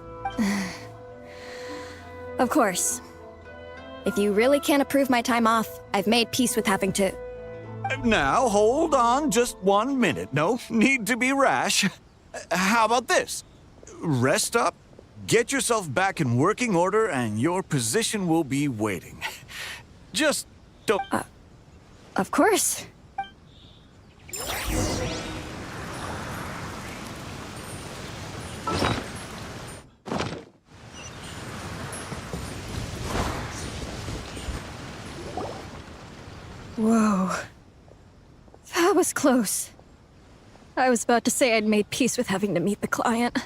Of course. If you really can't approve my time off, I've made peace with having to... Now, hold on just 1 minute. No need to be rash. How about this? Rest up, get yourself back in working order, and your position will be waiting. Just don't... Of course. Whoa. That was close. I was about to say I'd made peace with having to meet the client.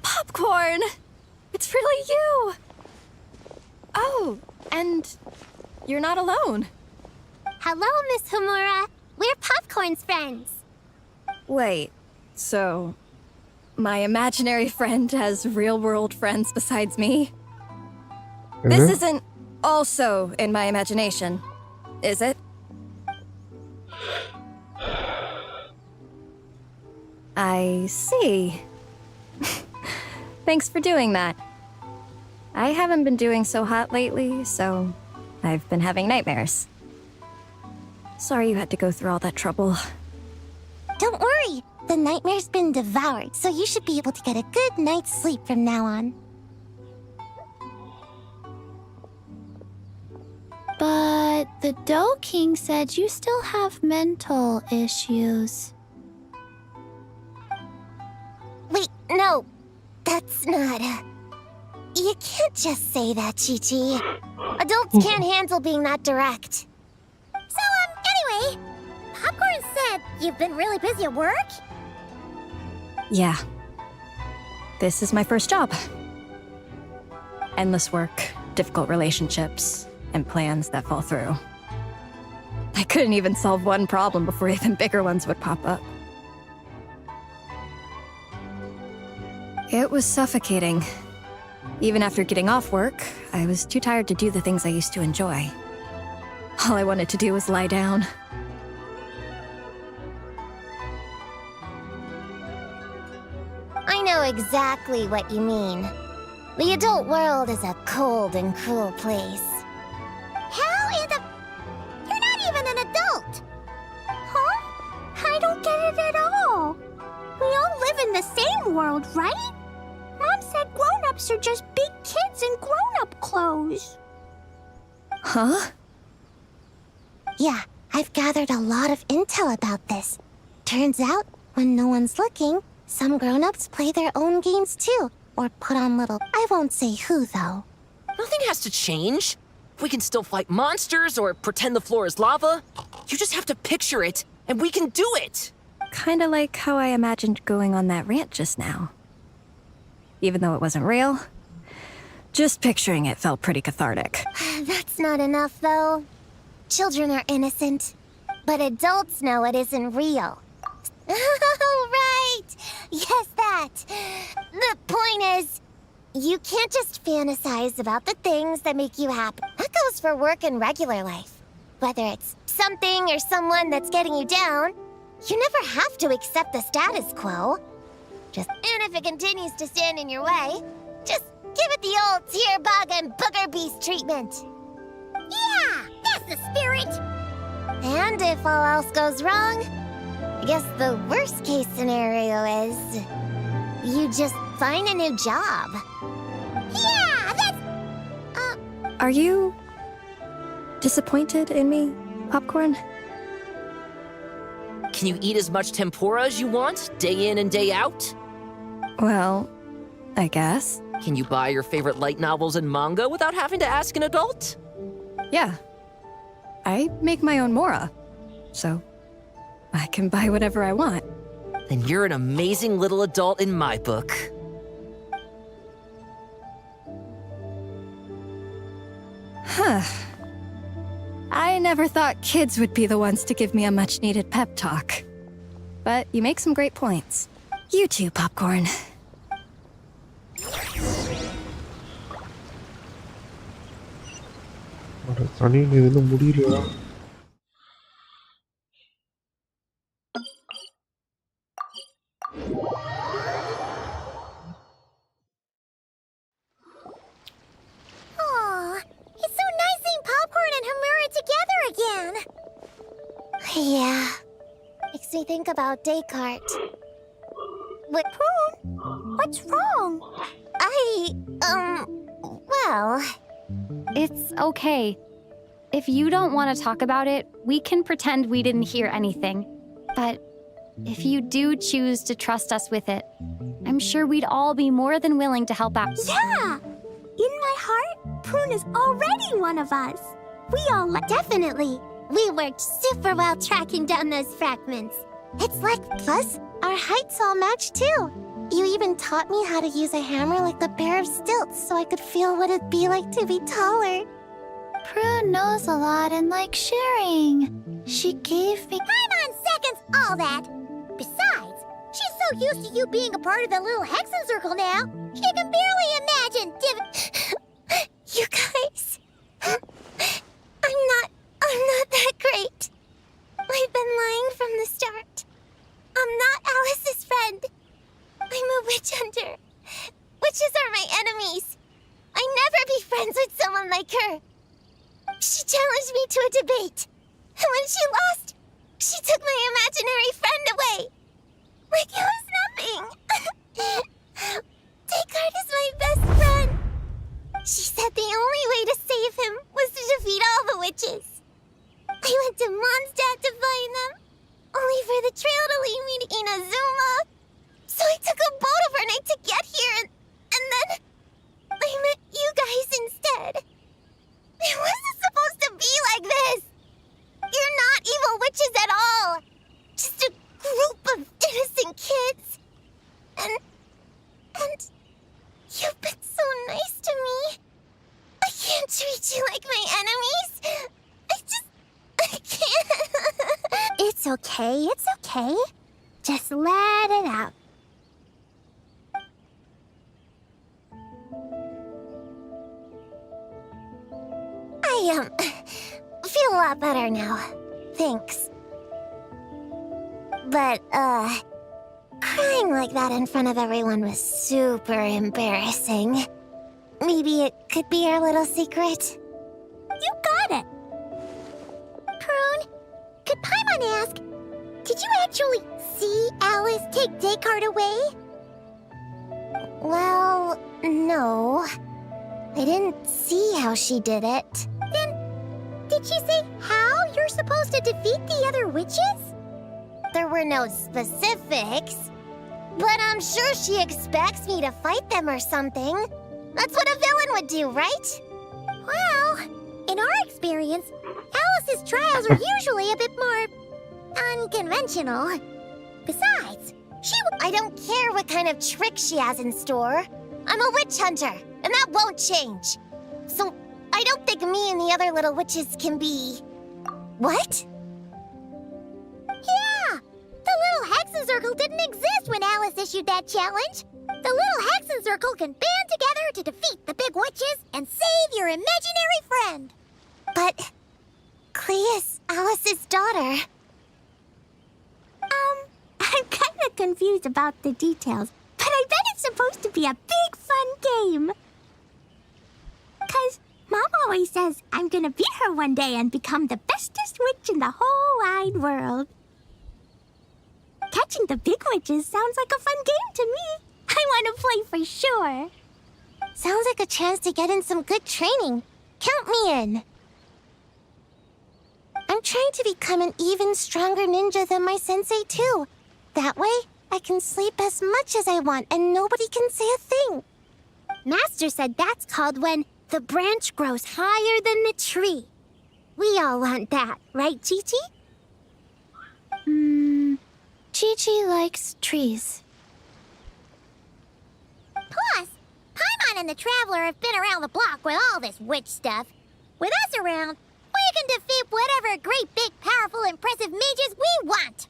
Popcorn! It's really you! Oh, and you're not alone. Hello, Miss Homura. We're Popcorn's friends. Wait, so my imaginary friend has real-world friends besides me? This isn't also in my imagination, is it? I see. Thanks for doing that. I haven't been doing so hot lately, so I've been having nightmares. Sorry you had to go through all that trouble. Don't worry. The nightmare's been devoured, so you should be able to get a good night's sleep from now on. But the Dough King said you still have mental issues. Wait, no. That's not... You can't just say that, Chi-Chi. Adults can't handle being that direct. So, anyway, Popcorn said you've been really busy at work? Yeah. This is my first job. Endless work, difficult relationships, and plans that fall through. I couldn't even solve one problem before even bigger ones would pop up. It was suffocating. Even after getting off work, I was too tired to do the things I used to enjoy. All I wanted to do was lie down. I know exactly what you mean. The adult world is a cold and cruel place. How in the... You're not even an adult! Huh? I don't get it at all. We all live in the same world, right? Mom said grown-ups are just big kids in grown-up clothes. Huh? Yeah, I've gathered a lot of intel about this. Turns out, when no one's looking, some grown-ups play their own games too, or put on little... I won't say who, though. Nothing has to change. We can still fight monsters or pretend the floor is lava. You just have to picture it, and we can do it. Kinda like how I imagined going on that rant just now. Even though it wasn't real, just picturing it felt pretty cathartic. That's not enough, though. Children are innocent, but adults know it isn't real. Oh, right! Yes, that! The point is, you can't just fantasize about the things that make you happy. That goes for work and regular life. Whether it's something or someone that's getting you down, you never have to accept the status quo. And if it continues to stand in your way, just give it the old tear bug and booger beast treatment. Yeah, that's the spirit! And if all else goes wrong, I guess the worst case scenario is... You just find a new job. Yeah, that's... Are you disappointed in me, Popcorn? Can you eat as much tempura as you want, day in and day out? Well, I guess. Can you buy your favorite light novels and manga without having to ask an adult? Yeah. I make my own mora, so I can buy whatever I want. Then you're an amazing little adult in my book. Huh. I never thought kids would be the ones to give me a much-needed pep talk. But you make some great points. You too, Popcorn. சனின்னு எதுவும் முடியலையா? Aw, it's so nice seeing Popcorn and Hamura together again. Yeah. Makes me think about Descartes. What, Prune? What's wrong? Well... It's okay. If you don't want to talk about it, we can pretend we didn't hear anything. But if you do choose to trust us with it, I'm sure we'd all be more than willing to help out. Yeah! In my heart, Prune is already one of us. We all definitely. We worked super well tracking down those fragments. It's like, plus, our heights all match too. You even taught me how to use a hammer like a pair of stilts so I could feel what it'd be like to be taller. Prune knows a lot and likes sharing. She gave me... Time on seconds, all that. Besides, she's so used to you being a part of the little Hexen Circle now, she can barely imagine You guys... I'm not that great. I've been lying from the start. I'm not Alice's friend. I'm a witch hunter. Witches are my enemies. I'd never be friends with someone like her. She challenged me to a debate. And when she lost, she took my imaginary friend away. Like it was nothing. Descartes is my best friend. She said the only way to save him was to defeat all the witches. I went to Mondstadt to find them, only for the trail to lead me to Inazuma. So I took a boat overnight to get here, and then I met you guys instead. It wasn't supposed to be like this. You're not evil witches at all. Just a group of innocent kids. And you've been so nice to me. I can't treat you like my enemies. I can't. It's okay, it's okay. Just let it out. I feel a lot better now. Thanks. But, crying like that in front of everyone was super embarrassing. Maybe it could be our little secret? You got it! Prune, could Paimon ask, did you actually see Alice take Descartes away? Well, no. I didn't see how she did it. Then, did she say how you're supposed to defeat the other witches? There were no specifics. But I'm sure she expects me to fight them or something. That's what a villain would do, right? Well, in our experience, Alice's trials are usually a bit more unconventional. Besides, I don't care what kind of trick she has in store. I'm a witch hunter, and that won't change. So, I don't think me and the other little witches can be... What? Yeah! The little Hexen Circle didn't exist when Alice issued that challenge. The little Hexen Circle can band together to defeat the big witches and save your imaginary friend. But... Clea's Alice's daughter. I'm kind of confused about the details, but I bet it's supposed to be a big fun game. 'Cause Mom always says I'm gonna beat her one day and become the bestest witch in the whole wide world. Catching the big witches sounds like a fun game to me. I want to play for sure. Sounds like a chance to get in some good training. Count me in. I'm trying to become an even stronger ninja than my sensei too. That way, I can sleep as much as I want and nobody can say a thing. Master said that's called when the branch grows higher than the tree. We all want that, right, Chi-Chi? Chi-Chi likes trees. Plus, Paimon and the Traveler have been around the block with all this witch stuff. With us around, we can defeat whatever great, big, powerful, impressive mages we want.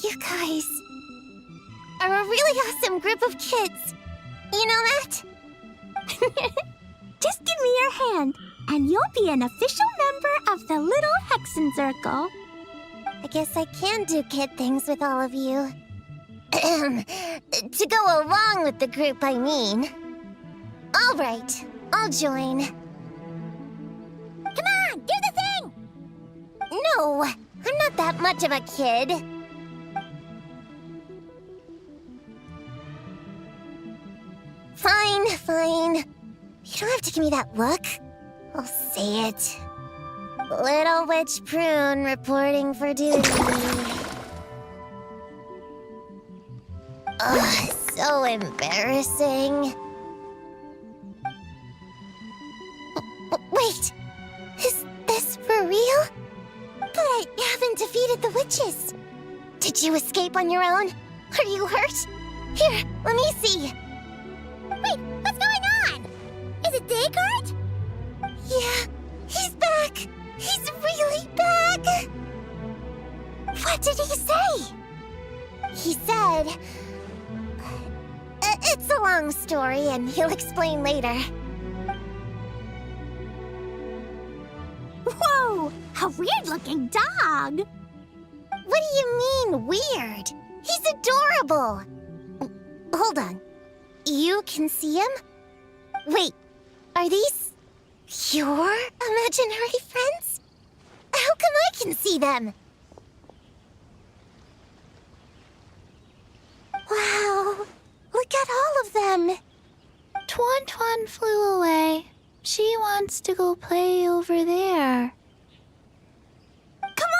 You guys are a really awesome group of kids. You know that? Just give me your hand, and you'll be an official member of the Little Hexen Circle. I guess I can do kid things with all of you. To go along with the group, I mean. All right, I'll join. Come on, do the thing! No, I'm not that much of a kid. Fine, fine. You don't have to give me that look. I'll say it. Little Witch Prune reporting for duty. Ugh, so embarrassing. Wait, is this for real? But I haven't defeated the witches. Did you escape on your own? Are you hurt? Here, let me see. Wait, what's going on? Is it Descartes? Yeah, he's back. He's really back. What did he say? He said... it's a long story, and he'll explain later. Whoa, a weird-looking dog. What do you mean, weird? He's adorable. Hold on. You can see him? Wait, are these your imaginary friends? How come I can see them? Wow, look at all of them. Tuan flew away. She wants to go play over there. Come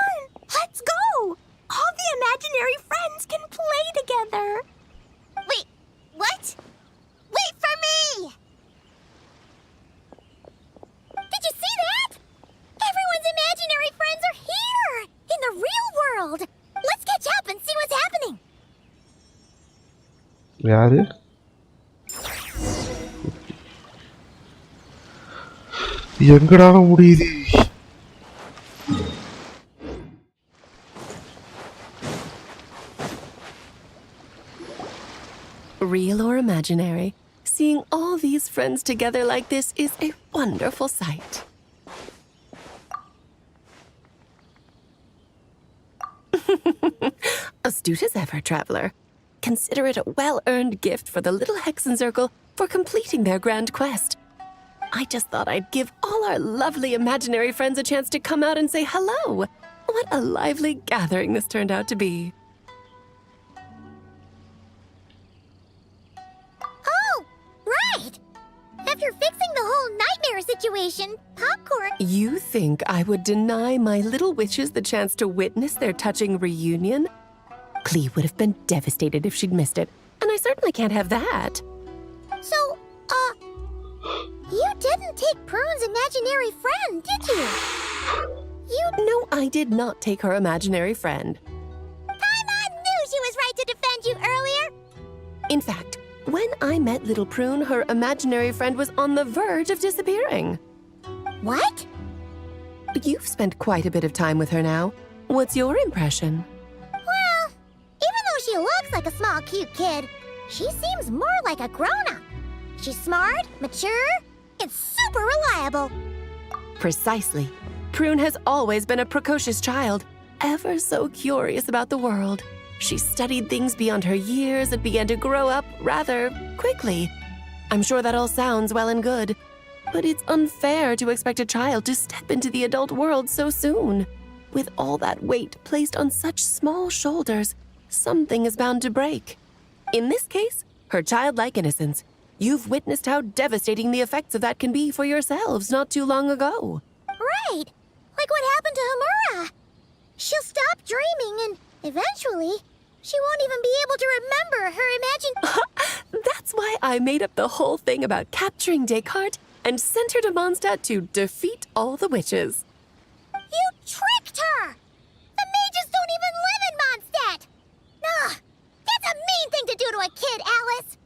on, let's go. All the imaginary friends can play together. Wait, what? Wait for me! Did you see that? Everyone's imaginary friends are here! In the real world! Let's catch up and see what's happening! யாரு எங்கடா முடியுது Real or imaginary, seeing all these friends together like this is a wonderful sight. Astute as ever, traveler. Consider it a well-earned gift for the Little Hexen Circle for completing their grand quest. I just thought I'd give all our lovely imaginary friends a chance to come out and say hello. What a lively gathering this turned out to be. Oh, right! After fixing the whole nightmare situation, Popcorn... You think I would deny my little witches the chance to witness their touching reunion? Clee would have been devastated if she'd missed it, and I certainly can't have that. So, you didn't take Prune's imaginary friend, did you? No, I did not take her imaginary friend. Paimon knew she was right to defend you earlier! In fact, when I met Little Prune, her imaginary friend was on the verge of disappearing. What? You've spent quite a bit of time with her now. What's your impression? Well, even though she looks like a small, cute kid, she seems more like a grown-up. She's smart, mature, and super reliable. Precisely. Prune has always been a precocious child, ever so curious about the world. She studied things beyond her years and began to grow up rather quickly. I'm sure that all sounds well and good, but it's unfair to expect a child to step into the adult world so soon. With all that weight placed on such small shoulders, something is bound to break. In this case, her childlike innocence. You've witnessed how devastating the effects of that can be for yourselves not too long ago. Right! Like what happened to Hamura. She'll stop dreaming and eventually, she won't even be able to remember her imagined... That's why I made up the whole thing about capturing Descartes and sent her to Mondstadt to defeat all the witches. You tricked her! The mages don't even live in Mondstadt! Ugh! That's a mean thing to do to a kid, Alice!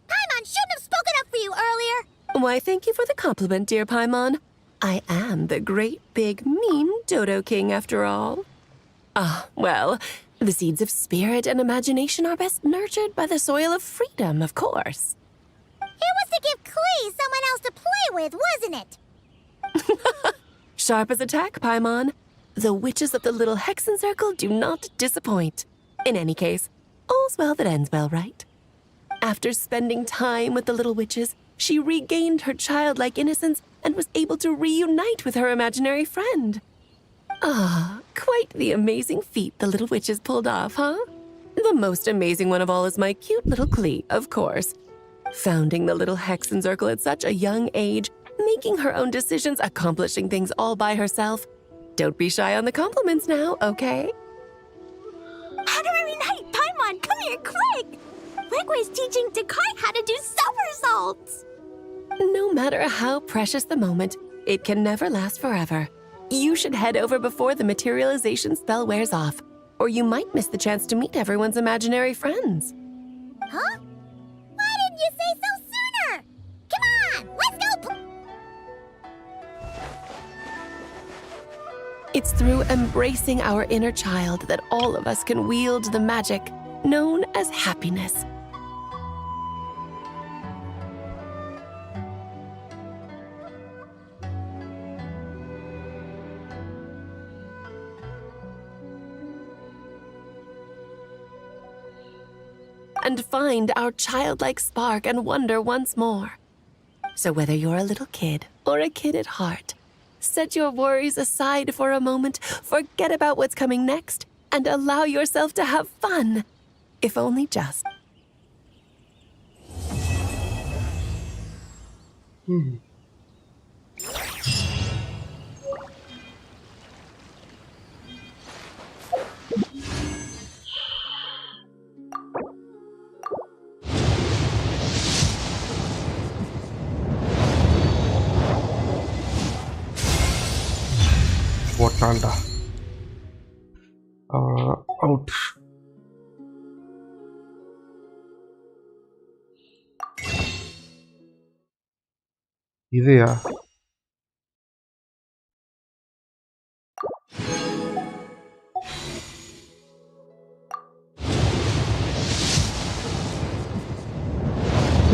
Paimon shouldn't have spoken up for you earlier! Why, thank you for the compliment, dear Paimon. I am the great, big, mean Dodo King, after all. Well, the seeds of spirit and imagination are best nurtured by the soil of freedom, of course. It was to give Klee someone else to play with, wasn't it? Sharp as a tack, Paimon. The witches of the little Hexen Circle do not disappoint. In any case, all's well that ends well, right? After spending time with the little witches, she regained her childlike innocence and was able to reunite with her imaginary friend. Quite the amazing feat the little witches pulled off, huh? The most amazing one of all is my cute little Klee, of course. Founding the little Hexen Circle at such a young age, making her own decisions, accomplishing things all by herself. Don't be shy on the compliments now, okay? Honorary Knight, Paimon, come here quick! Liquid's teaching Descartes how to do somersaults! No matter how precious the moment, it can never last forever. You should head over before the materialization spell wears off, or you might miss the chance to meet everyone's imaginary friends. Huh? Why didn't you say so sooner? Come on, let's go! It's through embracing our inner child that all of us can wield the magic known as happiness. And find our childlike spark and wonder once more. So whether you're a little kid or a kid at heart, set your worries aside for a moment, forget about what's coming next, and allow yourself to have fun, if only just. போட்டான்டா out இதையா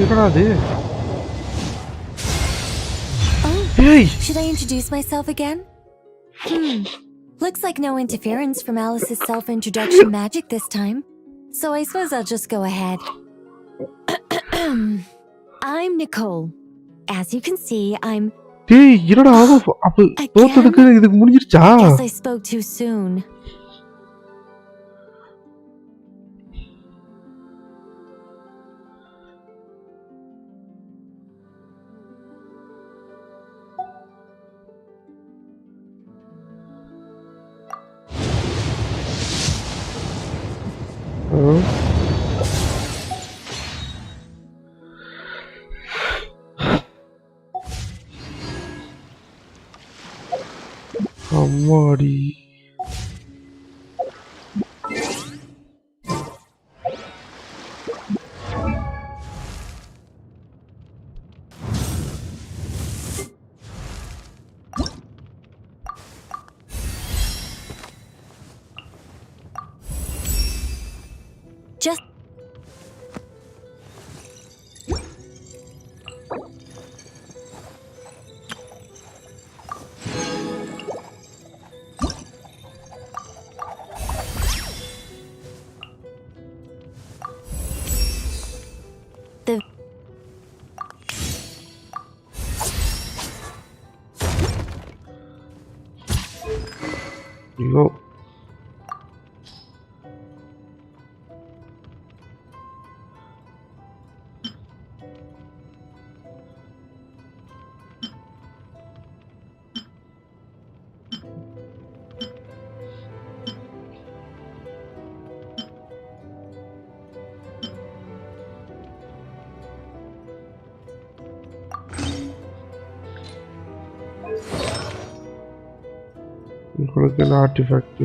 என்னடா அது Hey! Should I introduce myself again? Looks like no interference from Alice's self-introduction magic this time. So I suppose I'll just go ahead. I'm Nicole. As you can see, I'm... Hey, என்னடா அப்ப தோத்ததுக்கு இதுக்கு முடிஞ்சிருச்சா? Guess I spoke too soon. அம்மாடி Just... ஐயோ உங்களுக்கு என்ன artifact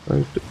right